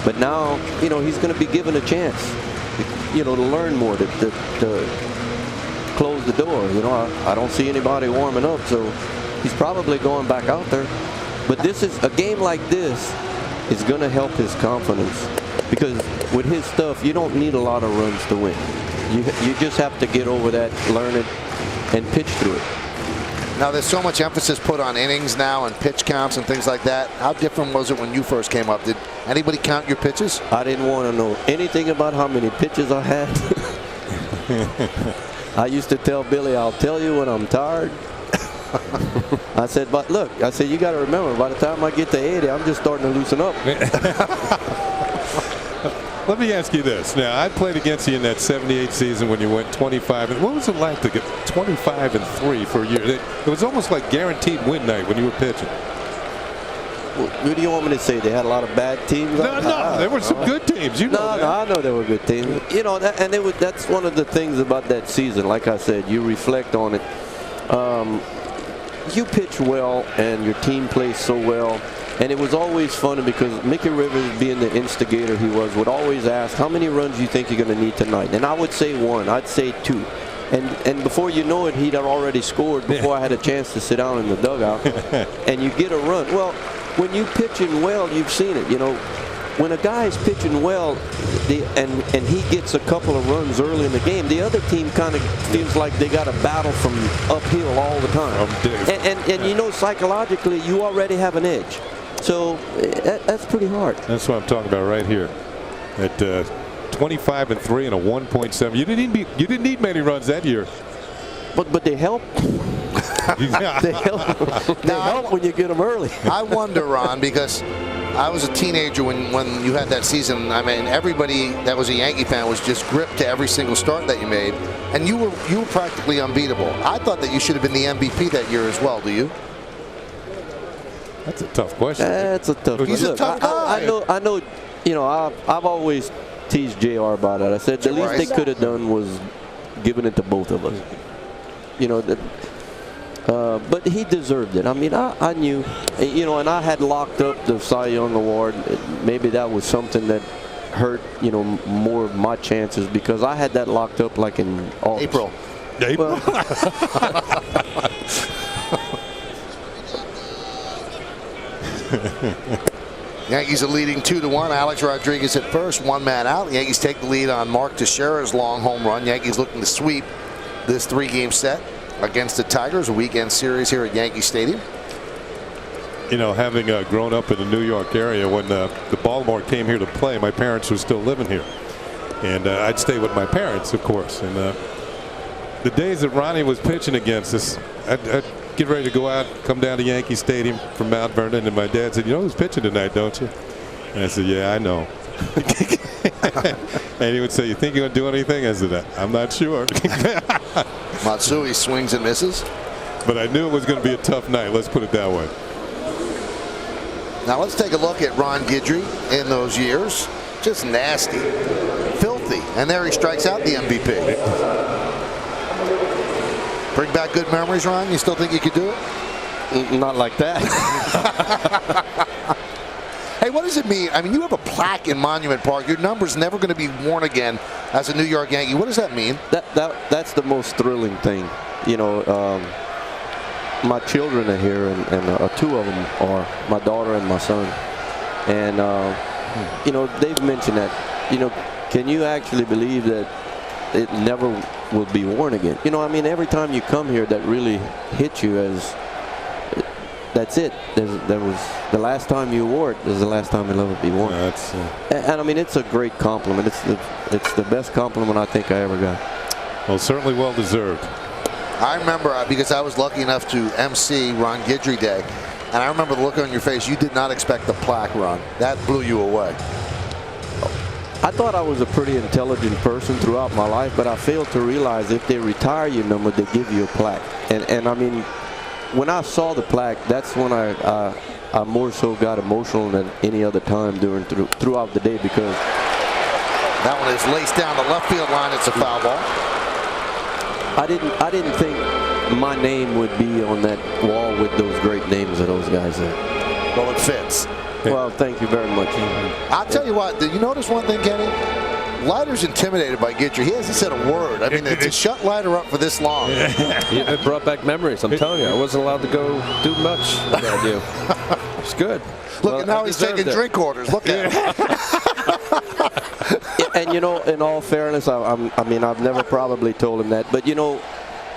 but now you know he's going to be given a chance, you know, to learn more, to close the door. You know, I don't see anybody warming up, so he's probably going back out there. But this is a game like this is going to help his confidence, because with his stuff, you don't need a lot of runs to win. You just have to get over that, learn it, and pitch through it. Now, there's so much emphasis put on innings now and pitch counts and things like that. How different was it when you first came up? Did anybody count your pitches? I didn't want to know anything about how many pitches I had. I used to tell Billy, I'll tell you when I'm tired. I said, but look, I said, you got to remember, by the time I get to 80, I'm just starting to loosen up. Let me ask you this. Now, I played against you in that 78 season when you went 25. What was it like to get 25-3 for a year? It was almost like guaranteed win night when you were pitching. Well, what do you want me to say? They had a lot of bad teams? No, there were some good teams. You know that. No, I know there were good teams. You know, that's one of the things about that season. Like I said, you reflect on it. You pitch well, and your team plays so well. And it was always funny because Mickey Rivers, being the instigator he was, would always ask, how many runs do you think you're going to need tonight? And I would say 1. I'd say 2. And before you know it, he'd have already scored before I had a chance to sit down in the dugout. And you get a run. Well, when you pitching well, you've seen it. You know, when a guy's pitching well and he gets a couple of runs early in the game, the other team kind of feels like they got to battle from uphill all the time. And you know, psychologically, you already have an edge. So that's pretty hard. That's what I'm talking about right here. At 25-3 and a 1.7. You didn't need many runs that year. But they help. They help when you get them early. I wonder, Ron, because I was a teenager when you had that season. I mean, everybody that was a Yankee fan was just gripped to every single start that you made, and you were practically unbeatable. I thought that you should have been the MVP that year as well. Do you? That's a tough question. That's a tough question. He's a tough guy. I know. You know, I've always teased JR about it. I said the least they could have done was given it to both of us. You know, but he deserved it. I mean, I knew, you know, and I had locked up the Cy Young Award. Maybe that was something that hurt, you know, more of my chances, because I had that locked up like in August. April. Yankees are leading 2-1. Alex Rodriguez at first, 1 man out. Yankees take the lead on Mark Teixeira's long home run. Yankees looking to sweep this 3-game set against the Tigers, a weekend series here at Yankee Stadium. You know, having grown up in the New York area, when the Baltimore came here to play, my parents were still living here, and I'd stay with my parents, of course. And the days that Ronnie was pitching against us, I'd get ready to go out, come down to Yankee Stadium from Mount Vernon, and my dad said, "You know who's pitching tonight, don't you?" And I said, "Yeah, I know." And he would say, "You think you're going to do anything?" I said, "I'm not sure." Matsui swings and misses. But I knew it was going to be a tough night. Let's put it that way. Now let's take a look at Ron Guidry in those years. Just nasty, filthy, and there he strikes out the MVP. Bring back good memories, Ron? You still think you could do it? Not like that. Hey, what does it mean? I mean, you have a plaque in Monument Park. Your number's never going to be worn again as a New York Yankee. What does that mean? That's the most thrilling thing. You know, my children are here, and 2 of them are, my daughter and my son. And, you know, they've mentioned that, you know, can you actually believe that it never will be worn again? You know, I mean, every time you come here, that really hits you as, that's it. There was the last time you wore it is the last time it'll ever be worn. And I mean, it's a great compliment. It's the best compliment I think I ever got. Well, certainly well deserved. I remember, because I was lucky enough to MC Ron Guidry Day, and I remember the look on your face. You did not expect the plaque, Ron. That blew you away. I thought I was a pretty intelligent person throughout my life, but I failed to realize if they retire your number, they give you a plaque. And I mean, when I saw the plaque, that's when I more so got emotional than any other time throughout the day, because that one is laced down the left field line. It's a foul ball. I didn't think my name would be on that wall with those great names of those guys there. Well, it fits. Well, thank you very much. I'll tell you what, did you notice one thing, Kenny? Leiter's intimidated by Guidry. He hasn't said a word. I mean, to shut Leiter up for this long. Yeah, it brought back memories. I'm telling you, I wasn't allowed to go do much without you. It's good. Look, and now he's taking drink orders. Look at him. And, you know, in all fairness, I mean, I've never probably told him that. But, you know,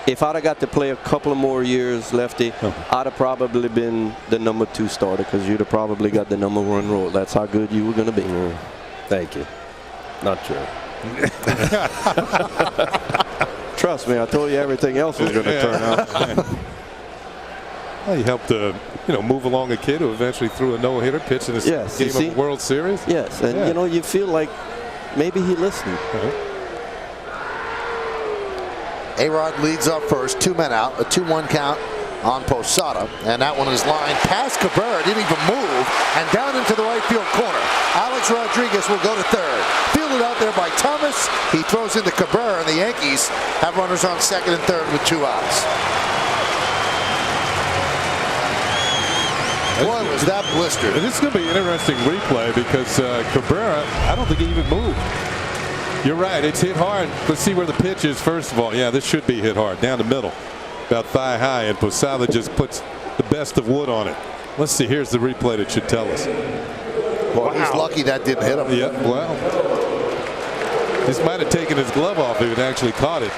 if I'd have got to play a couple of more years, Lefty, I'd have probably been the number 2 starter, because you'd have probably got the number 1 role. That's how good you were going to be. Thank you. Not true. Trust me, I told you everything else was going to turn out. Well, you helped move along a kid who eventually threw a no-hitter pitch in this game of the World Series. Yes, and you know, you feel like maybe he listened. A-Rod leads up first, 2 men out, a 2-1 count on Posada, and that one is lined past Cabrera, didn't even move, and down into the right field corner. Alex Rodriguez will go to third. Fielded out there by Thomas. He throws into Cabrera, and the Yankees have runners on second and third with 2 outs. Boy, was that blistered. This is going to be an interesting replay, because Cabrera, I don't think he even moved. You're right, it's hit hard. Let's see where the pitch is first of all. Yeah, this should be hit hard, down the middle, about thigh high, and Posada just puts the best of wood on it. Let's see, here's the replay that should tell us. Well, he's lucky that didn't hit him. Yeah, well, this might have taken his glove off if it actually caught it.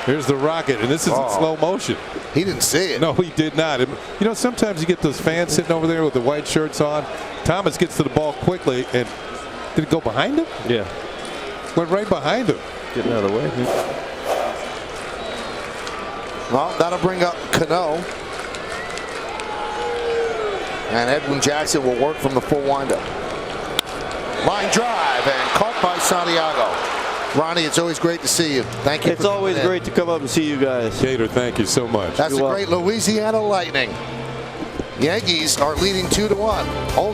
Here's the rocket, and this is in slow motion. He didn't see it. No, he did not. You know, sometimes you get those fans sitting over there with the white shirts on. Thomas gets to the ball quickly, and did it go behind him? Yeah. Went right behind him. Getting out of the way. Well, that'll bring up Cano. And Edwin Jackson will work from the full windup. Line drive and caught by Santiago. Ronnie, it's always great to see you. Thank you. It's always great to come up and see you guys. Cater, thank you so much. That's the great Louisiana Lightning. Yankees are leading 2-1.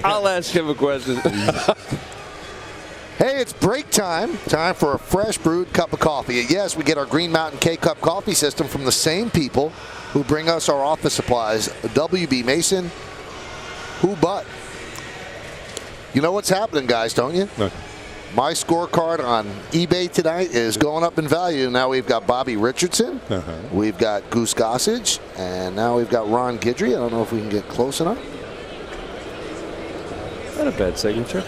I'll ask him a question. Hey, it's break time. Time for a fresh brewed cup of coffee. And yes, we get our Green Mountain K-Cup coffee system from the same people who bring us our office supplies. WB Mason, who but? You know what's happening, guys, don't you? No. My scorecard on eBay tonight is going up in value. Now we've got Bobby Richardson. We've got Goose Gossage. And now we've got Ron Guidry. I don't know if we can get close enough. Not a bad signature.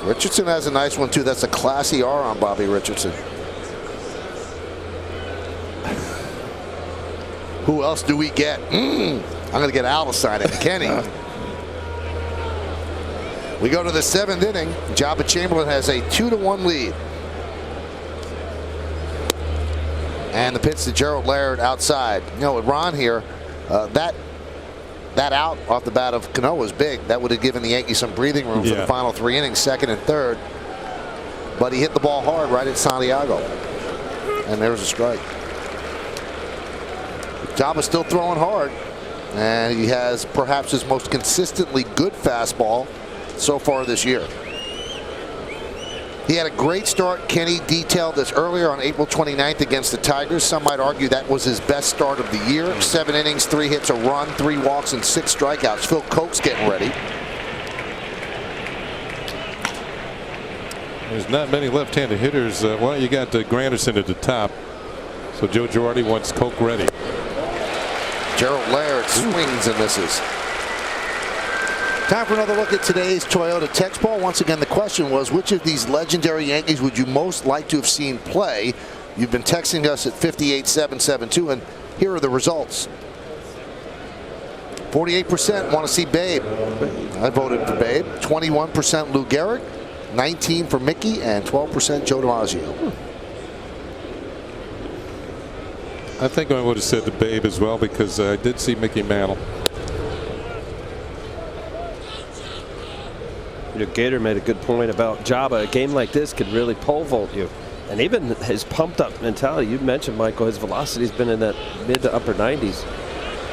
Richardson has a nice one, too. That's a classy R on Bobby Richardson. Who else do we get? I'm going to get Al to sign it. Kenny. We go to the 7th inning. Jabba Chamberlain has a 2-1 lead. And the pitch to Gerald Laird outside. You know, with Ron here, that out off the bat of Cano was big. That would have given the Yankees some breathing room for the final 3 innings, 2nd and 3rd. But he hit the ball hard right at Santiago. And there's a strike. Jabba's still throwing hard. And he has perhaps his most consistently good fastball so far this year. He had a great start. Kenny detailed this earlier on April 29th against the Tigers. Some might argue that was his best start of the year. 7 innings, 3 hits, a run, 3 walks, and 6 strikeouts. Phil Koch's getting ready. There's not many left-handed hitters. Well, you got Granderson at the top. So Joe Girardi wants Koch ready. Gerald Laird swings and misses. Time for another look at today's Toyota text ball. Once again, the question was, which of these legendary Yankees would you most like to have seen play? You've been texting us at 58772, and here are the results. 48% want to see Babe. I voted for Babe. 21% Lou Gehrig, 19% for Mickey, and 12% Joe DiMaggio. I think I would have said the Babe as well, because I did see Mickey Mantle. You know, Gator made a good point about Jabba. A game like this could really pole vault you. And even his pumped up mentality, you mentioned, Michael, his velocity's been in that mid to upper 90s.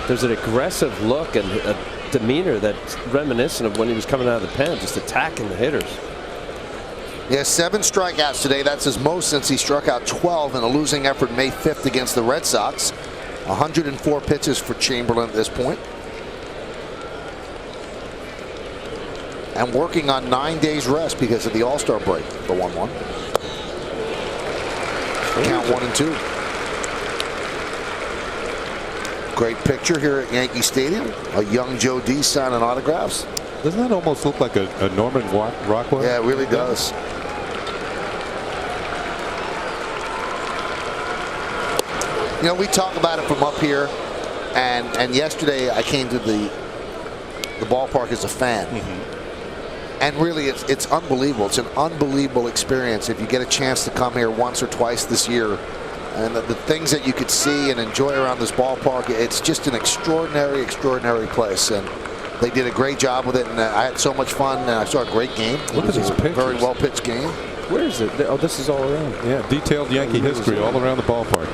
There's an aggressive look and a demeanor that's reminiscent of when he was coming out of the pen, just attacking the hitters. He has 7 strikeouts today. That's his most since he struck out 12 in a losing effort May 5th against the Red Sox. 104 pitches for Chamberlain at this point. And working on 9 days rest because of the All-Star break. The 1-1. Count 1-2. Great picture here at Yankee Stadium. A young Joe D signing autographs. Doesn't that almost look like a Norman Rockwell? Yeah, it really does. You know, we talk about it from up here, and yesterday I came to the ballpark as a fan. And really, it's unbelievable. It's an unbelievable experience if you get a chance to come here once or twice this year. And the things that you could see and enjoy around this ballpark, it's just an extraordinary, extraordinary place. And they did a great job with it, and I had so much fun, and I saw a great game. Look at these pictures. Very well-pitched game. Where is it? Oh, this is all around. Yeah, detailed Yankee history all around the ballpark.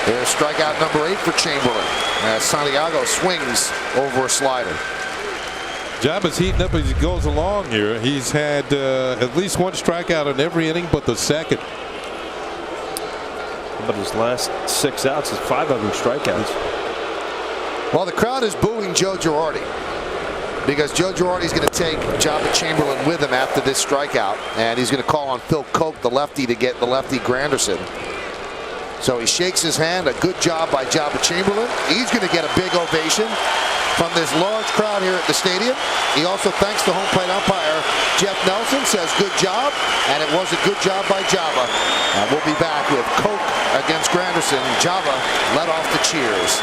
There's strikeout number 8 for Chamberlain as Santiago swings over a slider. Jabba's heating up as he goes along here. He's had at least 1 strikeout in every inning but the second. But his last 6 outs is 5 of them strikeouts. Well, the crowd is booing Joe Girardi because Joe Girardi's going to take Jabba Chamberlain with him after this strikeout, and he's going to call on Phil Koch, the lefty, to get the lefty Granderson. So he shakes his hand. A good job by Jabba Chamberlain. He's going to get a big ovation from this large crowd here at the stadium. He also thanks the home plate umpire, Jeff Nelson, says good job, and it was a good job by Jabba. And we'll be back with Koch against Granderson. Jabba led off the cheers.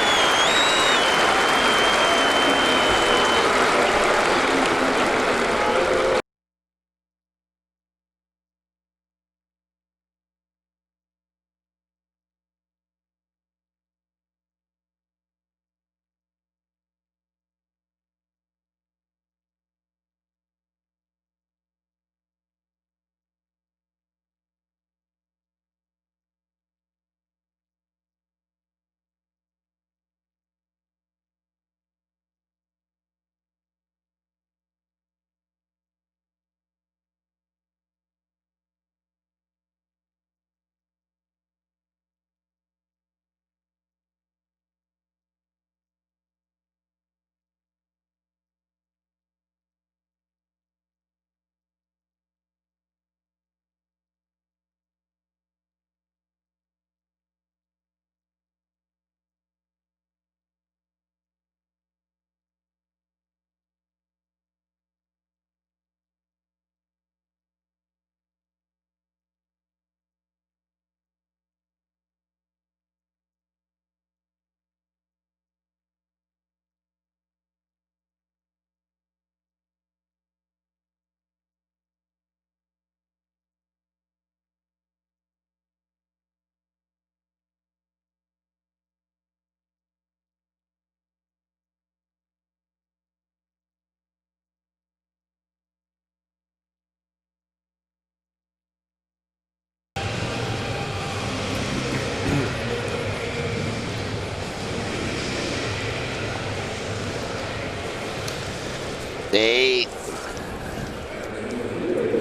8th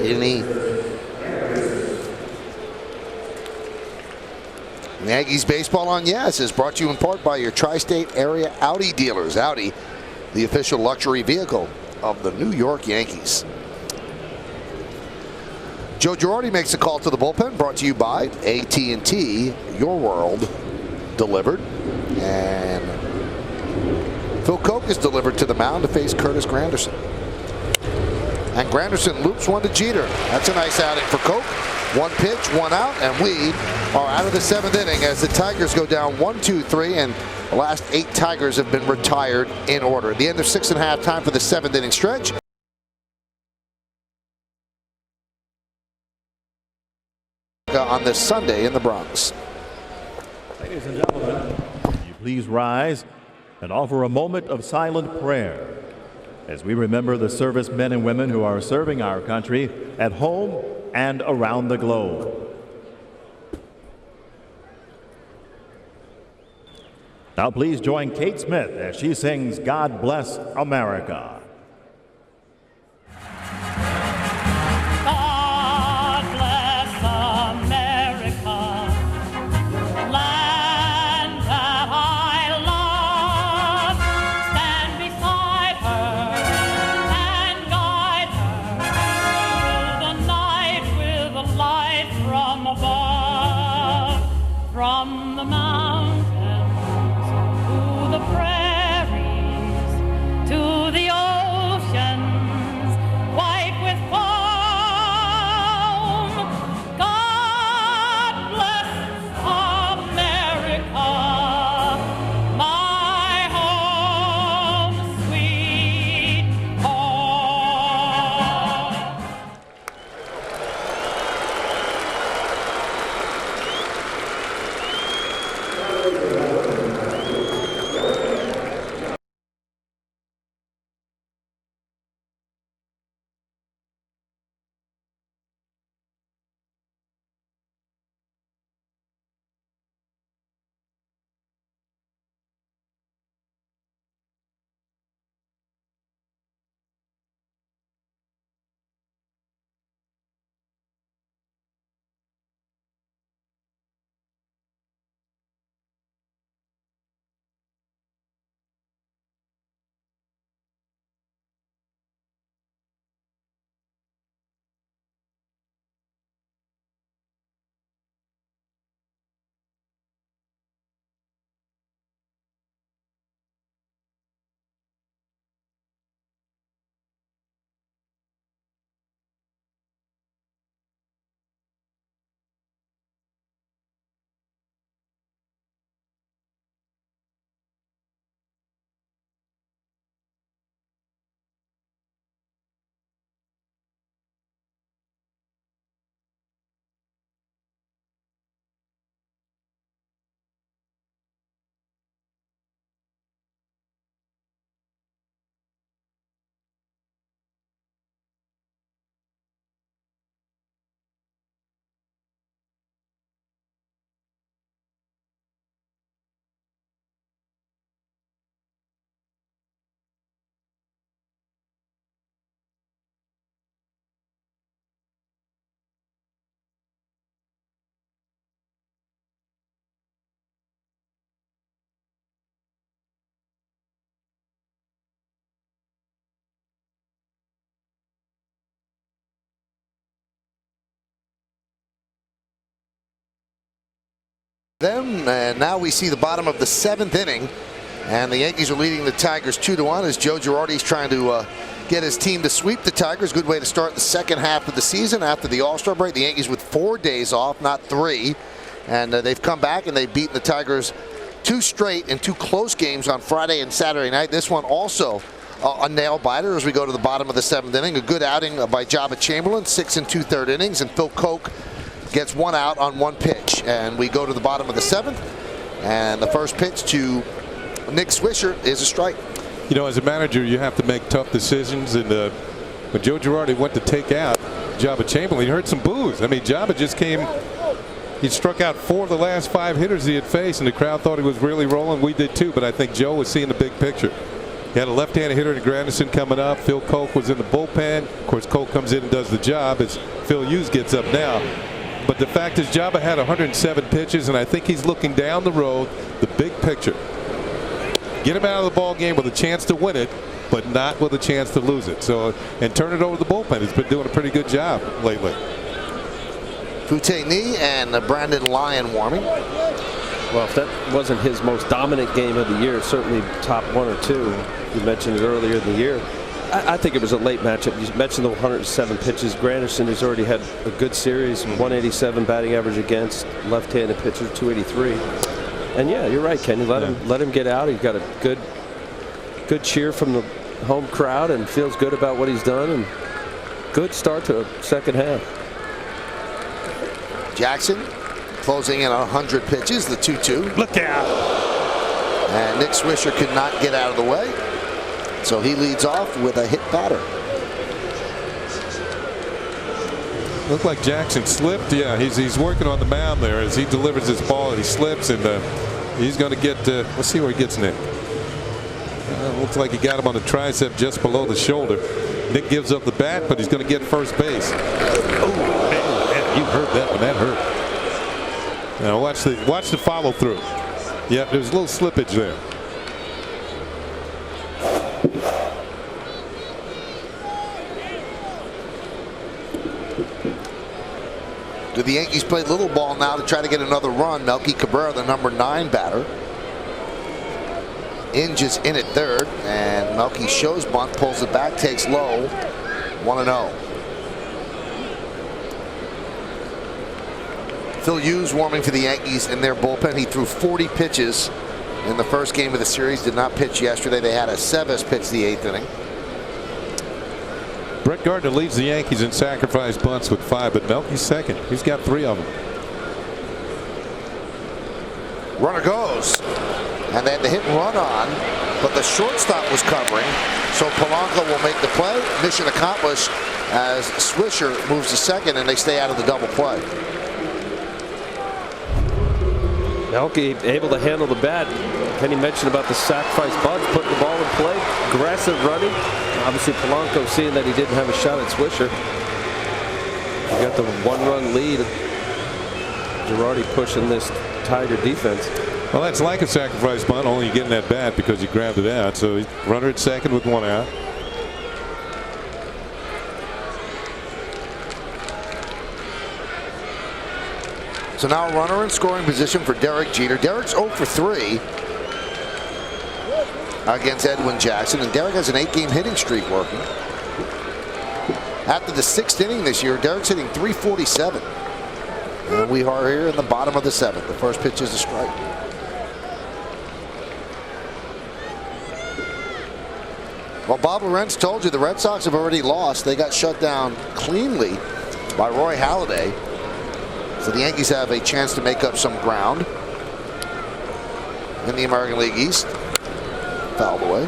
inning. Yankees Baseball on Yes is brought to you in part by your tri-state area Audi dealers. Audi, the official luxury vehicle of the New York Yankees. Joe Girardi makes a call to the bullpen, brought to you by AT&T, your world delivered. And Phil Koch is delivered to the mound to face Curtis Granderson. And Granderson loops one to Jeter. That's a nice outing for Koch. 1 pitch, 1 out, and we are out of the 7th inning as the Tigers go down 1-2-3, and the last 8 Tigers have been retired in order. The end of 6.5 time for the 7th inning stretch. On this Sunday in the Bronx. Ladies and gentlemen, will you please rise and offer a moment of silent prayer as we remember the servicemen and women who are serving our country at home and around the globe. Now please join Kate Smith as she sings God Bless America. From the mountains to the prairies to the oceans white with foam. God bless America, my home, sweet home. And now we see the bottom of the 7th inning, and the Yankees are leading the Tigers 2-1 as Joe Girardi's trying to get his team to sweep the Tigers. Good way to start the second half of the season after the All-Star break. The Yankees with 4 days off, not 3, and they've come back and they've beaten the Tigers 2 straight in 2 close games on Friday and Saturday night. This one also a nail-biter as we go to the bottom of the 7th inning. A good outing by Jabba Chamberlain, 6 2/3 innings, and Phil Koch gets 1 out on 1 pitch. And we go to the bottom of the 7th, and the first pitch to Nick Swisher is a strike. You know, as a manager, you have to make tough decisions, and when Joe Girardi went to take out Jabba Chamberlain, he heard some boos. I mean, Jabba just came, he struck out 4 of the last 5 hitters he had faced, and the crowd thought he was really rolling. We did too, but I think Joe was seeing the big picture. He had a left-handed hitter in Granderson coming up. Phil Koch was in the bullpen. Of course, Koch comes in and does the job as Phil Hughes gets up now. But the fact is, Jabba had 107 pitches, and I think he's looking down the road, the big picture. Get him out of the ball game with a chance to win it, but not with a chance to lose it. So, and turn it over to the bullpen. He's been doing a pretty good job lately. Foutte and Brandon Lyon warming. Well, if that wasn't his most dominant game of the year, certainly top 1 or 2. You mentioned it earlier in the year. I think it was a late matchup. You mentioned the 107 pitches. Granderson has already had a good series, 187 batting average against, left-handed pitcher, 283. And yeah, you're right, Kenny. Let him get out. He's got a good cheer from the home crowd and feels good about what he's done. And good start to the second half. Jackson closing in on 100 pitches, the 2-2. Look out. And Nick Swisher could not get out of the way. So he leads off with a hit batter. Looked like Jackson slipped. Yeah, he's working on the mound there as he delivers his ball and he slips, and he's going to get. Let's see where he gets Nick. Looks like he got him on the tricep just below the shoulder. Nick gives up the bat, but he's going to get first base. Oh, man, you heard that one. That hurt. Now watch the follow through. Yeah, there's a little slippage there. Do the Yankees play little ball now to try to get another run? Melky Cabrera, the number 9 batter. Inge is in at third, and Melky shows bunt, pulls it back, takes low, 1-0. Phil Hughes warming for the Yankees in their bullpen. He threw 40 pitches in the first game of the series. Did not pitch yesterday. They had a Seves pitch the 8th inning. Brett Gardner leads the Yankees in sacrifice bunts with 5, but Melky's second. He's got 3 of them. Runner goes, and they had the hit and run on, but the shortstop was covering, so Polanco will make the play. Mission accomplished as Swisher moves to second, and they stay out of the double play. Melky able to handle the bat. Kenny mentioned about the sacrifice bunt, putting the ball in play, aggressive running. Obviously, Polanco seeing that he didn't have a shot at Swisher. We got the 1-run lead. Girardi pushing this Tiger defense. Well, that's like a sacrifice bunt, only you getting that bat because you grabbed it out. So he's runner at second with 1 out. So now a runner in scoring position for Derek Jeter. Derek's 0 for 3 against Edwin Jackson, and Derek has an 8-game hitting streak working. After the 6th inning this year, Derek's hitting .347. And we are here in the bottom of the 7th. The first pitch is a strike. Well, Bob Lorenz told you the Red Sox have already lost. They got shut down cleanly by Roy Halladay. So the Yankees have a chance to make up some ground in the American League East. Fouled away.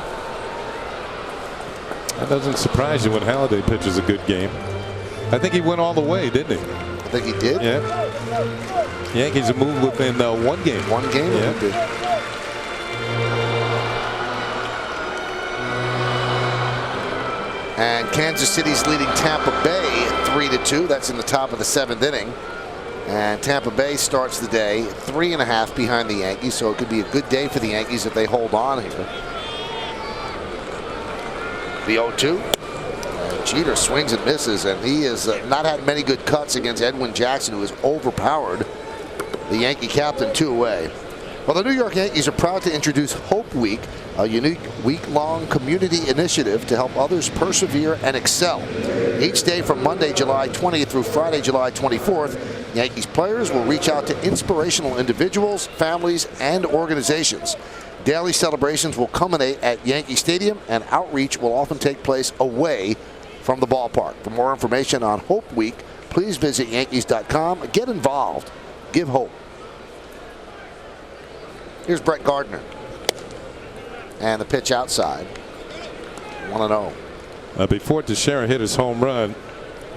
That doesn't surprise you when Halladay pitches a good game. I think he went all the way, didn't he? I think he did. Yeah. Yankees have moved within 1 game. 1 game? Yeah. He did. And Kansas City's leading Tampa Bay 3-2. That's in the top of the 7th inning. And Tampa Bay starts the day 3.5 behind the Yankees, so it could be a good day for the Yankees if they hold on here. The 0-2. Jeter swings and misses, and he has not had many good cuts against Edwin Jackson, who has overpowered the Yankee captain 2 away. Well, the New York Yankees are proud to introduce Hope Week, a unique week-long community initiative to help others persevere and excel. Each day from Monday, July 20th through Friday, July 24th, Yankees players will reach out to inspirational individuals, families, and organizations. Daily celebrations will culminate at Yankee Stadium, and outreach will often take place away from the ballpark. For more information on Hope Week, please visit Yankees.com. Get involved. Give hope. Here's Brett Gardner. And the pitch outside. 1-0. Before Teixeira hit his home run,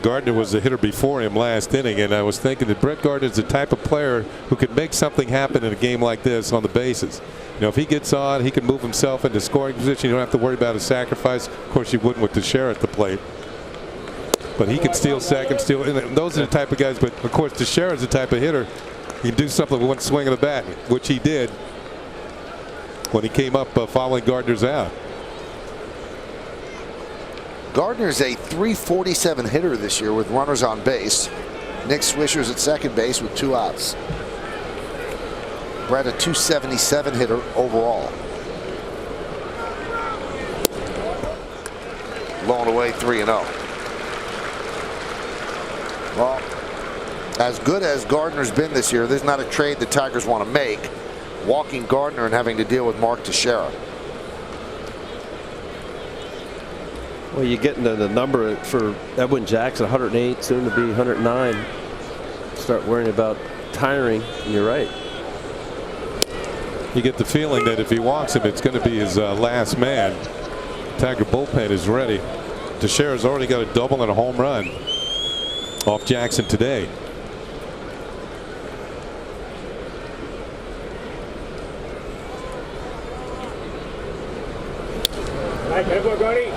Gardner was the hitter before him last inning, and I was thinking that Brett Gardner is the type of player who could make something happen in a game like this on the bases. You know, if he gets on, he can move himself into scoring position. You don't have to worry about a sacrifice. Of course, you wouldn't with Teixeira at the plate. But he can steal second, steal. And those are the type of guys. But of course, Teixeira is the type of hitter. He can do something with one swing of the bat, which he did when he came up following Gardner's out. Gardner's a .347 hitter this year with runners on base. Nick Swisher's at second base with 2 outs. Brett a .277 hitter overall. Low and away 3-0. Well, as good as Gardner's been this year, there's not a trade the Tigers want to make. Walking Gardner and having to deal with Mark Teixeira. Well, you get into the number for Edwin Jackson, 108, soon to be 109. Start worrying about tiring, and you're right. You get the feeling that if he walks him, it's going to be his last man. Tiger bullpen is ready. Teixeira's already got a double and a home run off Jackson today.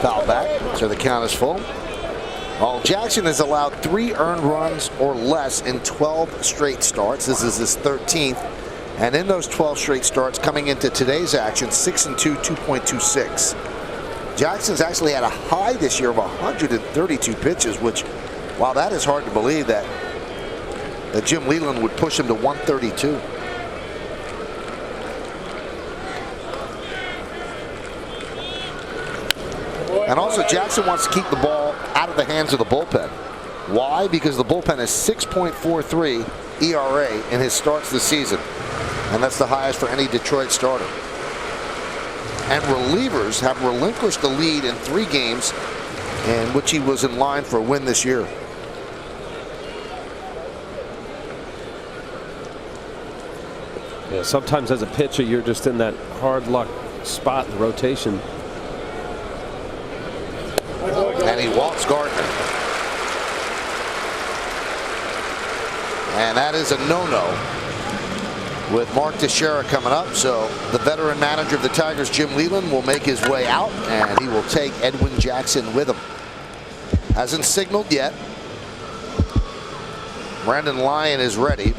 Foul back, so the count is full. Well, Jackson has allowed 3 earned runs or less in 12 straight starts. This is his 13th. And in those 12 straight starts coming into today's action, 6-2, 2.26. Jackson's actually had a high this year of 132 pitches, which, while that is hard to believe that Jim Leland would push him to 132. And also Jackson wants to keep the ball out of the hands of the bullpen. Why? Because the bullpen is 6.43 ERA in his starts this season. And that's the highest for any Detroit starter. And relievers have relinquished the lead in 3 games in which he was in line for a win this year. Yeah, sometimes as a pitcher, you're just in that hard luck spot in the rotation. And he walks Gardner. And that is a no-no with Mark Teixeira coming up. So the veteran manager of the Tigers, Jim Leland, will make his way out, and he will take Edwin Jackson with him. Hasn't signaled yet. Brandon Lyon is ready.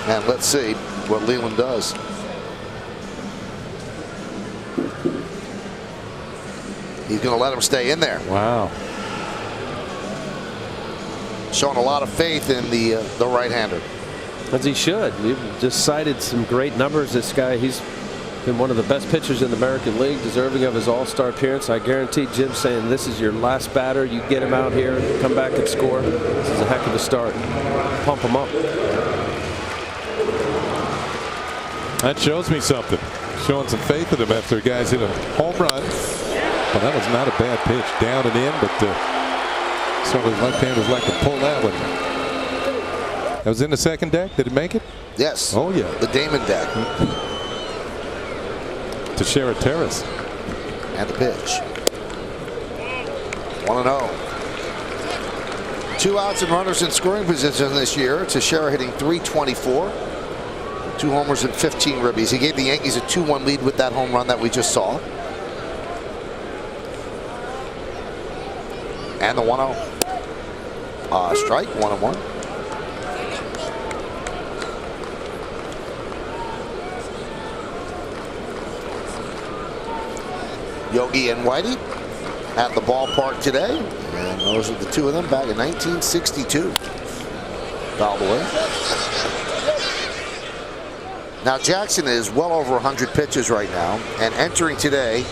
And let's see what Leland does. He's going to let him stay in there. Wow. Showing a lot of faith in the right-hander. As he should. We've just cited some great numbers. This guy, he's been one of the best pitchers in the American League, deserving of his all-star appearance. I guarantee Jim's saying this is your last batter. You get him out here, come back and score. This is a heck of a start. Pump him up. That shows me something. Showing some faith in him after guys hit a home run. Well, that was not a bad pitch. Down and in, but certainly left-handers like to pull that one. That was in the second deck. Did it make it? Yes. Oh, yeah. The Damon deck. Teixeira Terrace. And the pitch. 1-0. 2 outs and runners in scoring position this year. Teixeira hitting .324. 2 homers and 15 ribbies. He gave the Yankees a 2-1 lead with that home run that we just saw. And the 1-0. Strike, 1-1. Yogi and Whitey at the ballpark today. And those are the 2 of them back in 1962. Fouled away. Now Jackson is well over 100 pitches right now. And entering today,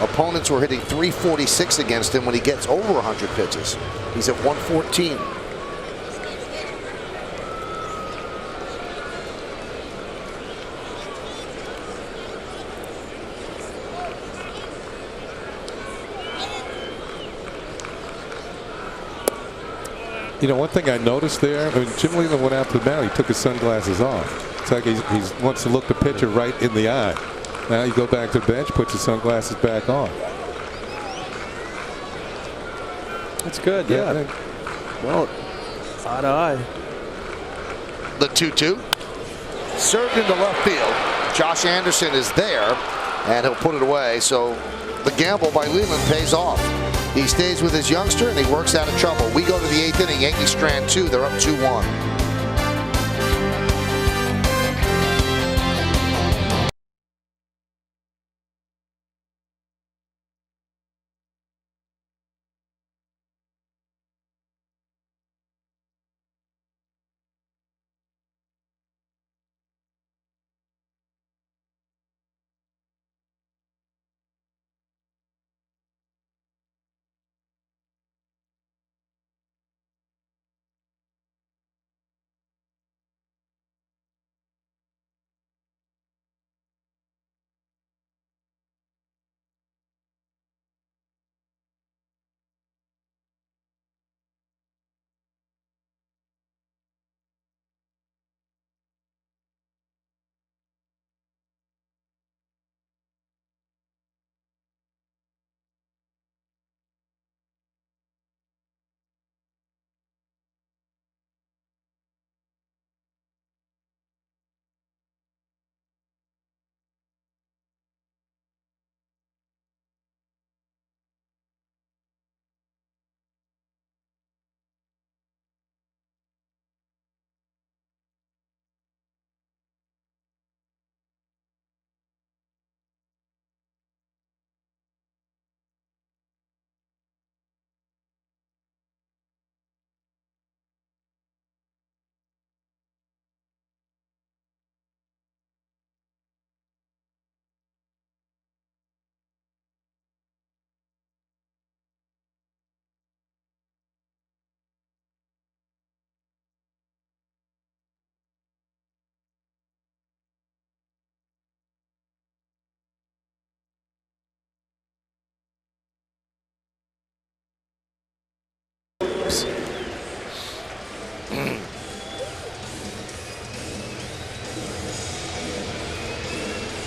opponents were hitting .346 against him when he gets over 100 pitches. He's at 114. You know, one thing I noticed there, when Jim Leland went out to the mound, he took his sunglasses off. It's like he wants to look the pitcher right in the eye. Now you go back to the bench, puts his sunglasses back on. That's good, yeah. Well, Eye to eye. The 2-2. Served into left field. Josh Anderson is there, and he'll put it away. So the gamble by Leland pays off. He stays with his youngster, and he works out of trouble. We go to the 8th inning. Yankees strand 2. They're up 2-1.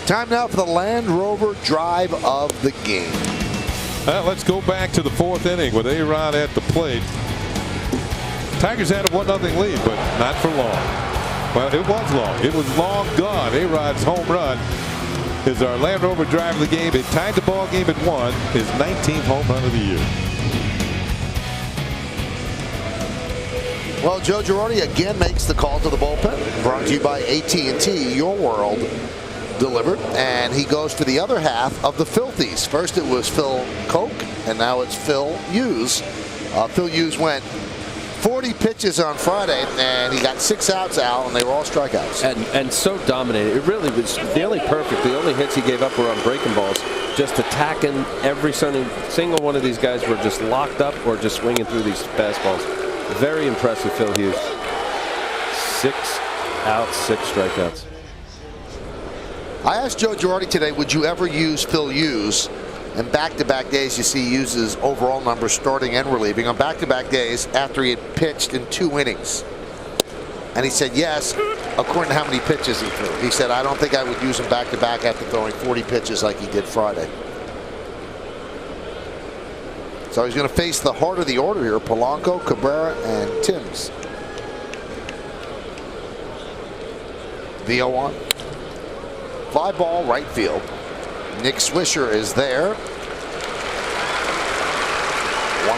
Time now for the Land Rover drive of the game. Let's go back to the 4th inning with A-Rod at the plate. Tigers had a 1-0 lead, but not for long. Well, it was long. It was long gone. A-Rod's home run is our Land Rover drive of the game. It tied the ball game at 1, his 19th home run of the year. Well, Joe Girardi again makes the call to the bullpen. Brought to you by AT&T, your world delivered. And he goes for the other half of the Filthies. First it was Phil Koch, and now it's Phil Hughes. Phil Hughes went 40 pitches on Friday, and he got 6 outs, Al, and they were all strikeouts. And so dominated. It really was nearly perfect. The only hits he gave up were on breaking balls. Just attacking every single one of these guys were just locked up or just swinging through these fastballs. Very impressive, Phil Hughes. 6 outs, 6 strikeouts. I asked Joe Girardi today, would you ever use Phil Hughes? And back-to-back days, you see Hughes' overall numbers starting and relieving. On back-to-back days, after he had pitched in 2 innings. And he said yes, according to how many pitches he threw. He said, I don't think I would use him back-to-back after throwing 40 pitches like he did Friday. So he's going to face the heart of the order here, Polanco, Cabrera, and Timms. The 0-1. Fly ball, right field. Nick Swisher is there. 1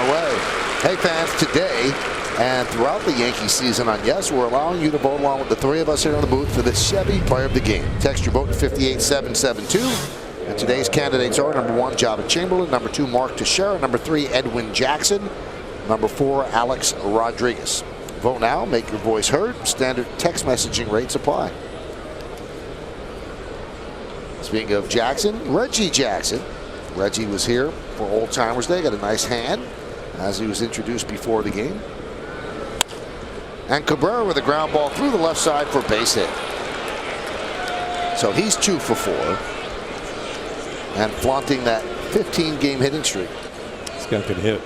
away. Hey fans, today and throughout the Yankee season on Yes, we're allowing you to vote along with the 3 of us here in the booth for the Chevy Player of the Game. Text your vote to 58772. And today's candidates are number 1, Java Chamberlain, number 2, Mark Teixeira, number 3, Edwin Jackson, number 4, Alex Rodriguez. Vote now, make your voice heard. Standard text messaging rates apply. Speaking of Jackson, Reggie Jackson. Reggie was here for Old Timers Day, got a nice hand as he was introduced before the game. And Cabrera with a ground ball through the left side for a base hit. So he's 2 for 4. And flaunting that 15-game hitting streak. This guy can hit.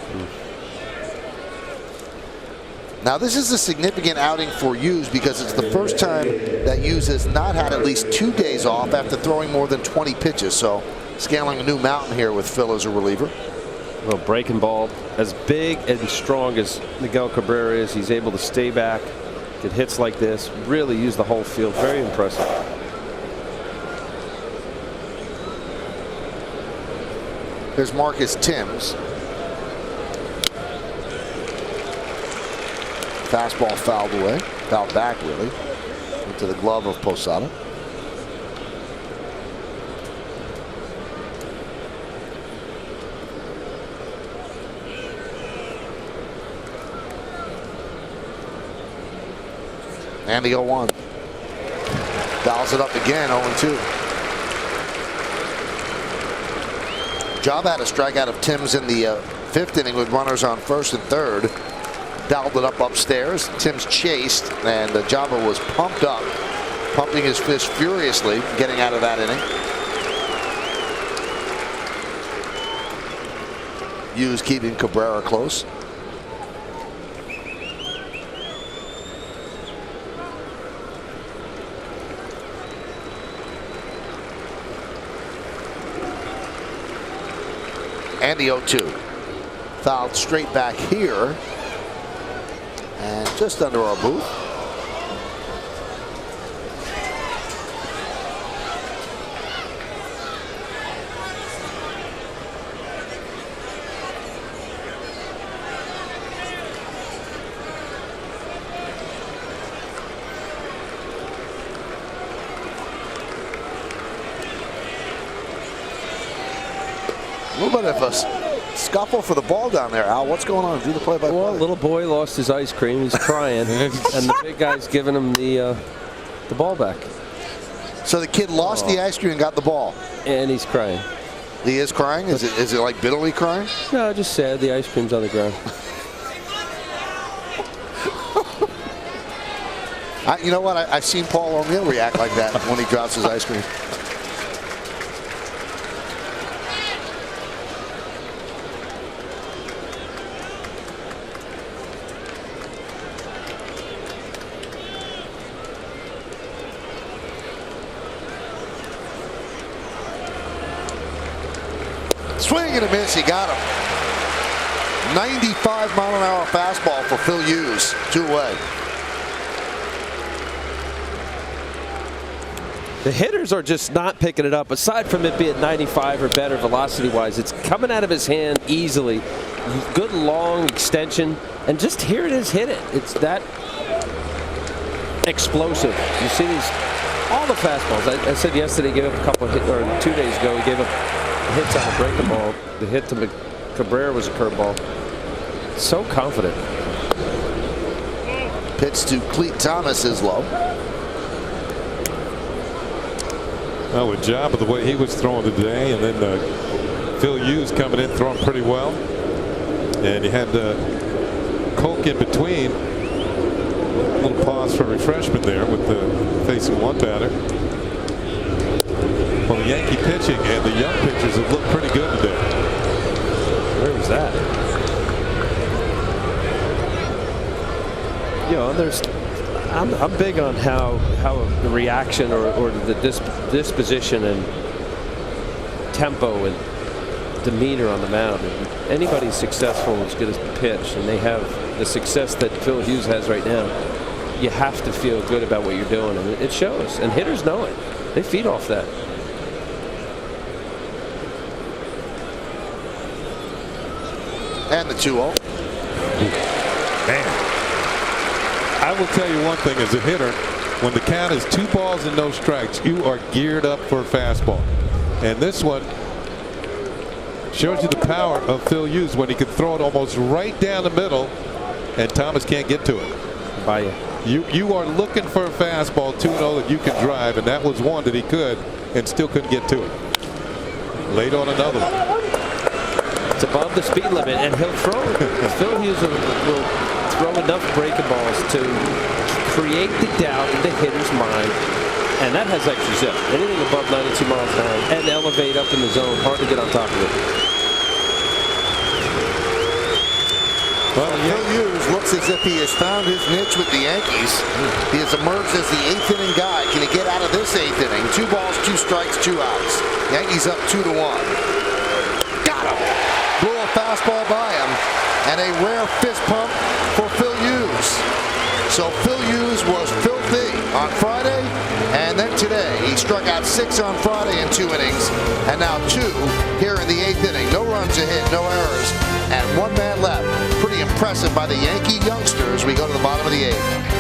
Now this is a significant outing for Hughes because it's the first time that Hughes has not had at least 2 days off after throwing more than 20 pitches. So scaling a new mountain here with Phil as a reliever. Well, breaking ball, as big and strong as Miguel Cabrera is, he's able to stay back, get hits like this, really use the whole field. Very impressive. There's Marcus Timms. Fastball fouled away, fouled back really, into the glove of Posada. And the 0-1. Fouls it up again, 0-2. Job had a strikeout of Timms in the 5th inning with runners on 1st and 3rd. Dialed it up upstairs. Timms chased, and Java was pumped up, pumping his fist furiously, getting out of that inning. Hughes keeping Cabrera close. And the 0-2. Fouled straight back here. And just under our booth. A little bit of a scuffle for the ball down there, Al. What's going on? Do the play-by-play. Well, little boy lost his ice cream. He's crying, and the big guy's giving him the ball back. So the kid lost the ice cream and got the ball. And he's crying. He is crying? Is it like bitterly crying? No, just sad. The ice cream's on the ground. You know what? I've seen Paul O'Neill react like that when he drops his ice cream. Swing and a miss, he got him. 95-mile-an-hour fastball for Phil Hughes, 2 away. The hitters are just not picking it up. Aside from it being 95 or better velocity-wise, it's coming out of his hand easily. Good long extension, and just here it is, hit it. It's that explosive. You see these, all the fastballs. I said yesterday he gave up a couple of hits, or 2 days ago he gave up hits on a breaking ball. The hit to Cabrera was a curveball. So confident. Pitch to Cleet Thomas is low. Well, a job of the way he was throwing today, and then Phil Hughes coming in throwing pretty well. And you had Coke in between. A little pause for refreshment there with facing one batter. Well, the Yankee pitching and the young pitchers have looked pretty good today. Where was that? You know, I'm big on how the reaction or the disposition and tempo and demeanor on the mound. And anybody successful is good as pitch, and they have the success that Phil Hughes has right now. You have to feel good about what you're doing, and it shows. And hitters know it. They feed off that. And the 2-0. Man. I will tell you one thing as a hitter, when the count is 2 balls and no strikes, you are geared up for a fastball. And this one shows you the power of Phil Hughes when he can throw it almost right down the middle and Thomas can't get to it. By you are looking for a fastball 2-0 that you can drive, and that was one that he could and still couldn't get to it. Late on another one. It's above the speed limit, and he'll throw it. Phil Hughes will throw enough breaking balls to create the doubt in the hitter's mind, and that has extra zip. Anything above 92 miles an hour and elevate up in the zone, hard to get on top of it. Well, Phil Hughes looks as if he has found his niche with the Yankees. He has emerged as the 8th inning guy. Can he get out of this 8th inning? 2 balls, 2 strikes, 2 outs. Yankees up 2-1. Got him. blew a fastball by him, and a rare fist pump for Phil Hughes. So Phil Hughes was filthy on Friday, and then today he struck out 6 on Friday in 2 innings, and now 2 here in the 8th inning. No runs a hit, no errors, and 1 man left. Pretty impressive by the Yankee youngsters. We go to the bottom of the 8th.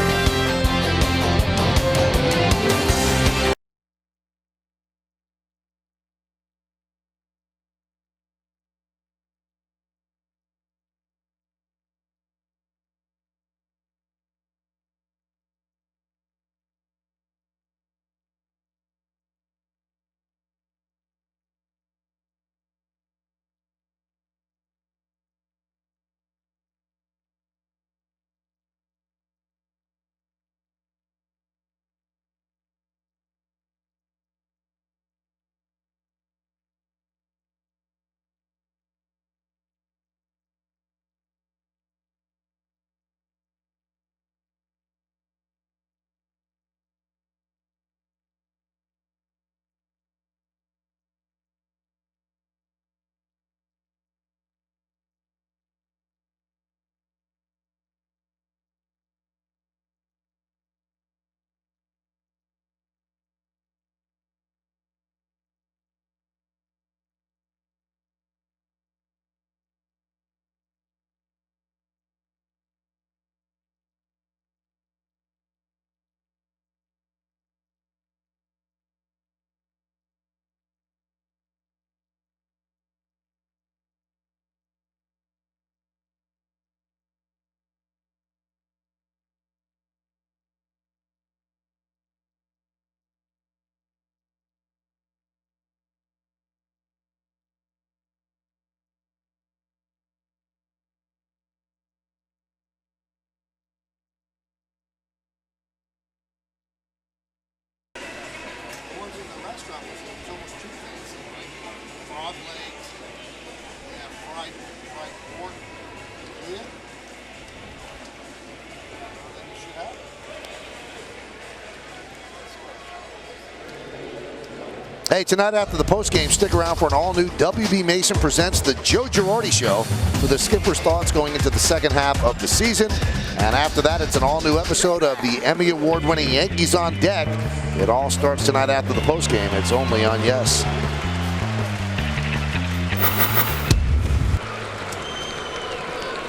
Hey, tonight after the postgame, stick around for an all-new WB Mason presents the Joe Girardi Show with the skipper's thoughts going into the second half of the season. And after that, it's an all-new episode of the Emmy Award-winning Yankees on Deck. It all starts tonight after the postgame. It's only on Yes.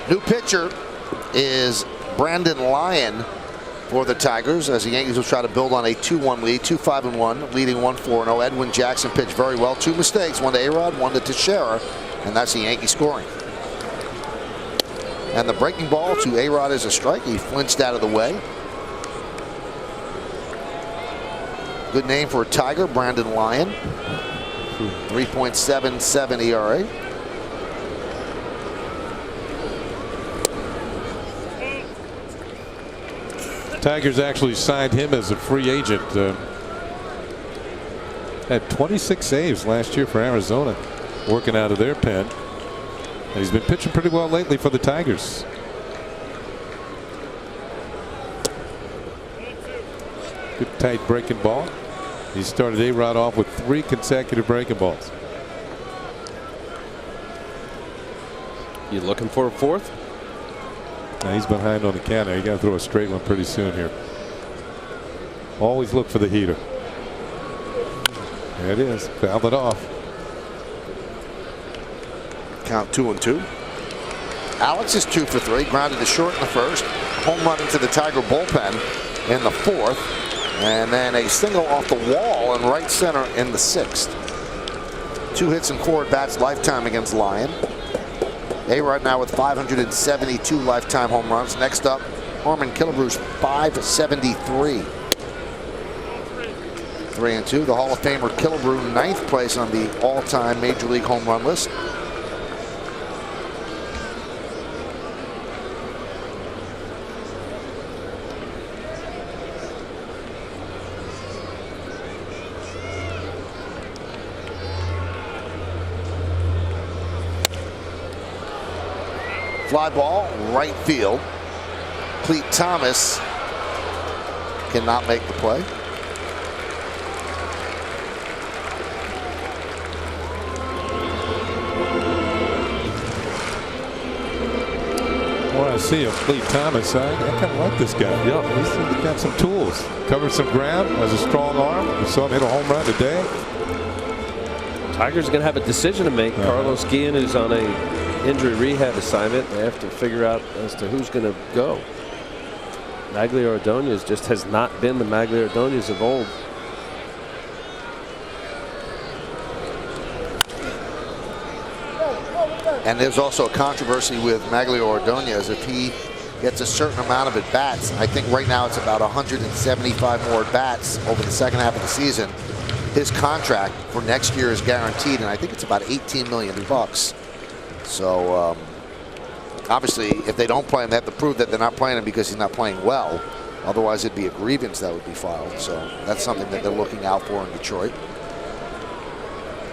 New pitcher is Brandon Lyon for the Tigers as the Yankees will try to build on a 2-1 lead, 2-5-1, leading 1-4-0. Edwin Jackson pitched very well. 2 mistakes, one to A-Rod, one to Teixeira, and that's the Yankee scoring. And the breaking ball to A-Rod is a strike. He flinched out of the way. Good name for a Tiger, Brandon Lyon. 3.77 ERA. Tigers actually signed him as a free agent. Had 26 saves last year for Arizona, working out of their pen. And he's been pitching pretty well lately for the Tigers. Good tight breaking ball. He started A-Rod off with 3 consecutive breaking balls. You looking for a 4th? Now he's behind on the counter. You got to throw a straight one pretty soon here. Always look for the heater. There it is. Fouled it off. Count 2-2. Alex is 2 for 3. Grounded to short in the first. Home run into the Tiger bullpen in the 4th. And then a single off the wall in right center in the 6th. 2 hits and 4 at-bats lifetime against Lyon. A-Rod now with 572 lifetime home runs. Next up, Harmon Killebrew's 573. 3-2. The Hall of Famer Killebrew, 9th place on the all-time Major League home run list. Fly ball, right field. Cleet Thomas cannot make the play. don't see him. Lee Thomas, I kind of like this guy. Yeah, he's got some tools. Covered some ground, has a strong arm. We saw him hit a home run today. Tigers are going to have a decision to make. Carlos Guillen is on a injury rehab assignment. They have to figure out as to who's going to go. Magglio Ordonez just has not been the Magglio Ordonez of old. And there's also a controversy with Magglio Ordonez. If he gets a certain amount of at-bats, I think right now it's about 175 more at-bats over the second half of the season. His contract for next year is guaranteed, and I think it's about $18 million. So obviously, if they don't play him, they have to prove that they're not playing him because he's not playing well. Otherwise, it'd be a grievance that would be filed. So that's something that they're looking out for in Detroit.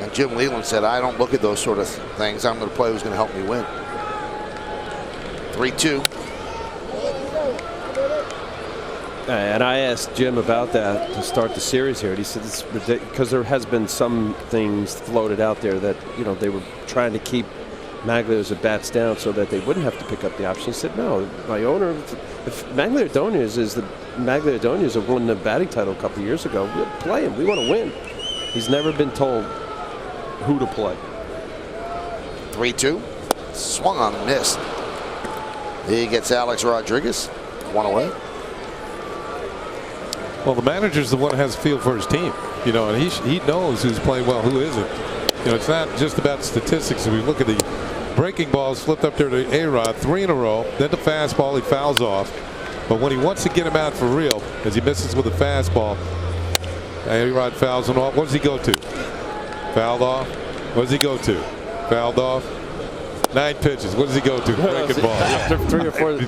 And Jim Leland said, I don't look at those sort of things. I'm going to play who's going to help me win. 3-2. And I asked Jim about that to start the series here. And he said it's ridiculous because there has been some things floated out there that, you know, they were trying to keep Magglio's at bats down so that they wouldn't have to pick up the option. He said, no, my owner, if Magglio Ordonez is the Magglio Ordonez who won the batting title a couple of years ago, we'll play him. We want to win. He's never been told who to play. 3-2. Swung on and missed. He gets Alex Rodriguez. One away. Well, the manager's the one who has a feel for his team, you know, and he knows who's playing well, who isn't. You know, it's not just about statistics. If we look at the breaking balls flipped up there to A-Rod 3 in a row, then the fastball he fouls off. But when he wants to get him out for real, as he misses with a fastball, A-Rod fouls him off. What does he go to? Fouled off. What does he go to? Fouled off. 9 pitches. What does he go to? Breaking ball. After 3 or 4.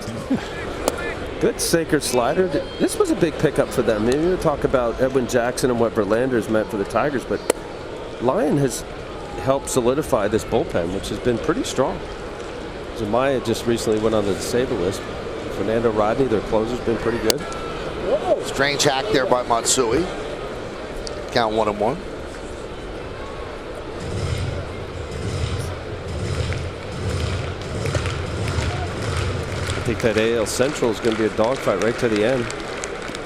Good sinker slider. This was a big pickup for them. Maybe we'll talk about Edwin Jackson and what Verlander's meant for the Tigers, but Lyon has helped solidify this bullpen, which has been pretty strong. Zamaya just recently went on the disabled list. Fernando Rodney, their closer's been pretty good. Strange hack there by Matsui. Count 1-1. I think that AL Central is going to be a dogfight right to the end.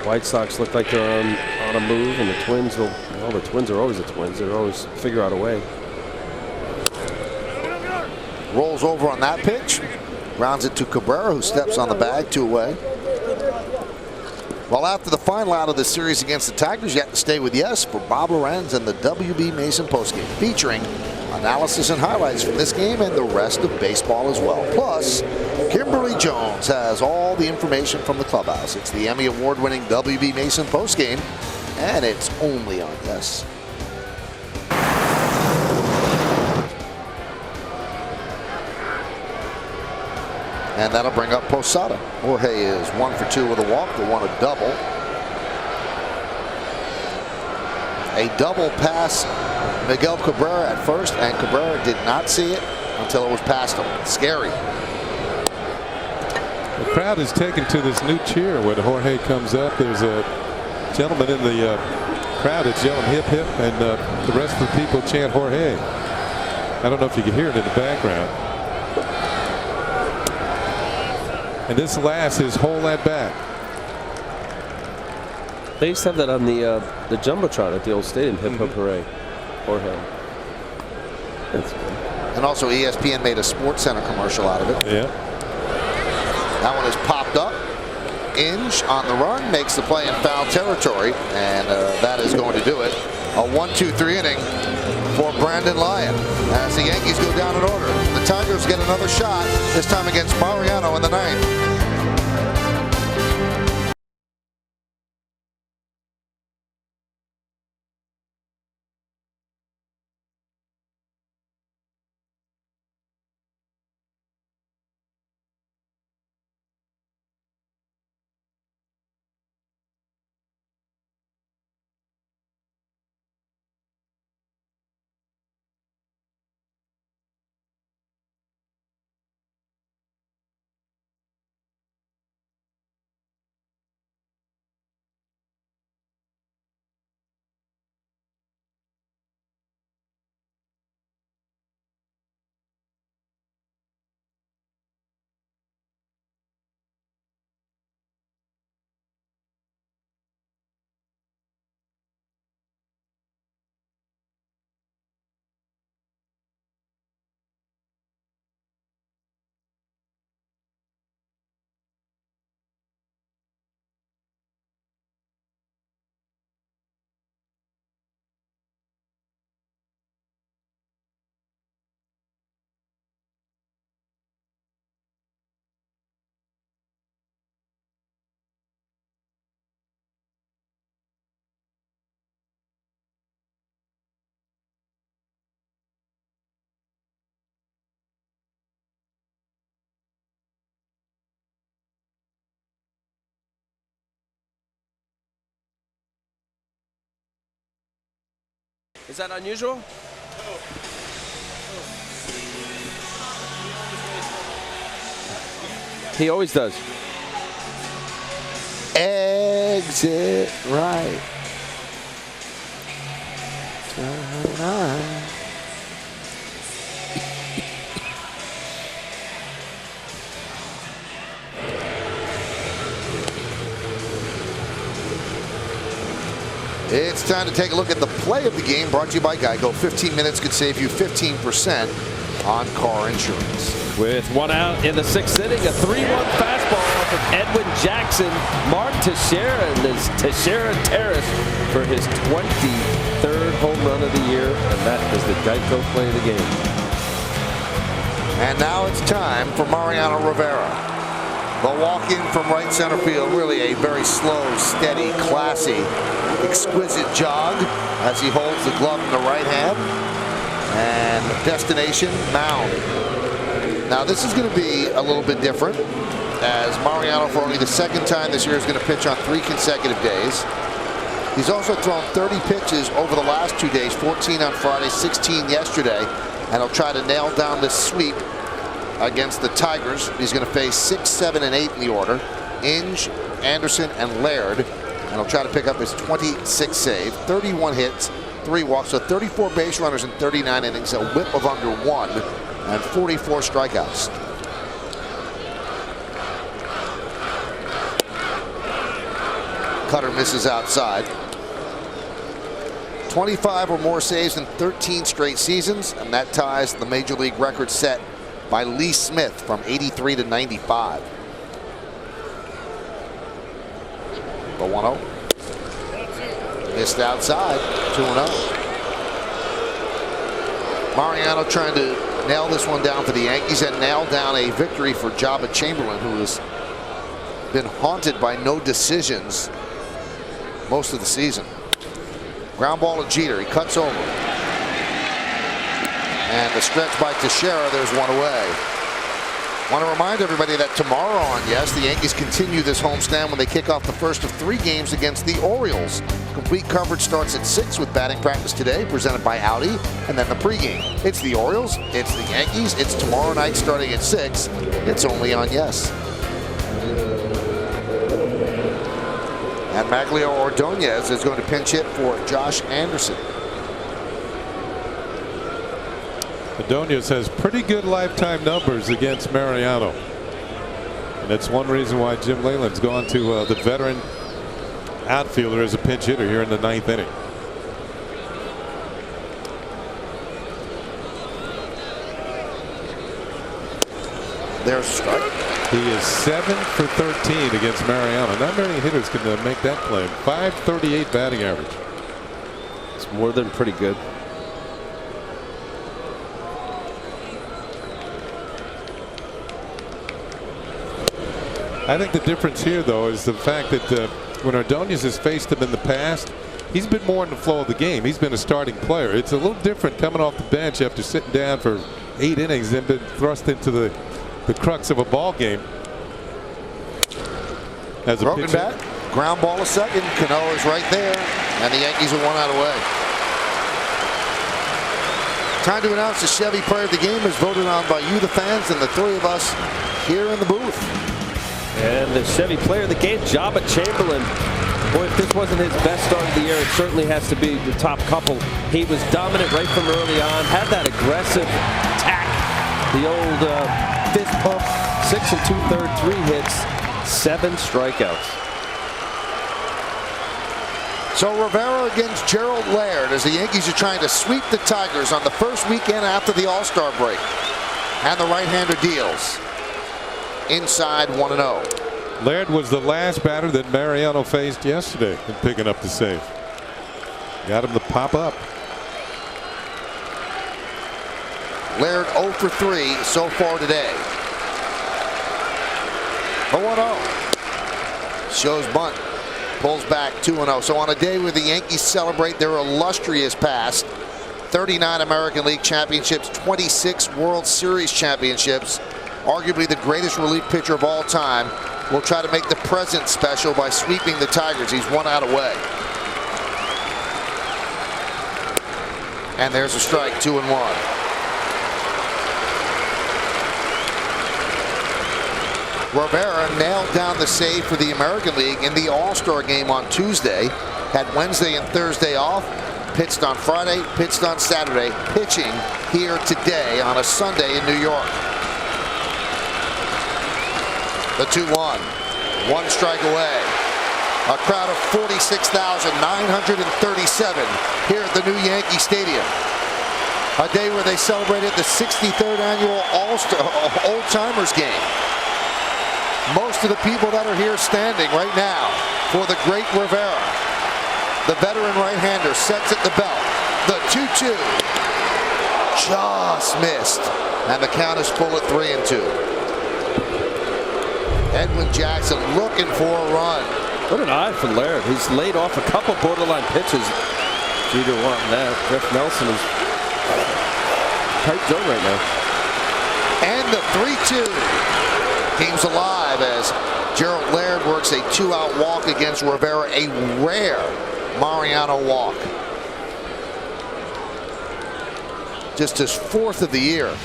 White Sox look like they're on a move, and the Twins will. Well, the Twins are always the Twins. They'll always figure out a way. Rolls over on that pitch. Grounds it to Cabrera, who steps on the bag, 2 away. Well, after the final out of the series against the Tigers, you have to stay with Yes for Bob Lorenz and the WB Mason postgame, featuring analysis and highlights from this game and the rest of baseball as well. Plus, Kimberly Jones has all the information from the clubhouse. It's the Emmy Award-winning WB Mason postgame, and it's only on Yes. And that'll bring up Posada. Jorge is 1 for 2 with a walk, the one a double. A double pass Miguel Cabrera at first, and Cabrera did not see it until it was past him. Scary. The crowd is taken to this new cheer when Jorge comes up. There's a gentleman in the crowd that's yelling hip hip, and the rest of the people chant Jorge. I don't know if you can hear it in the background. And this lasts his whole at bat. They used to have that on the Jumbotron at the old stadium, Hip Hip Hooray. Jorge. That's good. And also ESPN made a Sports Center commercial out of it. Yeah. That one is popped up. Inge on the run makes the play in foul territory, and that is going to do it. A 1-2-3 inning for Brandon Lyon as the Yankees go down in order. The Tigers get another shot, this time against Mariano in the 9th. Is that unusual? He always does. Exit right. Turn on. It's time to take a look at the play of the game, brought to you by Geico. 15 minutes could save you 15% on car insurance. With one out in the 6th inning, a 3-1 fastball from Edwin Jackson. Mark Teixeira, and this Teixeira Terrace for his 23rd home run of the year, and that is the Geico play of the game. And now it's time for Mariano Rivera. The walk-in from right center field, really a very slow, steady, classy, exquisite jog as he holds the glove in the right hand. And destination, mound. Now this is going to be a little bit different, as Mariano, for only the 2nd time this year, is going to pitch on 3 consecutive days. He's also thrown 30 pitches over the last 2 days, 14 on Friday, 16 yesterday, and he'll try to nail down this sweep against the Tigers. He's going to face 6, 7, and 8 in the order. Inge, Anderson, and Laird. And he'll try to pick up his 26th save, 31 hits, 3 walks, so 34 base runners in 39 innings, a whip of under 1, and 44 strikeouts. Cutter misses outside. 25 or more saves in 13 straight seasons, and that ties the major league record set by Lee Smith from 83 to 95. The 1-0. Missed outside. 2-0. Mariano trying to nail this one down for the Yankees and nail down a victory for Jabba Chamberlain, who has been haunted by no decisions most of the season. Ground ball to Jeter. He cuts over. And the stretch by Teixeira, there's one away. Want to remind everybody that tomorrow on Yes, the Yankees continue this homestand when they kick off the first of 3 games against the Orioles. Complete coverage starts at 6 with batting practice today, presented by Audi, and then the pregame. It's the Orioles, it's the Yankees, it's tomorrow night starting at 6. It's only on Yes. And Maglio Ordonez is going to pinch hit for Josh Anderson. Ordonez has pretty good lifetime numbers against Mariano. And that's one reason why Jim Leyland's gone to the veteran outfielder as a pinch hitter here in the 9th inning. There's a strike. He is 7 for 13 against Mariano. Not many hitters can make that play. .538 batting average. It's more than pretty good. I think the difference here, though, is the fact that when Ordonez has faced him in the past, he's been more in the flow of the game. He's been a starting player. It's a little different coming off the bench after sitting down for 8 innings and been thrust into the crux of a ball game. As a broken pitcher. bat, ground ball to second. Cano is right there, and the Yankees are 1 out away. Time to announce the Chevy Player of the Game is voted on by you, the fans, and the 3 of us here in the booth. And the Chevy Player of the Game, Jabba Chamberlain. Boy, if this wasn't his best start of the year, it certainly has to be the top couple. He was dominant right from early on, had that aggressive attack, the old fist pump, 6 2/3, 3 hits, 7 strikeouts. So Rivera against Gerald Laird as the Yankees are trying to sweep the Tigers on the first weekend after the All-Star break. And the right-hander deals. Inside 1-0. Laird was the last batter that Mariano faced yesterday in picking up the save. Got him to pop up. Laird 0 for 3 so far today. The 1-0. Shows bunt. Pulls back 2-0. So on a day where the Yankees celebrate their illustrious past, 39 American League championships, 26 World Series championships, arguably the greatest relief pitcher of all time, will try to make the present special by sweeping the Tigers. He's 1 out away. And there's a strike, 2-1. Rivera nailed down the save for the American League in the All-Star game on Tuesday. Had Wednesday and Thursday off. Pitched on Friday, pitched on Saturday. Pitching here today on a Sunday in New York. The 2-1. One strike away. A crowd of 46,937 here at the new Yankee Stadium. A day where they celebrated the 63rd annual Old Timers game. Most of the people that are here standing right now for the great Rivera. The veteran right-hander sets at the belt. The 2-2 just missed. And the count is full at 3-2. Edwin Jackson looking for a run. What an eye for Laird. He's laid off a couple borderline pitches. Jeter wanting that. Jeff Nelson is tight zone right now. And the 3-2. Team's alive as Gerald Laird works a 2-out walk against Rivera. A rare Mariano walk. Just his 4th of the year.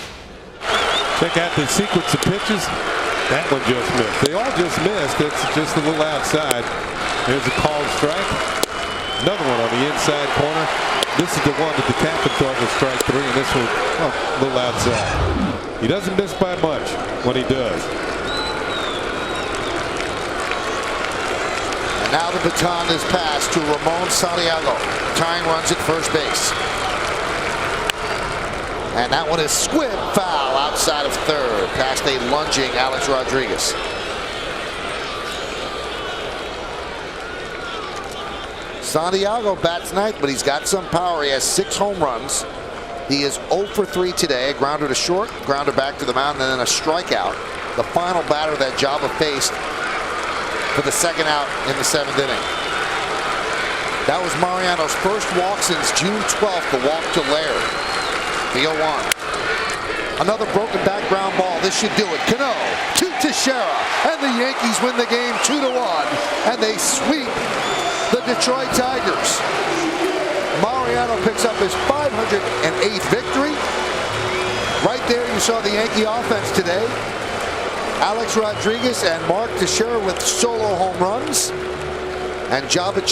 Check out the sequence of pitches. That one just missed. They all just missed. It's just a little outside. There's a called strike. Another one on the inside corner. This is the one that the captain thought was strike 3, and this one a little outside. He doesn't miss by much when he does. And now the baton is passed to Ramon Santiago. Tying runs at first base. And that one is squib foul outside of third, past a lunging Alex Rodriguez. Santiago bats ninth, but he's got some power. He has 6 home runs. He is 0 for 3 today. A grounder to short, grounder back to the mound, and then a strikeout. The final batter that Java faced for the second out in the 7th inning. That was Mariano's first walk since June 12th, the walk to Laird. The 0-1. Another broken back ground ball. This should do it. Cano to Teixeira. And the Yankees win the game 2-1. And they sweep the Detroit Tigers. Mariano picks up his 508th victory. Right there you saw the Yankee offense today. Alex Rodriguez and Mark Teixeira with solo home runs. And Java